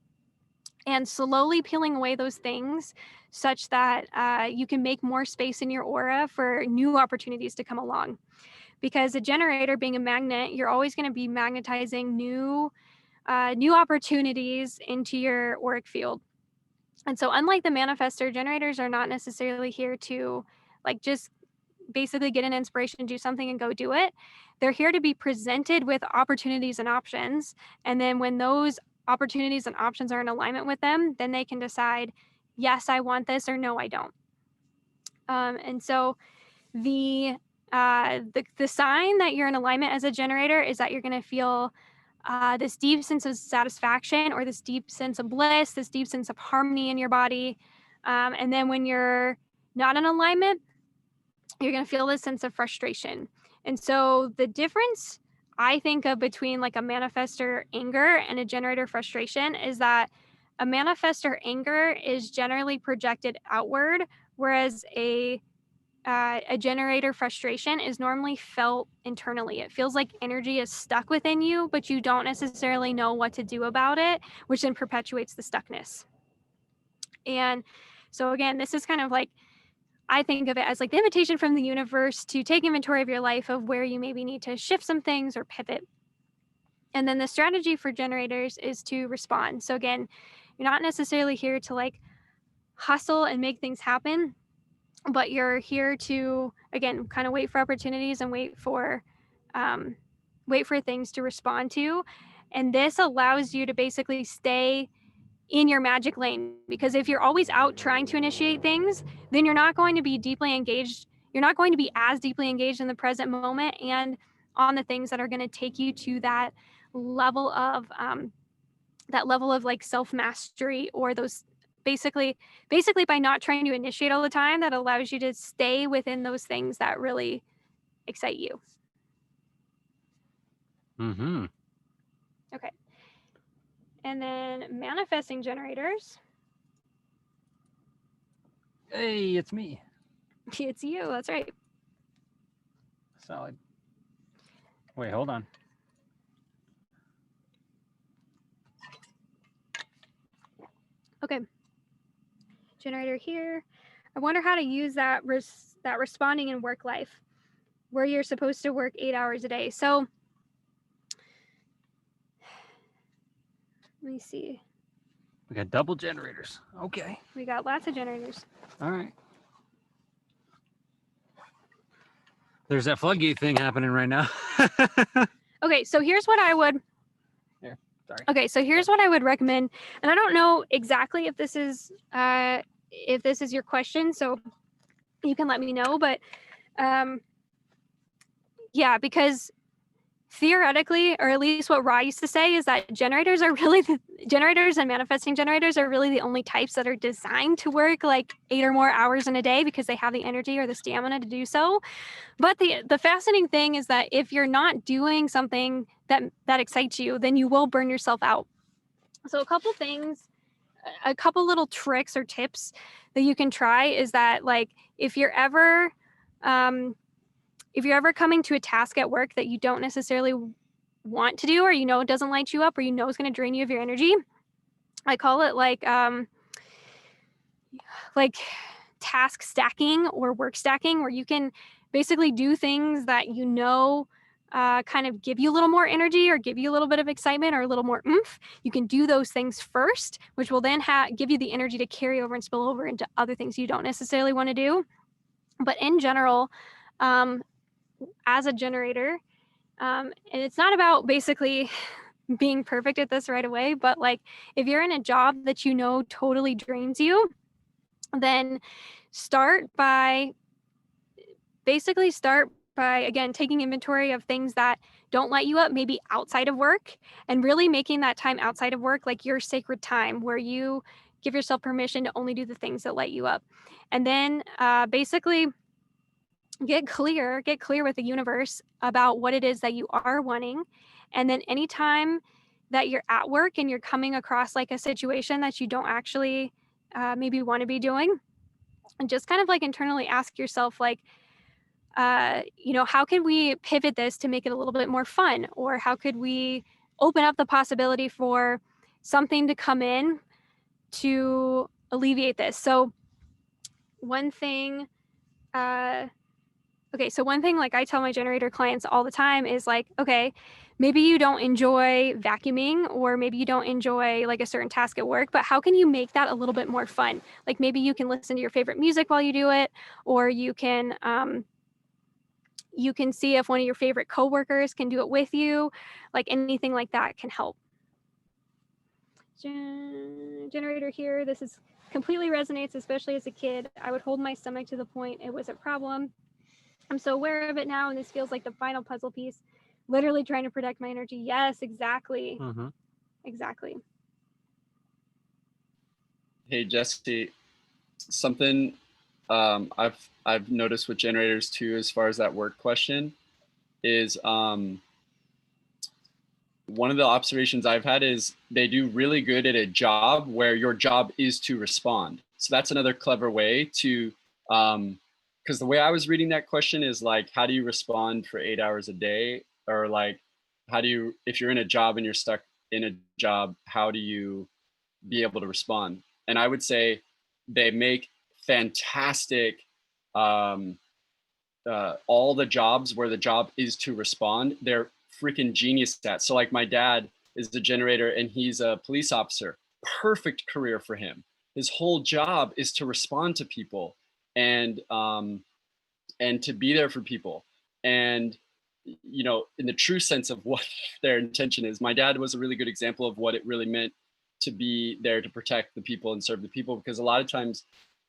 B: and slowly peeling away those things such that you can make more space in your aura for new opportunities to come along. Because a generator, being a magnet, you're always going to be magnetizing new opportunities into your auric field. And so unlike the manifester, generators are not necessarily here to like just basically get an inspiration to do something and go do it. They're here to be presented with opportunities and options. And then when those opportunities and options are in alignment with them, then they can decide, yes, I want this, or no, I don't. And so the sign that you're in alignment as a generator is that you're going to feel this deep sense of satisfaction, or this deep sense of bliss, this deep sense of harmony in your body. And then when you're not in alignment, you're going to feel this sense of frustration. And so the difference I think of between like a manifester anger and a generator frustration is that a manifester anger is generally projected outward, whereas a generator frustration is normally felt internally. It feels like energy is stuck within you, but you don't necessarily know what to do about it, which then perpetuates the stuckness. And so again, this is kind of like, I think of it as like the invitation from the universe to take inventory of your life, of where you maybe need to shift some things or pivot. And then the strategy for generators is to respond. So again, you're not necessarily here to like hustle and make things happen, but you're here to, again, kind of wait for opportunities and wait for things to respond to. And this allows you to basically stay in your magic lane, because if you're always out trying to initiate things, then you're not going to be deeply engaged. You're not going to be as deeply engaged in the present moment and on the things that are going to take you to that level of like self-mastery, or those basically by not trying to initiate all the time, that allows you to stay within those things that really excite you.
A: Mm-hmm.
B: Okay. And then manifesting generators.
A: Hey, it's me.
B: It's you. That's right.
A: Solid. Wait, hold on.
B: Okay. Generator here. I wonder how to use that responding in work life, where you're supposed to work 8 hours a day. So let me see.
A: We got double generators. Okay.
B: We got lots of generators.
A: All right. There's that floodgate thing happening right now.
B: Okay, so here's what I would.
A: Here, sorry.
B: Okay, so here's what I would recommend, and I don't know exactly if this is your question, so you can let me know. But yeah, because theoretically, or at least what Ra used to say, is that generators and manifesting generators are really the only types that are designed to work like 8 or more hours in a day, because they have the energy or the stamina to do so. But the fascinating thing is that if you're not doing something that excites you, then you will burn yourself out. So a couple little tricks or tips that you can try is that, like, if you're ever coming to a task at work that you don't necessarily want to do, or it doesn't light you up, or is going to drain you of your energy, I call it like task stacking or work stacking, where you can basically do things that kind of give you a little more energy, or give you a little bit of excitement, or a little more oomph. You can do those things first, which will then give you the energy to carry over and spill over into other things you don't necessarily want to do. But in general, as a generator, and it's not about basically being perfect at this right away, but like if you're in a job that you know totally drains you, then start by again taking inventory of things that don't light you up, maybe outside of work, and really making that time outside of work like your sacred time where you give yourself permission to only do the things that light you up. And then basically get clear with the universe about what it is that you are wanting. And then anytime that you're at work and you're coming across like a situation that you don't actually maybe want to be doing, and just kind of like internally ask yourself like, how can we pivot this to make it a little bit more fun? Or how could we open up the possibility for something to come in to alleviate this? So one thing like I tell my generator clients all the time is like, okay, maybe you don't enjoy vacuuming, or maybe you don't enjoy like a certain task at work, but how can you make that a little bit more fun? Like maybe you can listen to your favorite music while you do it, or you can see if one of your favorite coworkers can do it with you. Like anything like that can help. Generator here, this is completely resonates, especially as a kid. I would hold my stomach to the point it was a problem. I'm so aware of it now, and this feels like the final puzzle piece. Literally trying to protect my energy. Yes, exactly.
A: Mm-hmm.
B: Exactly.
C: Hey, Jesse, something I've noticed with generators too, as far as that work question, is one of the observations I've had is they do really good at a job where your job is to respond. So that's another clever way to, because the way I was reading that question is like, how do you respond for 8 hours a day? Or like, how do you, if you're in a job and you're stuck in a job, how do you be able to respond? And I would say they make fantastic, all the jobs where the job is to respond, they're freaking genius at. So like my dad is the generator and he's a police officer. Perfect career for him. His whole job is to respond to people and to be there for people. And in the true sense of what their intention is. My dad was a really good example of what it really meant to be there to protect the people and serve the people, because a lot of times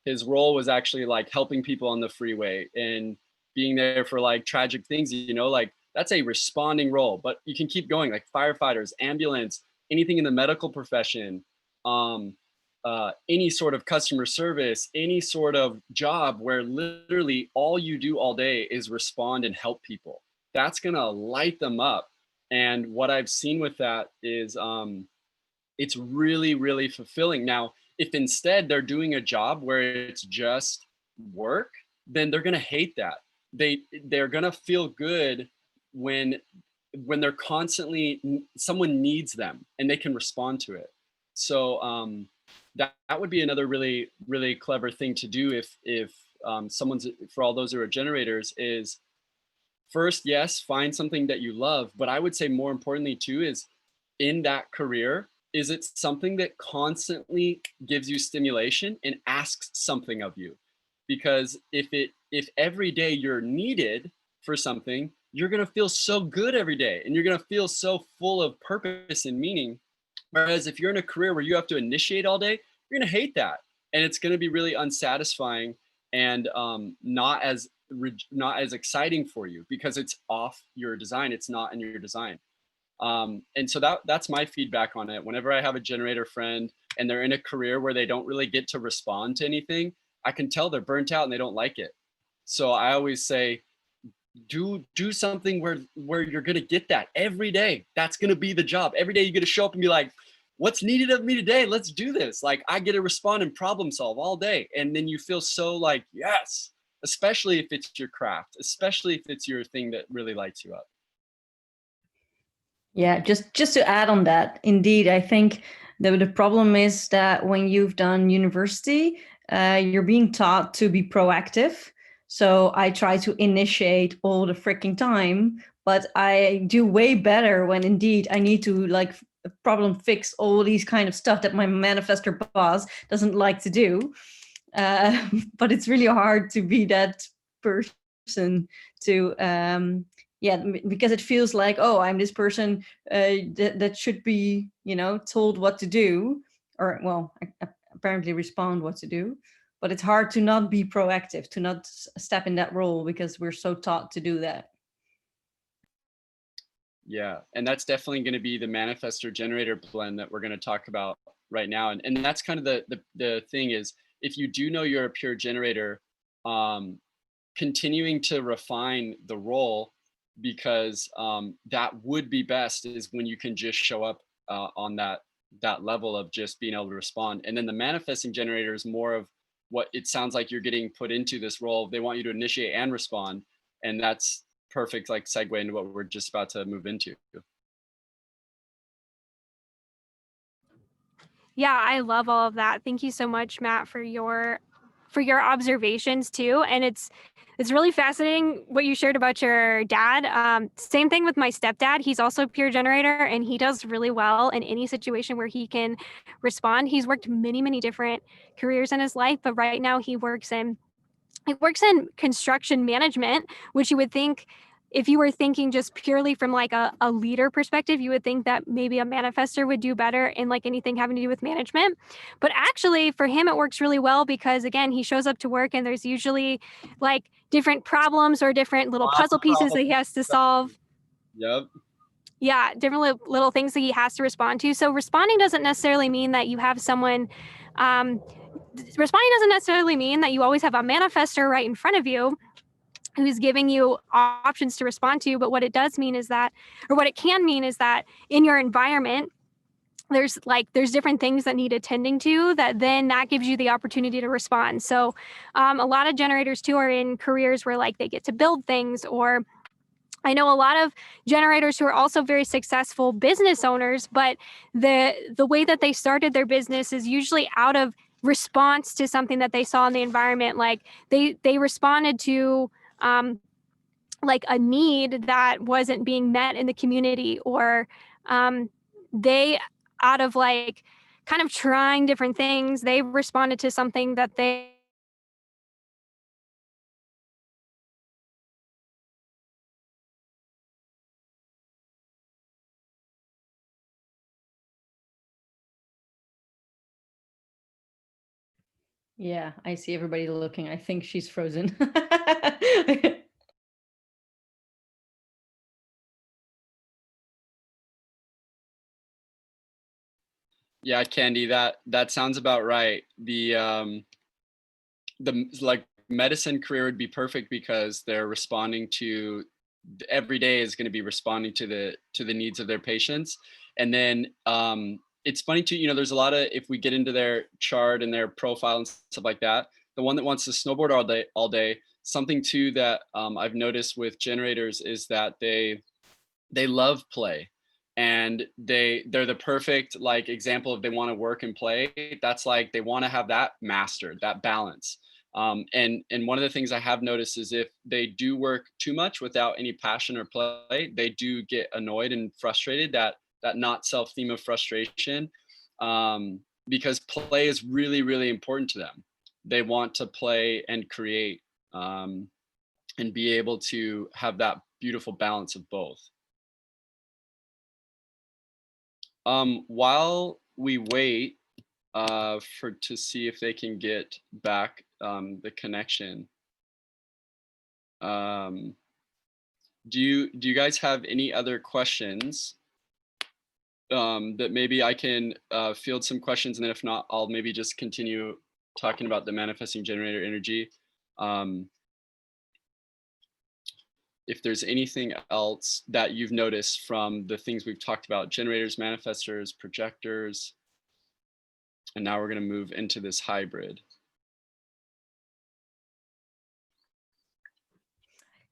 C: his role was actually like helping people on the freeway and being there for like tragic things, like that's a responding role. But you can keep going, like firefighters, ambulance, anything in the medical profession, any sort of customer service, any sort of job where literally all you do all day is respond and help people. That's gonna light them up. And what I've seen with that is it's really, really fulfilling. Now, if instead they're doing a job where it's just work, then they're gonna hate that. They're gonna feel good when they're constantly, someone needs them and they can respond to it. So that would be another really, really clever thing to do if someone's, for all those who are generators, is first, yes, find something that you love. But I would say more importantly too is in that career, is it something that constantly gives you stimulation and asks something of you? Because if every day you're needed for something, you're gonna feel so good every day and you're gonna feel so full of purpose and meaning. Whereas if you're in a career where you have to initiate all day, you're gonna hate that. And it's gonna be really unsatisfying and not as exciting for you because it's off your design. It's not in your design. And so that's my feedback on it. Whenever I have a generator friend and they're in a career where they don't really get to respond to anything, I can tell they're burnt out and they don't like it. So I always say, do something where you're gonna get that every day. That's gonna be the job. Every day you get to show up and be like, what's needed of me today? Let's do this. Like I get to respond and problem solve all day. And then you feel so like, yes, especially if it's your craft, especially if it's your thing that really lights you up.
F: Yeah, just to add on that, indeed, I think the problem is that when you've done university, you're being taught to be proactive. So I try to initiate all the freaking time, but I do way better when indeed I need to like problem fix all these kind of stuff that my manifestor boss doesn't like to do. But it's really hard to be that person to yeah, because it feels like, oh, I'm this person that should be, told what to do, or well, apparently respond what to do. But it's hard to not be proactive, to not step in that role, because we're so taught to do that.
C: Yeah, and that's definitely going to be the manifestor generator blend that we're going to talk about right now. And that's kind of the thing is, if you do know you're a pure generator, continuing to refine the role, because that would be best is when you can just show up on that level of just being able to respond. And then the manifesting generator is more of what it sounds like you're getting put into this role. They want you to initiate and respond, and that's perfect like segue into what we're just about to move into.
B: Yeah, I love all of that. Thank you so much, Matt, for your observations too. And it's really fascinating what you shared about your dad. Same thing with my stepdad. He's also a pure generator, and he does really well in any situation where he can respond. He's worked many different careers in his life, but right now he works in construction management, which you would think, if you were thinking just purely from like a leader perspective, you would think that maybe a manifester would do better in like anything having to do with management. But actually for him, it works really well because again, he shows up to work and there's usually like different problems or different little puzzle pieces that he has to solve.
C: Yep.
B: Yeah, different little things that he has to respond to. So responding doesn't necessarily mean that you have someone, responding doesn't necessarily mean that you always have a manifester right in front of you who's giving you options to respond to. But what it does mean is that, or what it can mean is that in your environment, there's different things that need attending to that gives you the opportunity to respond. So a lot of generators too are in careers where like they get to build things, or I know a lot of generators who are also very successful business owners, but the way that they started their business is usually out of response to something that they saw in the environment. Like they responded to like a need that wasn't being met in the community, or they, out of like kind of trying different things, they responded to something that they
F: Yeah, I see everybody looking. I think she's frozen.
C: Yeah, Candy, that sounds about right. The like medicine career would be perfect because they're responding to, every day is going to be responding to the needs of their patients. And then it's funny too, there's a lot of, if we get into their chart and their profile and stuff like that, the one that wants to snowboard all day, something too that I've noticed with generators is that they love play, and they're the perfect like example of, they want to work and play. That's like, they want to have that mastered, that balance. And one of the things I have noticed is if they do work too much without any passion or play, they do get annoyed and frustrated. That not self theme of frustration, because play is really important to them. They want to play and create, and be able to have that beautiful balance of both. While we wait to see if they can get back the connection, do you guys have any other questions that maybe I can field some questions, and then if not, I'll maybe just continue talking about the manifesting generator energy. If there's anything else that you've noticed from the things we've talked about, generators, manifestors, projectors, and now we're going to move into this hybrid.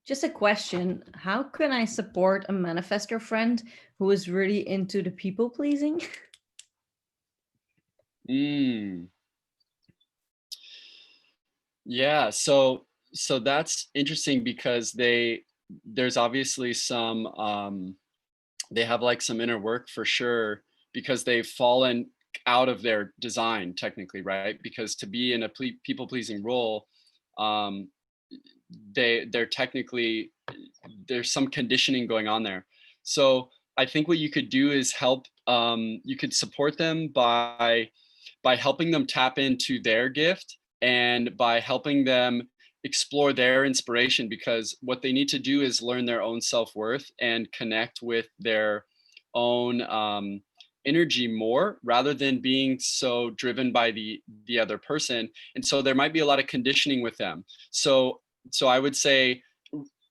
F: Just a question. How can I support a manifestor friend who is really into the people pleasing?
C: Yeah, so that's interesting because there's obviously some they have like some inner work for sure, because they've fallen out of their design technically, right? Because to be in a people pleasing role, they're technically, there's some conditioning going on there. So I think what you could do is help, you could support them by helping them tap into their gift, and by helping them explore their inspiration, because what they need to do is learn their own self-worth and connect with their own energy more, rather than being so driven by the other person. And so there might be a lot of conditioning with them. So I would say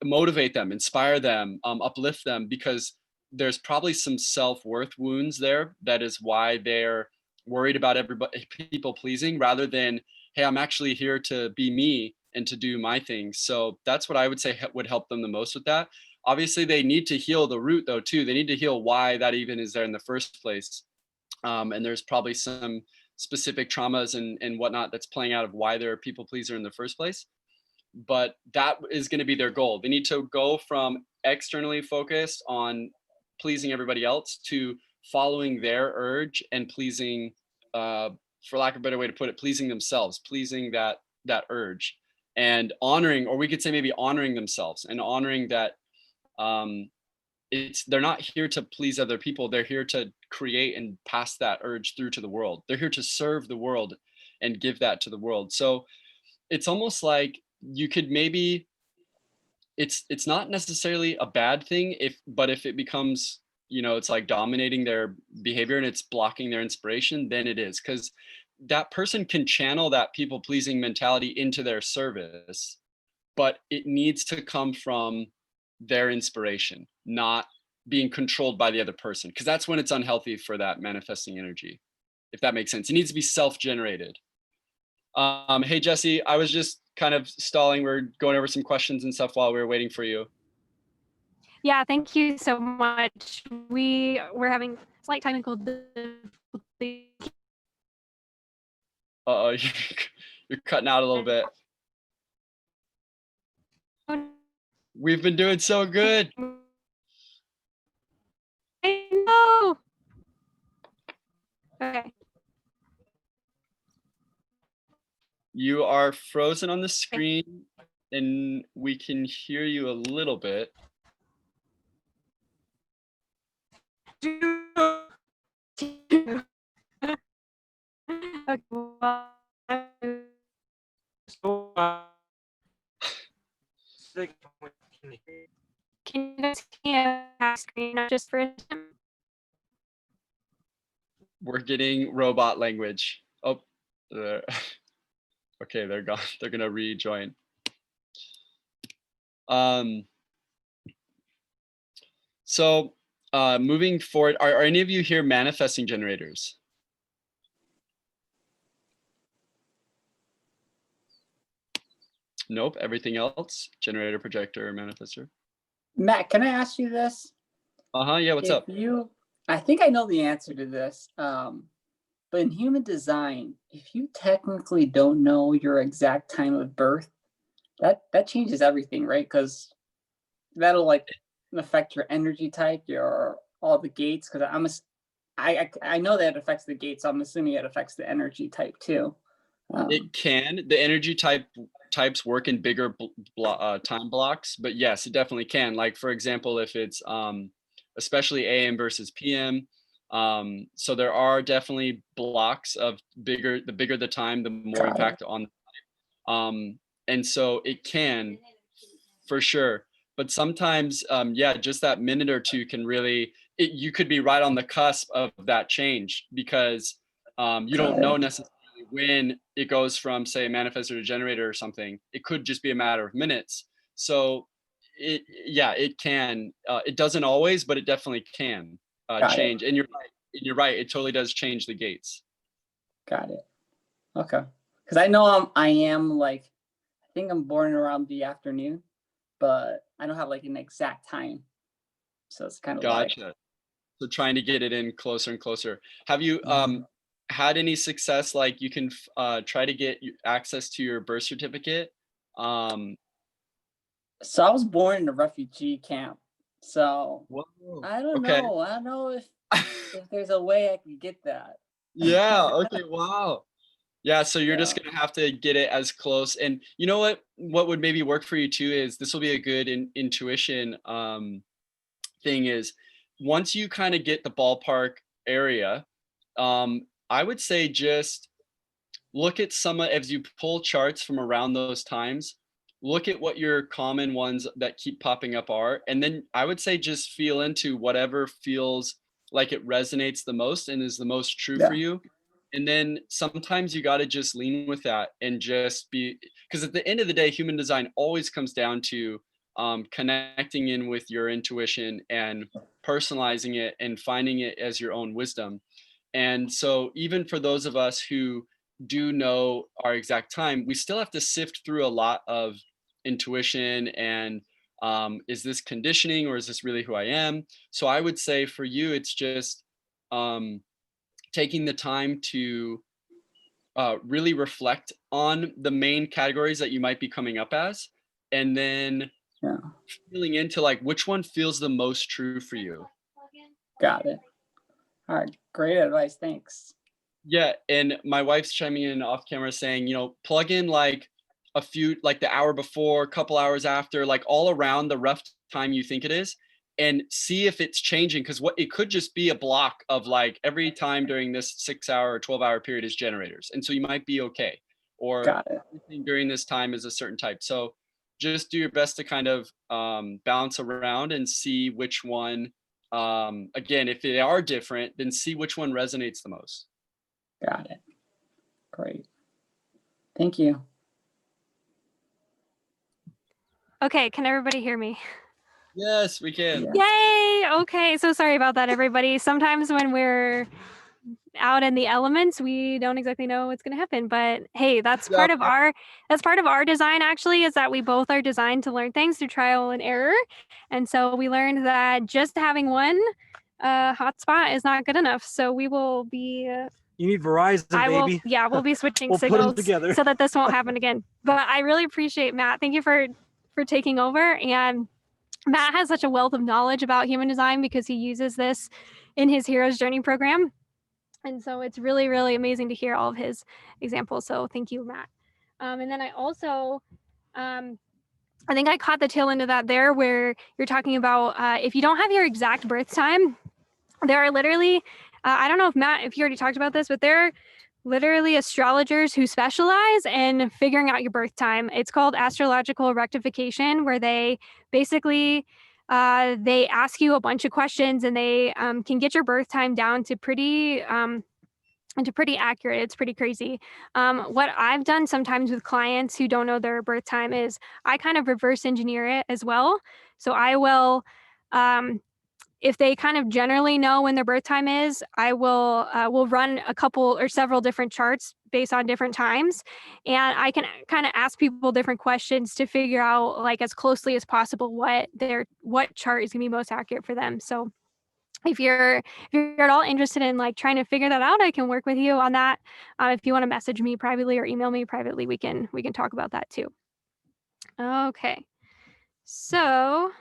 C: motivate them, inspire them, uplift them, because there's probably some self-worth wounds there. That is why they're worried about everybody, people pleasing, rather than, hey, I'm actually here to be me and to do my things. So that's what I would say would help them the most with that. Obviously, they need to heal the root though too. They need to heal why that even is there in the first place. And there's probably some specific traumas and whatnot that's playing out of why they're a people pleaser in the first place. But that is going to be their goal. They need to go from externally focused on pleasing everybody else to following their urge and pleasing, for lack of a better way to put it, pleasing themselves, pleasing that urge, and honoring, or we could say maybe honoring themselves, and honoring that they're not here to please other people. They're here to create and pass that urge through to the world. They're here to serve the world and give that to the world. So it's almost like you could maybe, it's not necessarily a bad thing but if it becomes, it's like dominating their behavior and it's blocking their inspiration, then it is, because that person can channel that people pleasing mentality into their service, but it needs to come from their inspiration, not being controlled by the other person, because that's when it's unhealthy for that manifesting energy, if that makes sense. It needs to be self-generated. Hey, Jesse, I was just kind of stalling. We're going over some questions and stuff while we were waiting for you.
B: Yeah, thank you so much. We're having slight technical difficulty.
C: Uh-oh, you're cutting out a little bit. We've been doing so good.
B: I know. Okay.
C: You are frozen on the screen and we can hear you a little bit.
B: Okay, well, can you guys see a screen just for a second?
C: We're getting robot language. Oh, okay, they're gone. They're gonna rejoin. So moving forward, are any of you here manifesting generators? Nope. Everything else, generator, projector, manifestor.
D: Matt, can I ask you this?
C: Yeah, what's up?
D: I think I know the answer to this. But in human design, if you technically don't know your exact time of birth, that changes everything, right? Because that'll like affect your energy type, all the gates. Because I know that affects the gates. So I'm assuming it affects the energy type too.
C: It can. The energy types work in bigger time blocks, but yes, it definitely can. Like for example, if it's especially AM versus PM. So there are definitely blocks of the bigger the time, the more impact on. And so it can, for sure. But sometimes, yeah, just that minute or two can really, you could be right on the cusp of that change, because you don't know necessarily when it goes from, say, a manifestor to generator or something. It could just be a matter of minutes. So it can. It doesn't always, but it definitely can change. And you're right. It totally does change the gates.
D: Got it. Okay. Because I know I am like, I think I'm born around the afternoon, but I don't have like an exact time. So it's kind of
C: gotcha. So trying to get it in closer and closer. Have you had any success? Like you can try to get access to your birth certificate.
D: So I was born in a refugee camp. So
C: whoa.
D: I don't know. I don't know if there's a way I can get that.
C: Yeah. Okay. Wow. Yeah, so you're just gonna have to get it as close. And you know what would maybe work for you too is this will be a good intuition thing is once you kind of get the ballpark area, I would say just look at some as you pull charts from around those times, look at what your common ones that keep popping up are, and then I would say just feel into whatever feels like it resonates the most and is the most true for
D: Yeah.
C: you. And then sometimes you got to just lean with that and just be, because at the end of the day, human design always comes down to connecting in with your intuition and personalizing it and finding it as your own wisdom. And so even for those of us who do know our exact time, we still have to sift through a lot of intuition and is this conditioning or is this really who I am? So I would say for you, it's just taking the time to really reflect on the main categories that you might be coming up as, and then feeling into like which one feels the most true for you.
D: Got it. All right, great advice. Thanks.
C: Yeah, and my wife's chiming in off camera saying, plug in like a few, like the hour before, a couple hours after, like all around the rough time you think it is, and see if it's changing. Because what it could just be a block of like every time during this 6-hour or 12-hour period is generators, and so you might be okay. Or everything during this time is a certain type. So just do your best to kind of bounce around and see which one. Again, if they are different, then see which one resonates the most.
D: Got it. Great. Thank you.
B: Okay, can everybody hear me?
C: Yes, we can.
D: Yeah.
B: Yay! Okay, so sorry about that, everybody. Sometimes when we're out in the elements, we don't exactly know what's going to happen. But hey, that's part of our design. Actually, is that we both are designed to learn things through trial and error, and so we learned that just having one hotspot is not good enough. So we will be.
A: You need Verizon, baby.
B: We'll be switching
A: We'll put
B: signals
A: them together.
B: so that this won't happen again. But I really appreciate Matt. Thank you for taking over. And Matt has such a wealth of knowledge about human design because he uses this in his Hero's Journey program. And so it's really, really amazing to hear all of his examples. So thank you, Matt. And then I also, I think I caught the tail end of that there where you're talking about if you don't have your exact birth time, there are literally, I don't know if Matt, if you already talked about this, but there are literally astrologers who specialize in figuring out your birth time. It's called astrological rectification, where they basically they ask you a bunch of questions and they can get your birth time down to pretty accurate. It's pretty crazy. What I've done sometimes with clients who don't know their birth time is I kind of reverse engineer it as well. So I will if they kind of generally know when their birth time is, I will run a couple or several different charts based on different times. And I can kind of ask people different questions to figure out like as closely as possible what chart is gonna be most accurate for them. So if you're at all interested in like trying to figure that out, I can work with you on that. If you want to message me privately or email me privately, we can talk about that too. Okay. So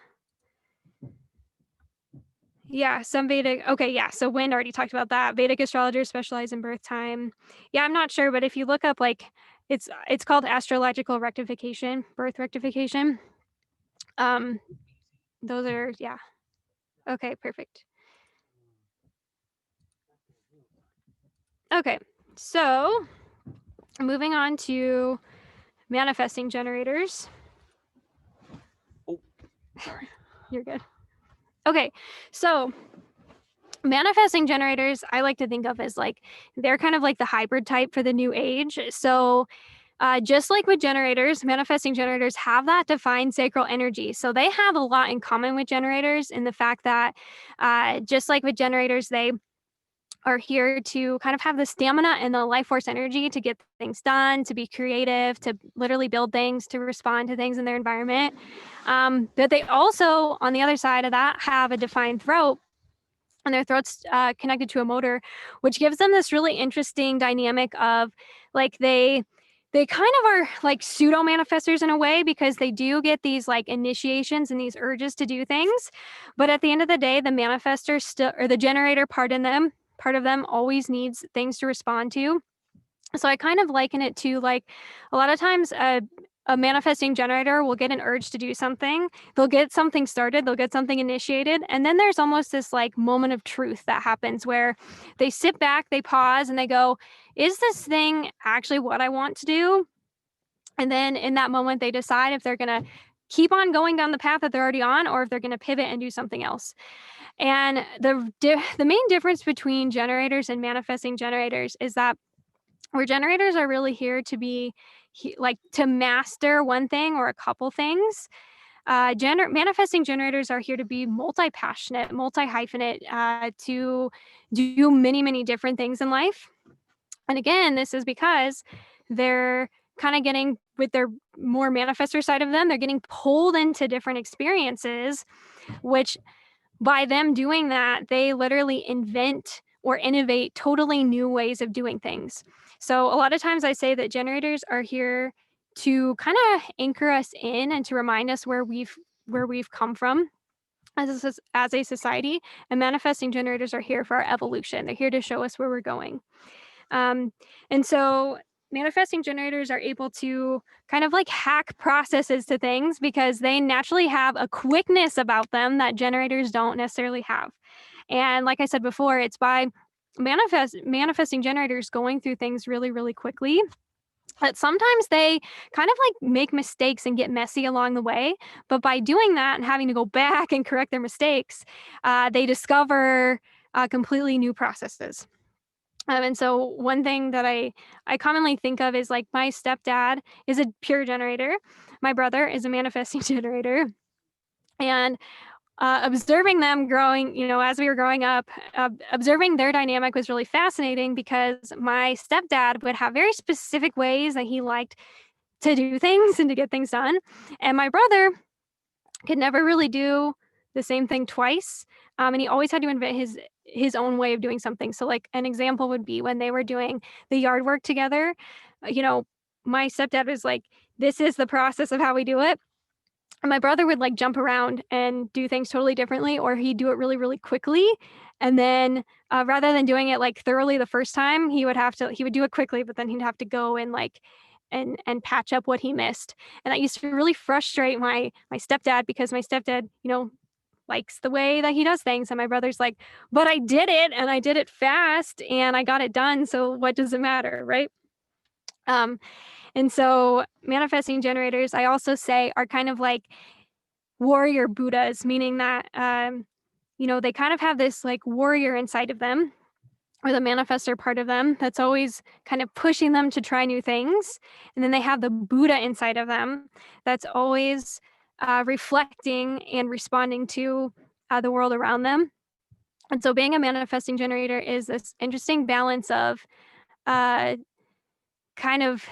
B: yeah, some Vedic. Okay, yeah. So Wind already talked about that. Vedic astrologers specialize in birth time. Yeah, I'm not sure, but if you look up like it's called astrological rectification, birth rectification. Those are Okay, perfect. Okay, so moving on to manifesting generators.
A: Oh, sorry.
B: You're good. Okay, so manifesting generators, I like to think of as like, they're kind of like the hybrid type for the new age. So just like with generators, manifesting generators have that defined sacral energy. So they have a lot in common with generators in the fact that just like with generators, they are here to kind of have the stamina and the life force energy to get things done, to be creative, to literally build things, to respond to things in their environment. But they also, on the other side of that, have a defined throat, and their throat's connected to a motor, which gives them this really interesting dynamic of like they kind of are like pseudo manifestors in a way, because they do get these like initiations and these urges to do things. But at the end of the day, the manifestor still, or the generator part of them always needs things to respond to. So I kind of liken it to like a lot of times a manifesting generator will get an urge to do something. They'll get something started, they'll get something initiated. And then there's almost this like moment of truth that happens where they sit back, they pause, and they go, is this thing actually what I want to do? And then in that moment, they decide if they're going to keep on going down the path that they're already on, or if they're going to pivot and do something else. And the main difference between generators and manifesting generators is that where generators are really here to be like to master one thing or a couple things. Manifesting generators are here to be multi-passionate, multi-hyphenate, to do many different things in life. And again, this is because they're kind of getting, with their more manifestor side of them, they're getting pulled into different experiences, which by them doing that, they literally invent or innovate totally new ways of doing things. So a lot of times I say that generators are here to kind of anchor us in and to remind us where we've come from as a society. And manifesting generators are here for our evolution. They're here to show us where we're going. And so manifesting generators are able to kind of like hack processes to things because they naturally have a quickness about them that generators don't necessarily have. And like I said before, it's by manifesting generators going through things really quickly that sometimes they kind of like make mistakes and get messy along the way. But by doing that and having to go back and correct their mistakes, they discover completely new processes. And so one thing that I commonly think of is like my stepdad is a pure generator. My brother is a manifesting generator. And observing them growing, as we were growing up, observing their dynamic was really fascinating because my stepdad would have very specific ways that he liked to do things and to get things done. And my brother could never really do the same thing twice. And he always had to invent his own way of doing something. So like an example would be when they were doing the yard work together, my stepdad was like, this is the process of how we do it. And my brother would like jump around and do things totally differently, or he'd do it really quickly. And then rather than doing it like thoroughly the first time, he would do it quickly, but then he'd have to go and like, and patch up what he missed. And that used to really frustrate my stepdad because my stepdad, likes the way that he does things. And my brother's like, but I did it and I did it fast and I got it done. So what does it matter? Right. And so manifesting generators, I also say, are kind of like warrior Buddhas, meaning that, they kind of have this like warrior inside of them, or the manifestor part of them that's always kind of pushing them to try new things. And then they have the Buddha inside of them that's always reflecting and responding to the world around them. And so being a manifesting generator is this interesting balance of kind of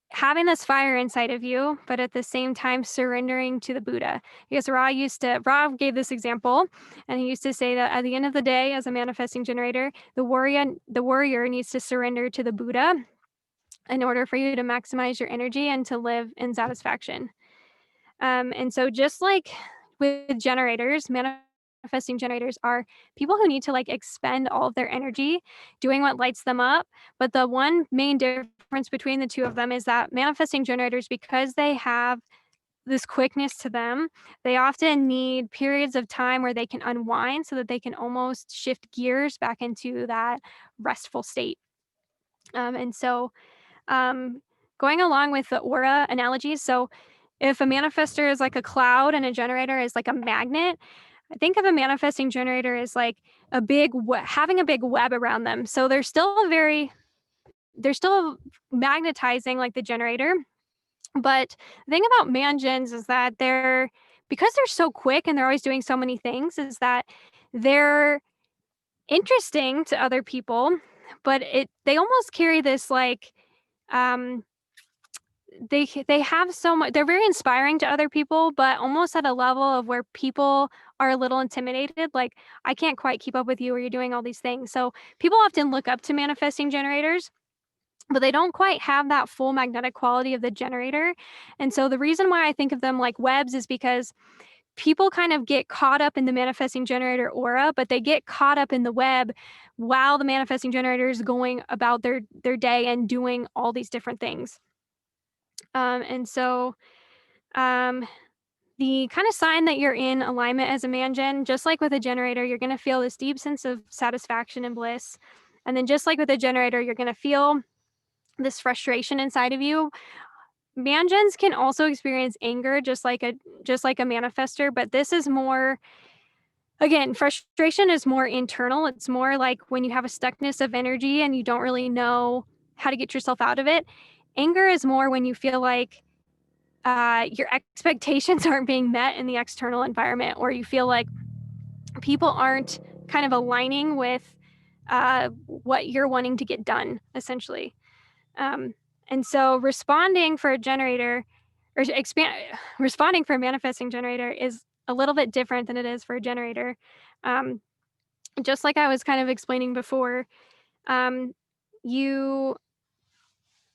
B: having this fire inside of you, but at the same time surrendering to the Buddha. Because Ra gave this example, and he used to say that at the end of the day, as a manifesting generator, the warrior needs to surrender to the Buddha in order for you to maximize your energy and to live in satisfaction. And so just like with generators, manifesting generators are people who need to like expend all of their energy doing what lights them up. But the one main difference between the two of them is that manifesting generators, because they have this quickness to them, they often need periods of time where they can unwind so that they can almost shift gears back into that restful state. And so going along with the aura analogies, so if a manifestor is like a cloud and a generator is like a magnet, I think of a manifesting generator as like having a big web around them. So they're still magnetizing like the generator. But the thing about mangens is that because they're so quick and they're always doing so many things, is that they're interesting to other people, but they almost carry this like they have so much, they're very inspiring to other people, but almost at a level of where people are a little intimidated, like, I can't quite keep up with you, or you're doing all these things. So people often look up to manifesting generators, but they don't quite have that full magnetic quality of the generator. And so the reason why I think of them like webs is because people kind of get caught up in the manifesting generator aura, but they get caught up in the web while the manifesting generator is going about their day and doing all these different things. And so the kind of sign that you're in alignment as a man-gen, just like with a generator, you're going to feel this deep sense of satisfaction and bliss. And then just like with a generator, you're going to feel this frustration inside of you. Man-gens can also experience anger just like a manifester, but this is more, again, frustration is more internal. It's more like when you have a stuckness of energy and you don't really know how to get yourself out of it. Anger is more when you feel like your expectations aren't being met in the external environment, or you feel like people aren't kind of aligning with what you're wanting to get done, essentially. And so responding for a generator, or responding for a manifesting generator, is a little bit different than it is for a generator. Just like I was kind of explaining before, you,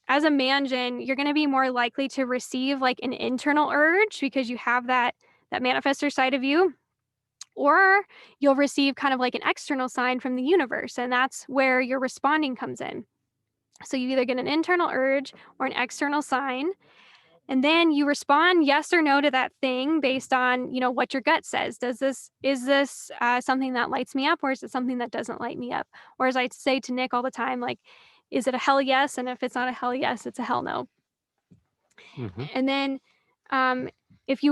B: as a man-gen, you're going to be more likely to receive like an internal urge because you have that manifestor side of you, or you'll receive kind of like an external sign from the universe, and that's where your responding comes in. So you either get an internal urge or an external sign, and then you respond yes or no to that thing based on, you know, what your gut says. Is this something that lights me up, or is it something that doesn't light me up? Or as I say to Nick all the time, like, is it a hell yes? And if it's not a hell yes, it's a hell no.
A: Mm-hmm.
B: And then if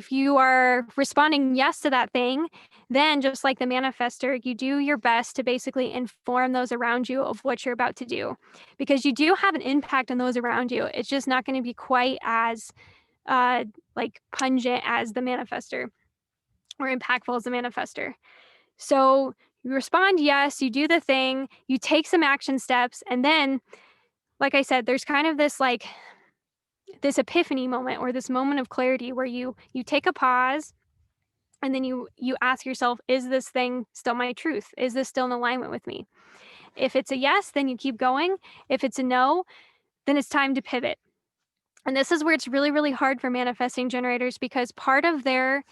B: you are responding yes to that thing, then just like the manifester, you do your best to basically inform those around you of what you're about to do, because you do have an impact on those around you. It's just not going to be quite as like pungent as the manifester, or impactful as the manifester. So you respond yes, you do the thing, you take some action steps, and then, like I said, there's kind of this like this epiphany moment, or this moment of clarity, where you take a pause, and then you ask yourself, is this thing still my truth? Is this still in alignment with me? If it's a yes, then you keep going. If it's a no, then it's time to pivot. And this is where it's really, really hard for manifesting generators, because part of their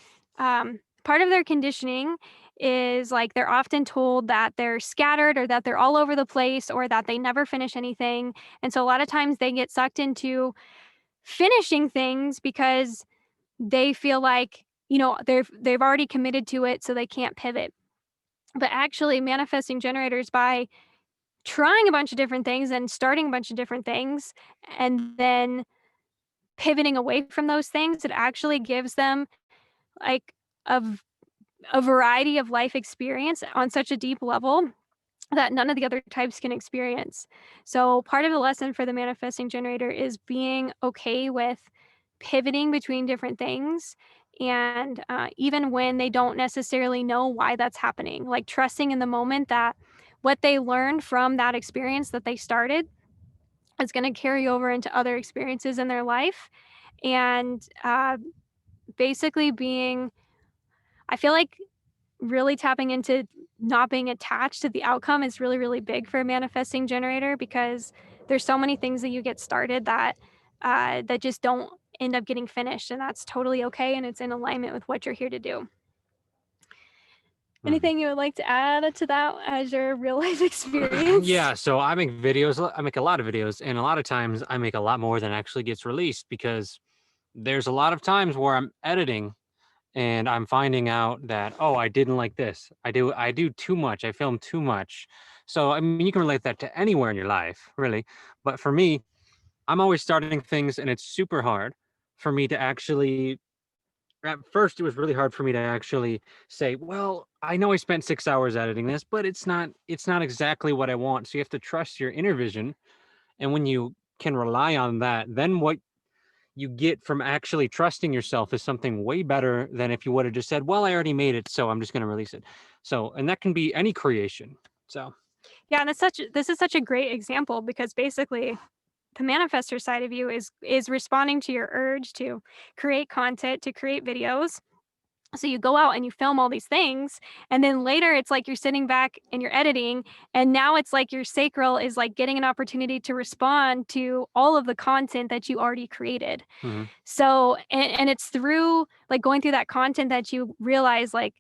B: conditioning is like they're often told that they're scattered, or that they're all over the place, or that they never finish anything. And so a lot of times they get sucked into finishing things because they feel like, you know, they've already committed to it, so they can't pivot. But actually, manifesting generators, by trying a bunch of different things and starting a bunch of different things and then pivoting away from those things, it actually gives them like a variety of life experience on such a deep level that none of the other types can experience. So part of the lesson for the manifesting generator is being okay with pivoting between different things, and even when they don't necessarily know why that's happening, like trusting in the moment that what they learned from that experience that they started is going to carry over into other experiences in their life. And basically being, I feel like really tapping into not being attached to the outcome is really, really big for a manifesting generator, because there's so many things that you get started that that just don't end up getting finished, and that's totally okay, and it's in alignment with what you're here to do. Anything you would like to add to that as your real life experience?
A: Yeah, so I make videos. I make a lot of videos, and a lot of times I make a lot more than actually gets released, because there's a lot of times where I'm editing and I'm finding out that, oh, I didn't like this. I do too much. I film too much. So I mean, you can relate that to anywhere in your life, really. But for me, I'm always starting things, and it's super hard for me to actually. At first, it was really hard for me to actually say, well, I know I spent 6 hours editing this, but it's not exactly what I want. So you have to trust your inner vision. And when you can rely on that, then what you get from actually trusting yourself is something way better than if you would have just said, well, I already made it, so I'm just going to release it. So, and that can be any creation. So,
B: Yeah, and this is such a great example, because basically the manifestor side of you is responding to your urge to create content, to create videos. So you go out and you film all these things, and then later it's like you're sitting back and you're editing, and now it's like your sacral is like getting an opportunity to respond to all of the content that you already created.
A: Hmm.
B: So, and it's through like going through that content that you realize like,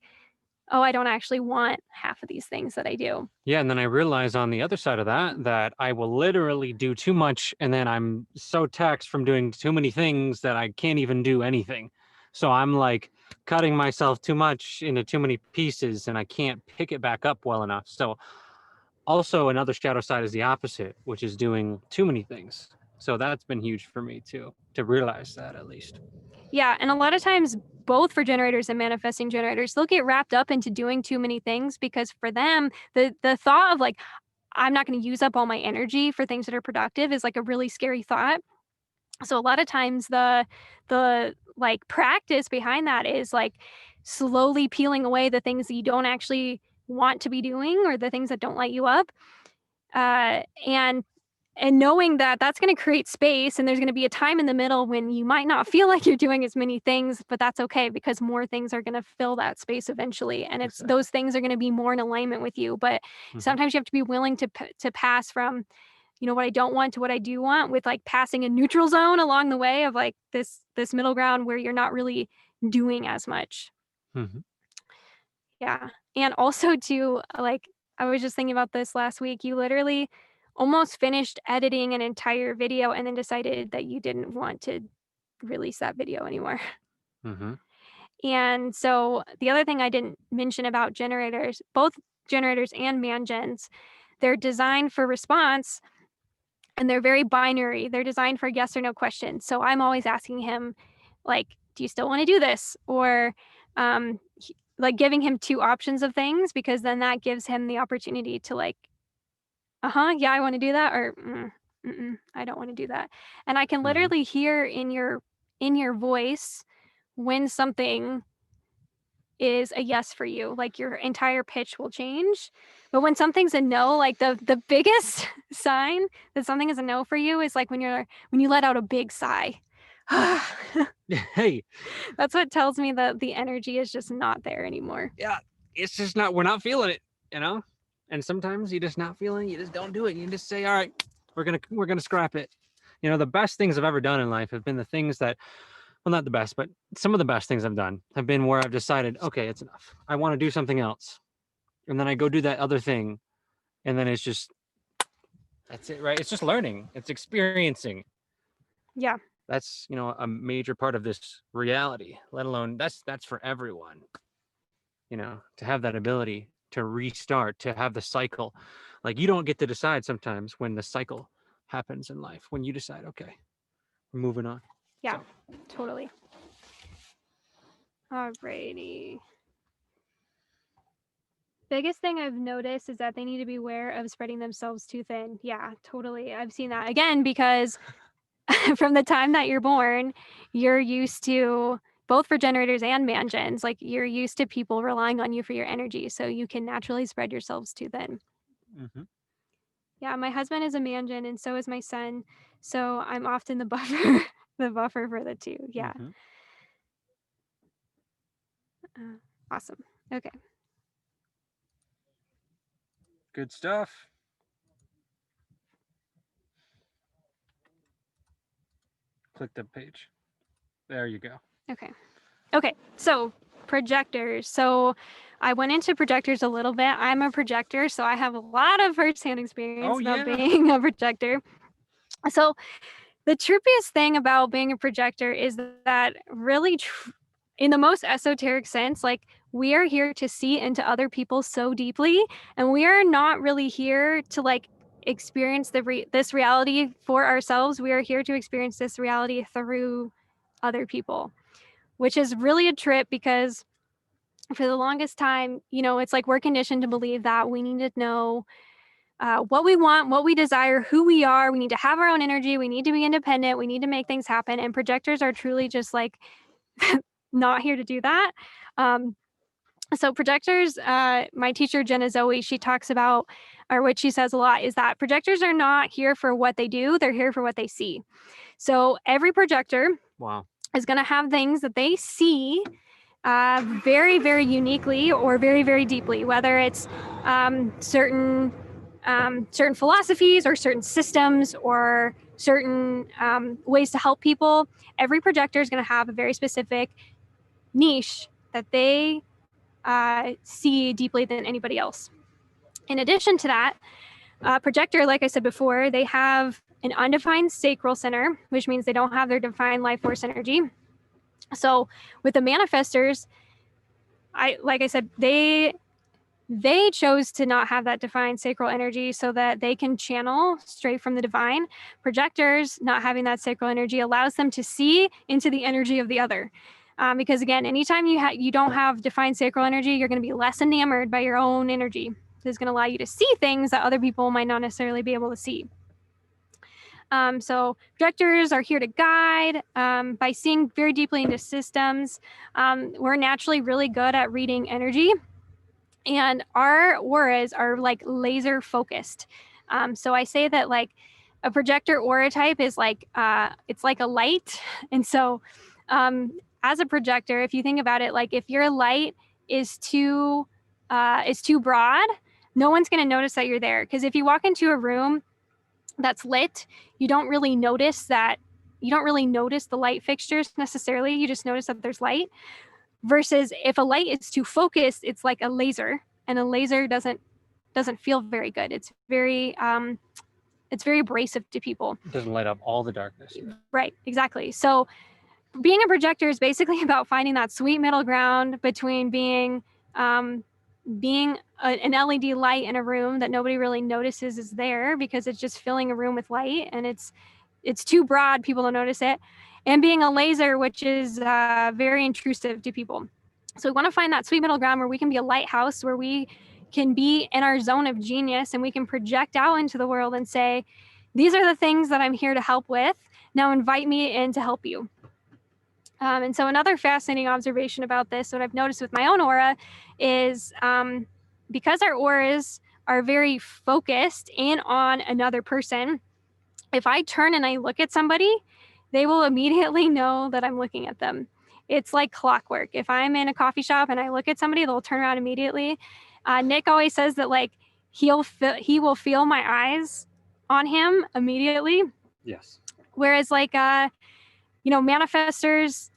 B: oh, I don't actually want half of these things that I do.
A: Yeah, and then I realize on the other side of that I will literally do too much, and then I'm so taxed from doing too many things that I can't even do anything. So I'm like cutting myself too much into too many pieces, and I can't pick it back up well enough. So also another shadow side is the opposite, which is doing too many things. So that's been huge for me too, to realize that at least.
B: Yeah, and a lot of times both for generators and manifesting generators, they'll get wrapped up into doing too many things because for them, the thought of like, I'm not going to use up all my energy for things that are productive is like a really scary thought. So a lot of times the like practice behind that is like slowly peeling away the things that you don't actually want to be doing or the things that don't light you up. Uh, and and knowing that that's going to create space and there's going to be a time in the middle when you might not feel like you're doing as many things, but that's okay because more things are going to fill that space eventually, and it's
A: Exactly.
B: those things are going to be more in alignment with you. But
A: Mhm.
B: sometimes you have to be willing to pass from, you know, what I don't want to what I do want, with like passing a neutral zone along the way of like this middle ground where you're not really doing as much.
A: Mhm.
B: Yeah. And also to like, I was just thinking about this last week. You literally almost finished editing an entire video and then decided that you didn't want to release that video anymore.
A: Mhm.
B: And so the other thing I didn't mention about generators, both generators and mangens, they're designed for response and they're very binary. They're designed for yes or no questions. So I'm always asking him, like, do you still want to do this? Or like giving him two options of things, because then that gives him the opportunity to like, yeah, I want to do that, or I don't want to do that. And I can
A: Mhm.
B: literally hear in your voice when something is a yes for you. Like your entire pitch will change. But when something's a no, like the biggest sign that something is a no for you is like when you let out a big sigh.
A: Hey,
B: That's what tells me that the energy is just not there anymore.
A: yeah, it's just not, we're not feeling it, you know? And sometimes you just not feeling, you just don't do it. You just say, all right, we're gonna scrap it. You know, the best things I've ever done in life have been the things that, well, not the best, but some of the best things I've done have been where I've decided, okay, it's enough. I want to do something else. And then I go do that other thing. And then it's just, that's it, right? It's just learning. It's experiencing.
B: Yeah.
A: That's, you know, a major part of this reality, let alone that's for everyone. You know, to have that ability to restart, to have the cycle. Like you don't get to decide sometimes when the cycle happens in life, when you decide, okay, we're moving on.
B: Yeah.
A: So,
B: Totally. Alrighty. Biggest thing I've noticed is that they need to be aware of spreading themselves too thin. Yeah, totally. I've seen that again because from the time that you're born, you're used to, both for generators and mangens, like you're used to people relying on you for your energy. So you can naturally spread yourselves too thin.
A: mhm.
B: Yeah, my husband is a mangen and so is my son. So I'm often the buffer, the buffer for the two. Yeah.
A: Mhm.
B: Awesome. Okay.
A: Good stuff. Click the page. There you go.
B: Okay. Okay. So projectors. So I went into projectors a little bit. I'm a projector, so I have a lot of firsthand experience
A: Oh
B: about
A: yeah.
B: being a projector. So the trippiest thing about being a projector is that really, in the most esoteric sense, like we are here to see into other people so deeply, and we are not really here to like experience this reality for ourselves. We are here to experience this reality through other people, which is really a trip because for the longest time, you know, it's like we're conditioned to believe that we need to know what we want, what we desire, who we are. We need to have our own energy. We need to be independent. We need to make things happen. And projectors are truly just like not here to do that. So projectors, my teacher, Jenna Zoe, she talks about, or what she says a lot, is that projectors are not here for what they do. They're here for what they see. So every projector
A: Wow.
B: is going to have things that they see very, very uniquely or very, very deeply, whether it's certain philosophies or certain systems or certain ways to help people. Every projector is going to have a very specific niche that they see deeply than anybody else. In addition to that, projector, like I said before, they have an undefined sacral center, which means they don't have their defined life force energy. So with the manifestors, like I said, they chose to not have that defined sacral energy so that they can channel straight from the divine. Projectors not having that sacral energy allows them to see into the energy of the other. Because again, anytime you don't have defined sacral energy, you're going to be less enamored by your own energy. This is going to allow you to see things that other people might not necessarily be able to see. So projectors are here to guide by seeing very deeply into systems. We're naturally really good at reading energy, and our auras are like laser focused. So I say that like a projector aura type is like it's like a light, and so as a projector, if you think about it, like if your light is too broad, no one's going to notice that you're there. Because if you walk into a room that's lit, you don't really notice the light fixtures necessarily. You just notice that there's light. Versus if a light is too focused, it's like a laser, and a laser doesn't feel very good. It's very abrasive to people.
A: It doesn't light up all the darkness.
B: Right, exactly. So being a projector is basically about finding that sweet middle ground between being an LED light in a room that nobody really notices is there because it's just filling a room with light, and it's too broad, people don't notice it, and being a laser, which is very intrusive to people. So we want to find that sweet middle ground where we can be a lighthouse, where we can be in our zone of genius and we can project out into the world and say, these are the things that I'm here to help with. Now invite me in to help you. And so another fascinating observation about this, what I've noticed with my own aura, is because our auras are very focused in on another person, if I turn and I look at somebody, they will immediately know that I'm looking at them. It's like clockwork. If I'm in a coffee shop and I look at somebody, they'll turn around immediately. Nick always says that like he will feel my eyes on him immediately.
A: Yes.
B: Whereas like manifestors,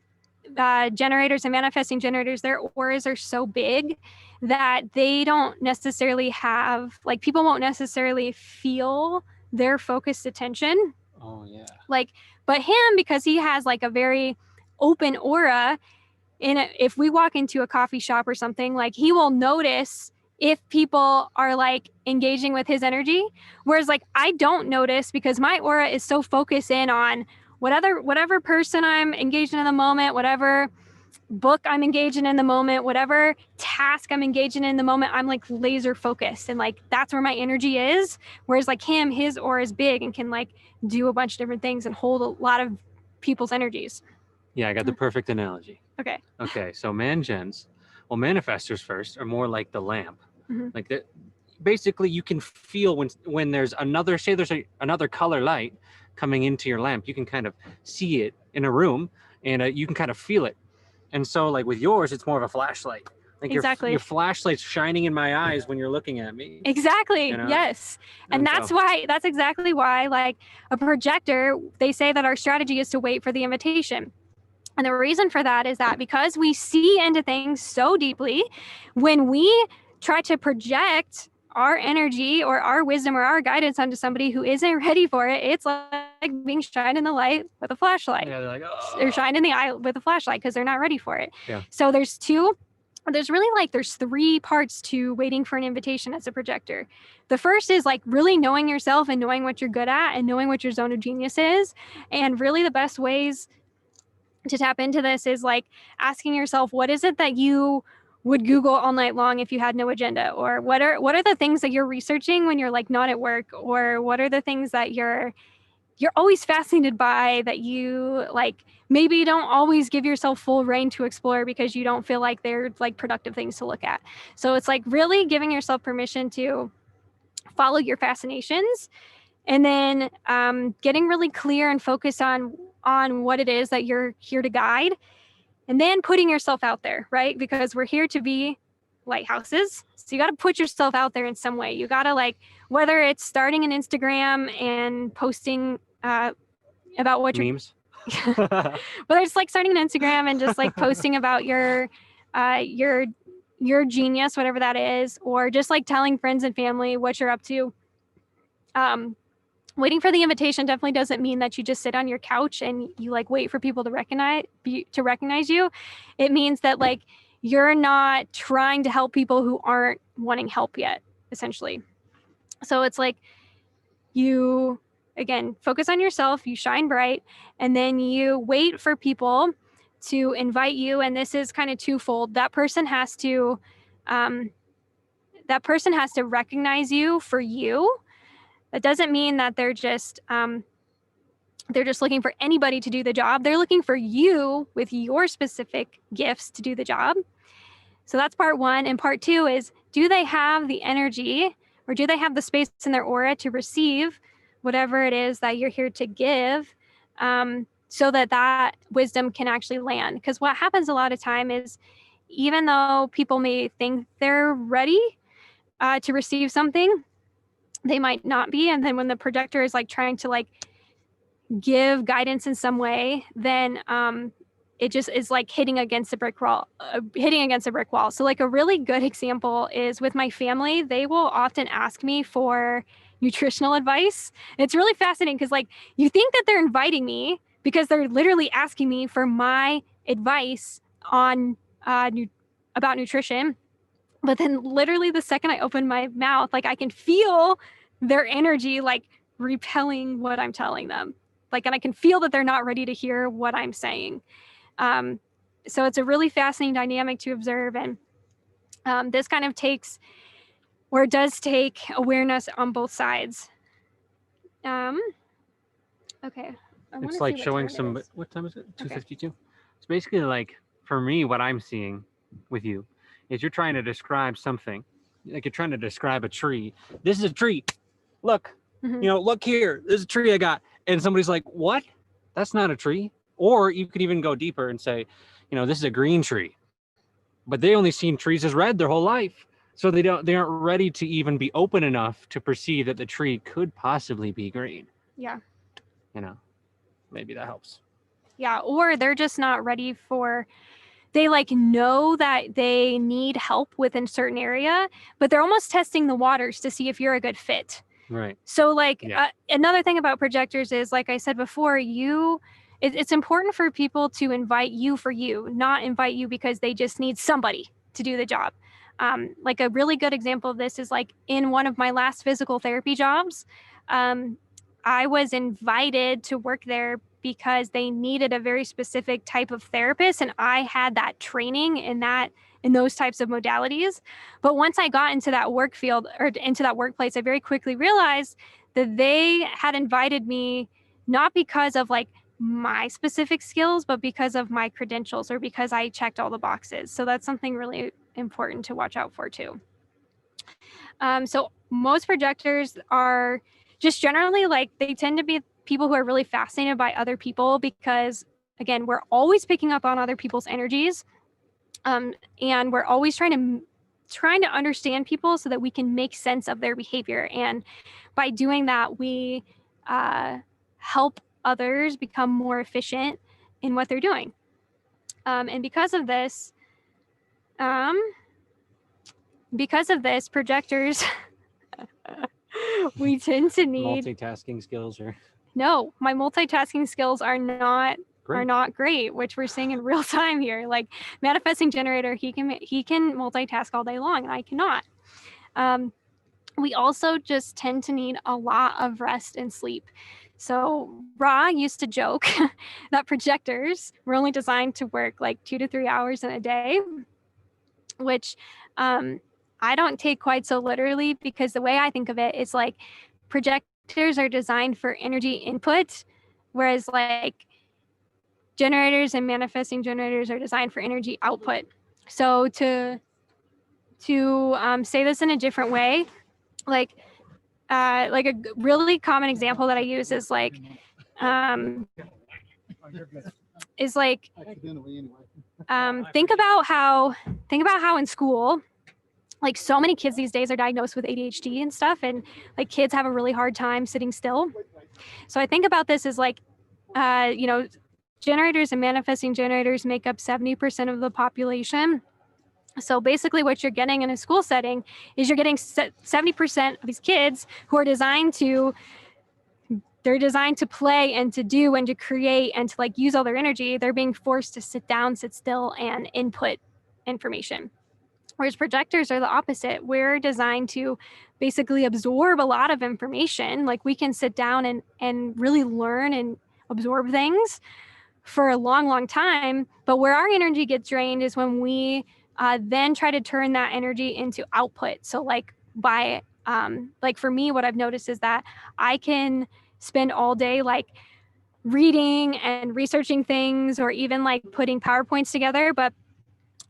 B: generators and manifesting generators, their auras are so big that they don't necessarily have, like, people won't necessarily feel their focused attention.
A: Oh yeah.
B: But him, because he has like a very open aura, if we walk into a coffee shop or something, like he will notice if people are like engaging with his energy. Whereas like I don't notice because my aura is so focused in on whatever person I'm engaged in the moment, whatever book I'm engaging in the moment, whatever task I'm engaging in the moment, I'm like laser focused, and like that's where my energy is. Whereas like him, his aura is big and can like do a bunch of different things and hold a lot of people's energies.
A: Yeah, I got the perfect analogy.
B: Okay.
A: So manifestors first are more like the lamp.
B: Mm-hmm.
A: Like basically you can feel when there's another color light coming into your lamp, you can kind of see it in a room, and you can kind of feel it. And so like with yours, it's more of a flashlight. Like
B: exactly.
A: Your flashlight's shining in my eyes when you're looking at me.
B: Exactly. You know? Yes. And that's exactly why, like a projector, they say that our strategy is to wait for the invitation. And the reason for that is that because we see into things so deeply, when we try to project our energy or our wisdom or our guidance onto somebody who isn't ready for it, it's like being shined in the light with a flashlight.
A: Yeah, they're like, oh.
B: They're shined in the eye with a flashlight because they're not ready for it.
A: Yeah.
B: So there's three parts to waiting for an invitation as a projector. The first is like really knowing yourself and knowing what you're good at and knowing what your zone of genius is. And really the best ways to tap into this is like asking yourself, what is it that you would Google all night long if you had no agenda? Or what are the things that you're researching when you're like not at work? Or what are the things that you're always fascinated by that you like maybe don't always give yourself full reign to explore because you don't feel like they're like productive things to look at? So it's like really giving yourself permission to follow your fascinations, and then getting really clear and focused on what it is that you're here to guide. and then putting yourself out there, right? Because we're here to be lighthouses. So you got to put yourself out there in some way. You got to, like, whether it's starting an Instagram and posting about what
A: Memes.
B: whether it's like starting an Instagram and just like posting about your genius, whatever that is, or just like telling friends and family what you're up to. Waiting for the invitation definitely doesn't mean that you just sit on your couch and you like wait for people to recognize you. It means that like you're not trying to help people who aren't wanting help yet, essentially. So it's like you, again, focus on yourself, you shine bright, and then you wait for people to invite you. And this is kind of twofold. That person has to recognize you for you. That doesn't mean that they're just looking for anybody to do the job. They're looking for you with your specific gifts to do the job. So that's part one. And part two is, do they have the energy, or do they have the space in their aura to receive whatever it is that you're here to give, so that wisdom can actually land? Because what happens a lot of time is, even though people may think they're ready to receive something, they might not be. And then when the projector is like trying to like give guidance in some way, then it just is like hitting against a brick wall. So like a really good example is with my family. They will often ask me for nutritional advice. It's really fascinating because like you think that they're inviting me because they're literally asking me for my advice on about nutrition. But then literally the second I open my mouth, like I can feel their energy like repelling what I'm telling them. Like, and I can feel that they're not ready to hear what I'm saying. So it's a really fascinating dynamic to observe. And this kind of does take awareness on both sides. Okay.
A: It's like showing some, what time is it? 2:52. Okay. It's basically like, for me, what I'm seeing with you is you're trying to describe something. Like you're trying to describe a tree. This is a tree. Look, look here. There's a tree I got. And somebody's like, what? That's not a tree. Or you could even go deeper and say, this is a green tree. But they only seen trees as red their whole life. So they aren't ready to even be open enough to perceive that the tree could possibly be green.
B: Yeah.
A: Maybe that helps.
B: Yeah. Or they're just not ready they like know that they need help within a certain area, but they're almost testing the waters to see if you're a good fit.
A: Right.
B: So like another thing about projectors is, like I said before, it's important for people to invite you for you, not invite you because they just need somebody to do the job. Like a really good example of this is like in one of my last physical therapy jobs, I was invited to work there because they needed a very specific type of therapist, and I had that training in those types of modalities. But once I got into that work field or into that workplace, I very quickly realized that they had invited me not because of like my specific skills, but because of my credentials or because I checked all the boxes. So that's something really important to watch out for too. So most projectors are just generally like, they tend to be people who are really fascinated by other people because, again, we're always picking up on other people's energies. And we're always trying to understand people so that we can make sense of their behavior. And by doing that, we help others become more efficient in what they're doing. And because of this, projectors, we tend to need
A: multitasking skills.
B: No, my multitasking skills are not great, which we're seeing in real time here. Like manifesting generator, he can multitask all day long, and I cannot. We also just tend to need a lot of rest and sleep. So Ra used to joke that projectors were only designed to work like 2 to 3 hours in a day, which I don't take quite so literally, because the way I think of it is like projectors are designed for energy input, whereas like generators and manifesting generators are designed for energy output. So to say this in a different way, like a really common example that I use is like think about how in school, like so many kids these days are diagnosed with ADHD and stuff, and like kids have a really hard time sitting still. So I think about this as like, generators and manifesting generators make up 70% of the population. So basically what you're getting in a school setting is you're getting 70% of these kids who are designed to play and to do and to create and to like use all their energy. They're being forced to sit down, sit still, and input information. Whereas projectors are the opposite. We're designed to basically absorb a lot of information. Like we can sit down and really learn and absorb things for a long, long time. But where our energy gets drained is when we then try to turn that energy into output. So like like for me, what I've noticed is that I can spend all day like reading and researching things or even like putting PowerPoints together, but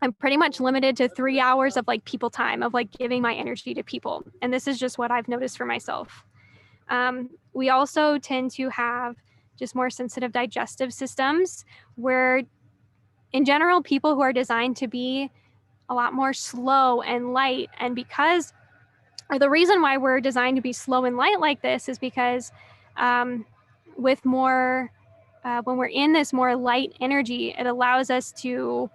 B: I'm pretty much limited to 3 hours of like people time, of like giving my energy to people. And this is just what I've noticed for myself. We also tend to have just more sensitive digestive systems, where in general, people who are designed to be a lot more slow and light. And the reason why we're designed to be slow and light like this is because when we're in this more light energy, it allows us to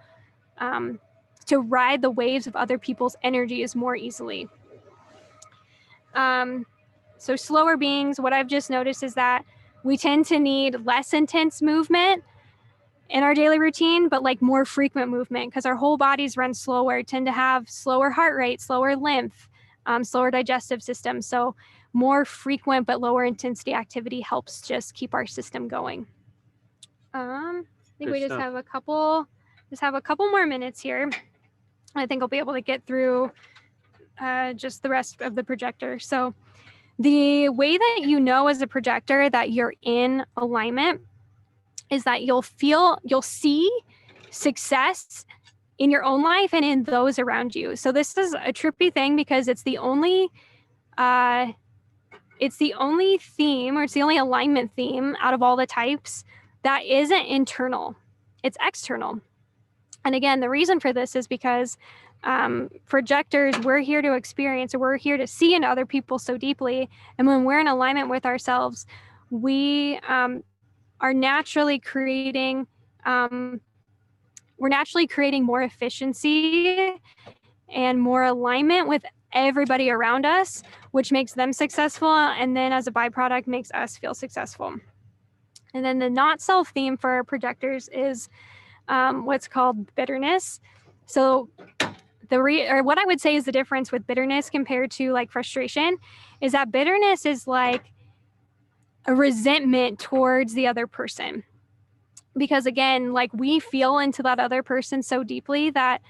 B: ride the waves of other people's energies more easily. So slower beings, what I've just noticed is that we tend to need less intense movement in our daily routine, but like more frequent movement, because our whole bodies run slower, tend to have slower heart rate, slower lymph, slower digestive system. So more frequent but lower intensity activity helps just keep our system going. I think we just have a couple more minutes here. I think I'll be able to get through just the rest of the projector. So the way that you know as a projector that you're in alignment is that you'll see success in your own life and in those around you. So this is a trippy thing because it's the only theme, or it's the only alignment theme out of all the types that isn't internal. It's external. And again, the reason for this is because projectors, we're here to experience, or we're here to see into other people so deeply. And when we're in alignment with ourselves, we are naturally creating more efficiency and more alignment with everybody around us, which makes them successful, and then as a byproduct makes us feel successful. And then the not self theme for projectors is what's called bitterness. So what I would say is the difference with bitterness compared to like frustration is that bitterness is like a resentment towards the other person. Because again, like we feel into that other person so deeply that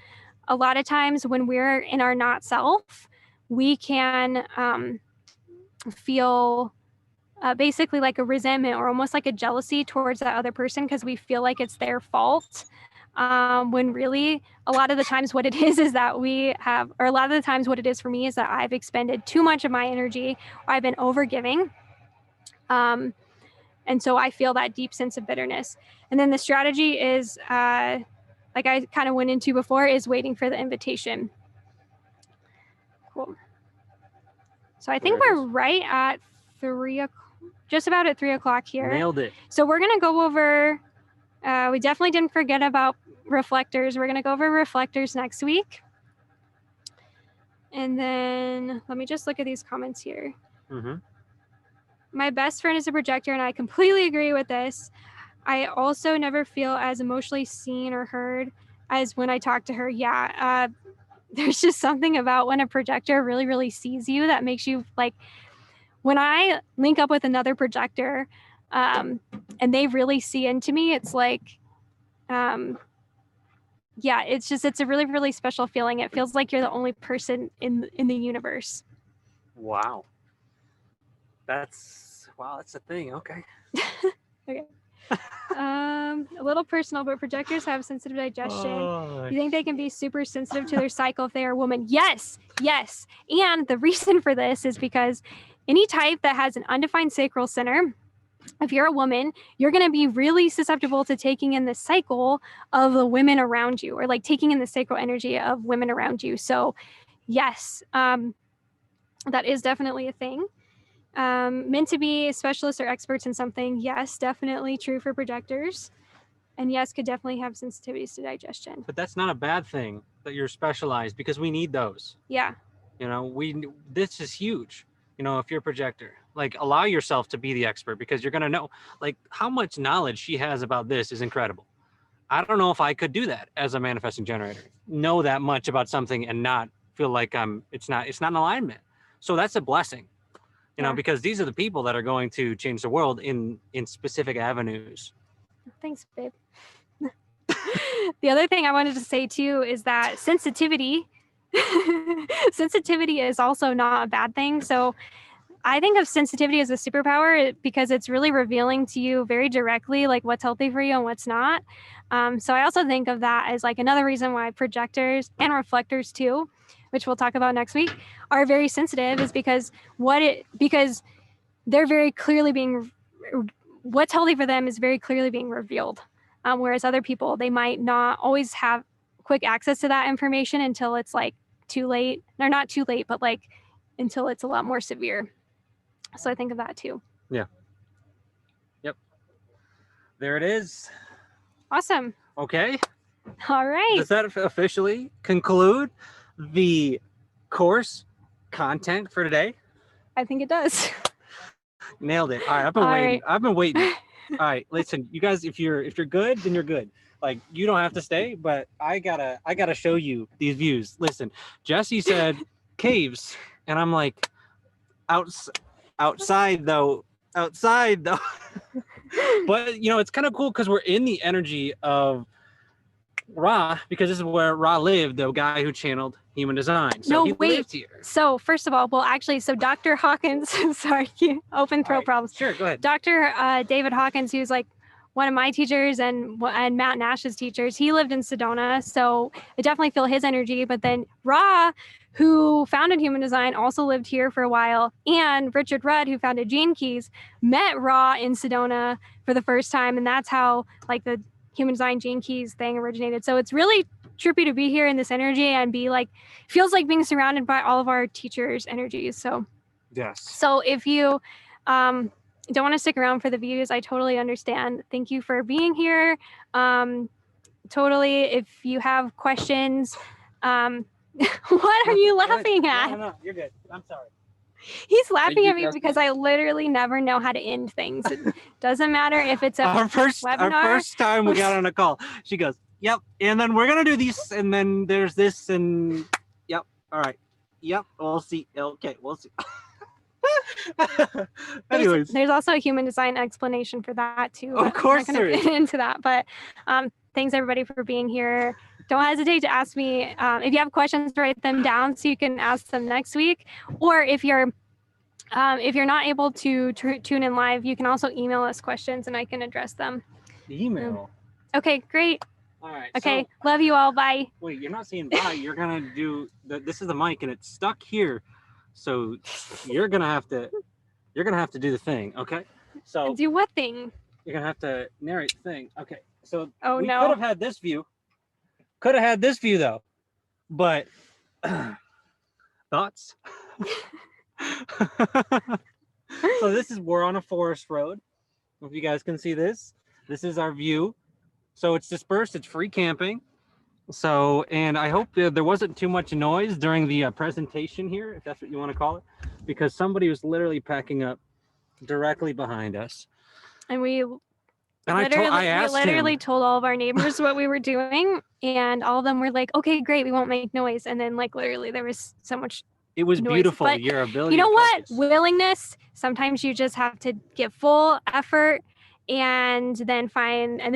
B: a lot of times when we're in our not self, we can feel basically like a resentment or almost like a jealousy towards that other person because we feel like it's their fault. When really a lot of the times what it is that a lot of the times what it is for me is that I've expended too much of my energy, or I've been overgiving. And so I feel that deep sense of bitterness. And then the strategy is, like I kind of went into before, is waiting for the invitation. Cool. So I think we're right at 3 o'clock, just about at 3 o'clock here.
A: Nailed it.
B: So we're going to go over, we definitely didn't forget about reflectors. We're going to go over reflectors next week. And then let me just look at these comments here.
A: Mm-hmm.
B: My best friend is a projector, and I completely agree with this. I also never feel as emotionally seen or heard as when I talk to her. Yeah, there's just something about when a projector really, really sees you that makes you like, when I link up with another projector and they really see into me, it's like, yeah, it's a really, really special feeling. It feels like you're the only person in the universe.
A: Wow. That's a thing. Okay.
B: Okay. A little personal, but projectors have sensitive digestion. You think they can be super sensitive to their cycle if they are a woman? Yes. And the reason for this is because any type that has an undefined sacral center if you're a woman, you're going to be really susceptible to taking in the cycle of the women around you, or like taking in the sacral energy of women around you. So yes, that is definitely a thing. Meant to be specialists or experts in something. Yes, definitely true for projectors. And yes, could definitely have sensitivities to digestion.
A: But that's not a bad thing that you're specialized, because we need those.
B: Yeah.
A: You know, this is huge. You know, if you're a projector, like, allow yourself to be the expert, because you're going to know, like, how much knowledge she has about this is incredible. I don't know if I could do that as a manifesting generator, know that much about something and not feel like it's not in alignment. So that's a blessing, you know, because these are the people that are going to change the world in specific avenues.
B: Thanks, babe. The other thing I wanted to say too is that sensitivity is also not a bad thing. So I think of sensitivity as a superpower because it's really revealing to you very directly, like, what's healthy for you and what's not. So I also think of that as like another reason why projectors and reflectors too, which we'll talk about next week, are very sensitive, is because they're very clearly what's healthy for them is very clearly being revealed. Whereas other people, they might not always have quick access to that information until it's like too late. Or not too late, but like until it's a lot more severe. So I think of that too.
A: Yeah. Yep. There it is.
B: Awesome.
A: Okay.
B: All right.
A: Does that officially conclude the course content for today?
B: I think it does.
A: Nailed it. All right. I've been waiting. All right. Listen, you guys, if you're good, then you're good. Like, you don't have to stay, but I gotta show you these views. Listen, Jesse said caves, and I'm like, outside though. But you know, it's kind of cool because we're in the energy of Ra, because this is where Ra lived, the guy who channeled human design. So he lived here.
B: So first of all, so Dr. Hawkins, sorry, open throat problems.
A: Sure, go ahead.
B: Dr. David Hawkins, who's like one of my teachers and Matt Nash's teachers, he lived in Sedona. So I definitely feel his energy. But then Ra, who founded Human Design, also lived here for a while. And Richard Rudd, who founded Gene Keys, met Ra in Sedona for the first time. And that's how like the Human Design Gene Keys thing originated. So it's really trippy to be here in this energy and be like, feels like being surrounded by all of our teachers' energies. So
A: yes.
B: So if you don't want to stick around for the views, I totally understand. Thank you for being here. Totally. If you have questions, what are you laughing at?
A: No, you're good. I'm sorry.
B: He's laughing at me because I literally never know how to end things. It doesn't matter if it's
A: our first time we got on a call. She goes, "Yep," and then we're gonna do these, and then there's this, and yep. All right. Yep. We'll see. Okay, we'll see. Anyways,
B: there's also a human design explanation for that too.
A: Of course there is.
B: Get into that, but thanks everybody for being here. Don't hesitate to ask me if you have questions. Write them down so you can ask them next week. Or if you're not able to tune in live, you can also email us questions and I can address them.
A: Email.
B: Okay, great.
A: All right.
B: Okay,
A: so,
B: love you all. Bye.
A: Wait, you're not saying bye. You're gonna do this is the mic and it's stuck here, so you're gonna have to do the thing. Okay. So
B: do what thing?
A: You're gonna have to narrate the thing. Okay. So
B: we
A: could have had this view. Could have had this view though, but thoughts. So we're on a forest road. If you guys can see this is our view. So it's dispersed, it's free camping. So, and I hope there wasn't too much noise during the presentation here, if that's what you want to call it, because somebody was literally packing up directly behind us.
B: And we
A: I
B: literally told all of our neighbors what we were doing, and all of them were like, okay, great, we won't make noise. And then like literally there was so much
A: It was
B: noise.
A: beautiful,
B: But
A: your ability.
B: You know what?
A: Focus.
B: Willingness. Sometimes you just have to give full effort and then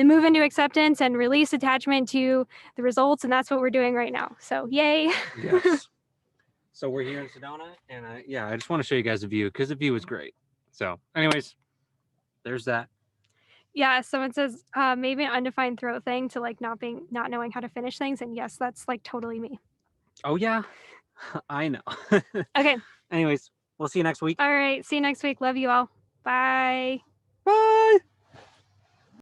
B: move into acceptance and release attachment to the results. And that's what we're doing right now. So yay.
A: Yes. So we're here in Sedona, and I just want to show you guys the view because the view is great. So anyways, there's that.
B: Yeah, someone says maybe an undefined throat thing to like not knowing how to finish things. And yes, that's like totally me.
A: Oh yeah, I know.
B: Okay.
A: Anyways, we'll see you next week.
B: All right. See you next week. Love you all. Bye.